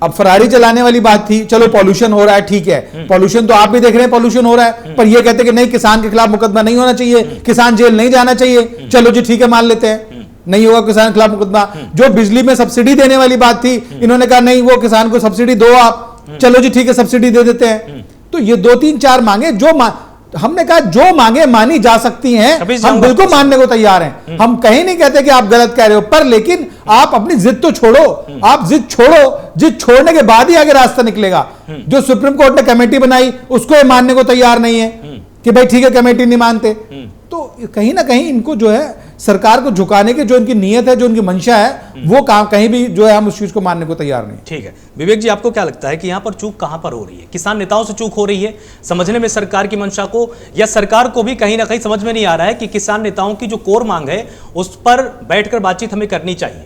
अब फरारी जलाने वाली बात थी, चलो पॉल्यूशन हो रहा है, ठीक है, पॉल्यूशन तो आप भी देख रहे हैं पॉल्यूशन हो रहा है, पर ये कहते हैं कि नहीं किसान के खिलाफ मुकदमा नहीं होना चाहिए, किसान जेल नहीं जाना चाहिए। चलो जी ठीक है, मान लेते हैं नहीं होगा किसान के खिलाफ मुकदमा। जो बिजली में सब्सिडी देने वाली बात थी, इन्होंने कहा नहीं वो किसान को सब्सिडी दो आप, चलो जी ठीक है सब्सिडी दे देते हैं। तो ये 2-3-4 मांगे हमने कहा जो मांगे मानी जा सकती हैं हम बिल्कुल मानने को तैयार हैं, हम कहीं नहीं कहते कि आप गलत कह रहे हो, पर लेकिन आप अपनी जिद तो छोड़ो, आप जिद छोड़ो, जिद छोड़ने के बाद ही आगे रास्ता निकलेगा। जो सुप्रीम कोर्ट ने कमेटी बनाई उसको ये मानने को तैयार नहीं है कि भाई ठीक है कमेटी नहीं मानते, तो कहीं ना कहीं इनको जो है सरकार को झुकाने की जो इनकी नीयत है, जो इनकी मंशा है, वो काम कहीं भी जो है हम उस चीज को मानने को तैयार नहीं। ठीक है विवेक जी, आपको क्या लगता है कि यहाँ पर चूक कहां पर हो रही है? किसान नेताओं से चूक हो रही है समझने में सरकार की मंशा को, या सरकार को भी कहीं ना कहीं समझ में नहीं आ रहा है कि किसान नेताओं की जो कोर मांग है उस पर बैठकर बातचीत हमें करनी चाहिए?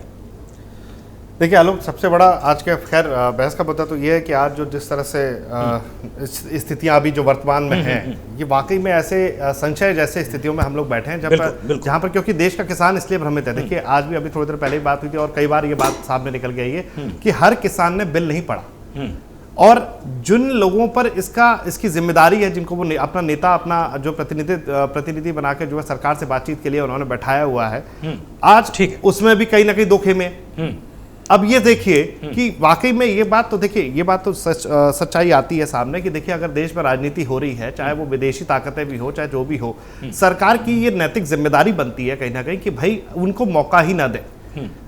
देखिए आलोक, सबसे बड़ा आज के खैर बहस का मुद्दा तो ये है कि आज जो जिस तरह से स्थितियां अभी जो वर्तमान में हैं, ये वाकई में ऐसे संशय जैसे स्थितियों में हम लोग बैठे हैं जहाँ पर क्योंकि देश का किसान इसलिए भ्रमित है। देखिए आज भी अभी थोड़ी देर पहले ही बात हुई थी और कई बार ये बात सामने निकल गई है कि हर किसान ने बिल नहीं पढ़ा, और जिन लोगों पर इसकी जिम्मेदारी है, जिनको वो अपना नेता, अपना जो प्रतिनिधि बना के जो है सरकार से बातचीत के लिए उन्होंने बैठाया हुआ है, आज ठीक उसमें भी कहीं ना कहीं दो खेमे। अब ये देखिए कि वाकई में ये बात तो सच्चाई आती है सामने कि देखिए अगर देश में राजनीति हो रही है, चाहे वो विदेशी ताकतें भी हो चाहे जो भी हो, सरकार की ये नैतिक जिम्मेदारी बनती है कहीं ना कहीं कि भाई उनको मौका ही ना दे।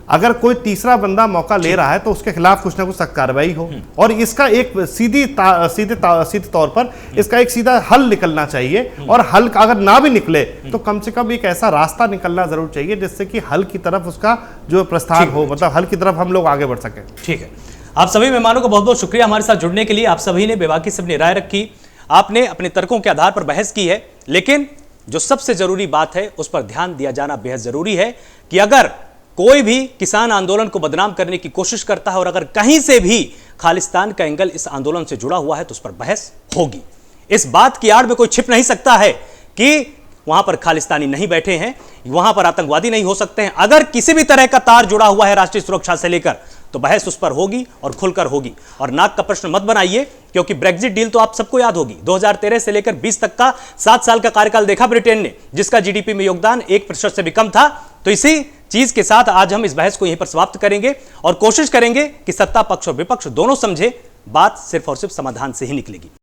अगर कोई तीसरा बंदा मौका ले रहा है तो उसके खिलाफ कुछ ना कुछ सख्त कार्रवाई हो, और इसका एक सीधे तौर पर इसका एक सीधा हल निकलना चाहिए, और हल अगर ना भी निकले तो कम से कम एक ऐसा रास्ता निकलना जरूर चाहिए जिससे कि हल की तरफ उसका जो प्रस्थान हो, मतलब हल की तरफ हम लोग आगे बढ़ सकें। ठीक है, आप सभी मेहमानों का बहुत बहुत शुक्रिया हमारे साथ जुड़ने के लिए। आप सभी ने बेबाकी से अपनी राय रखी, आपने अपने तर्कों के आधार पर बहस की है, लेकिन जो सबसे जरूरी बात है उस पर ध्यान दिया जाना बेहद जरूरी है कि अगर कोई भी किसान आंदोलन को बदनाम करने की कोशिश करता है और अगर कहीं से भी खालिस्तान का एंगल इस आंदोलन से जुड़ा हुआ है तो उस पर बहस होगी। इस बात की आड़ में कोई छिप नहीं सकता है कि वहां पर खालिस्तानी नहीं बैठे हैं, वहां पर आतंकवादी नहीं हो सकते हैं। अगर किसी भी तरह का तार जुड़ा हुआ है राष्ट्रीय सुरक्षा से लेकर तो बहस उस पर होगी और खुलकर होगी। और नाक का प्रश्न मत बनाइए, क्योंकि ब्रेक्जिट डील तो आप सबको याद होगी। 2013 से लेकर 20 तक का 7 साल का कार्यकाल देखा ब्रिटेन ने, जिसका जीडीपी में योगदान 1% से भी कम था। तो इसी चीज के साथ आज हम इस बहस को यहीं पर समाप्त करेंगे और कोशिश करेंगे कि सत्ता पक्ष और विपक्ष दोनों समझे, बात सिर्फ और सिर्फ समाधान से ही निकलेगी।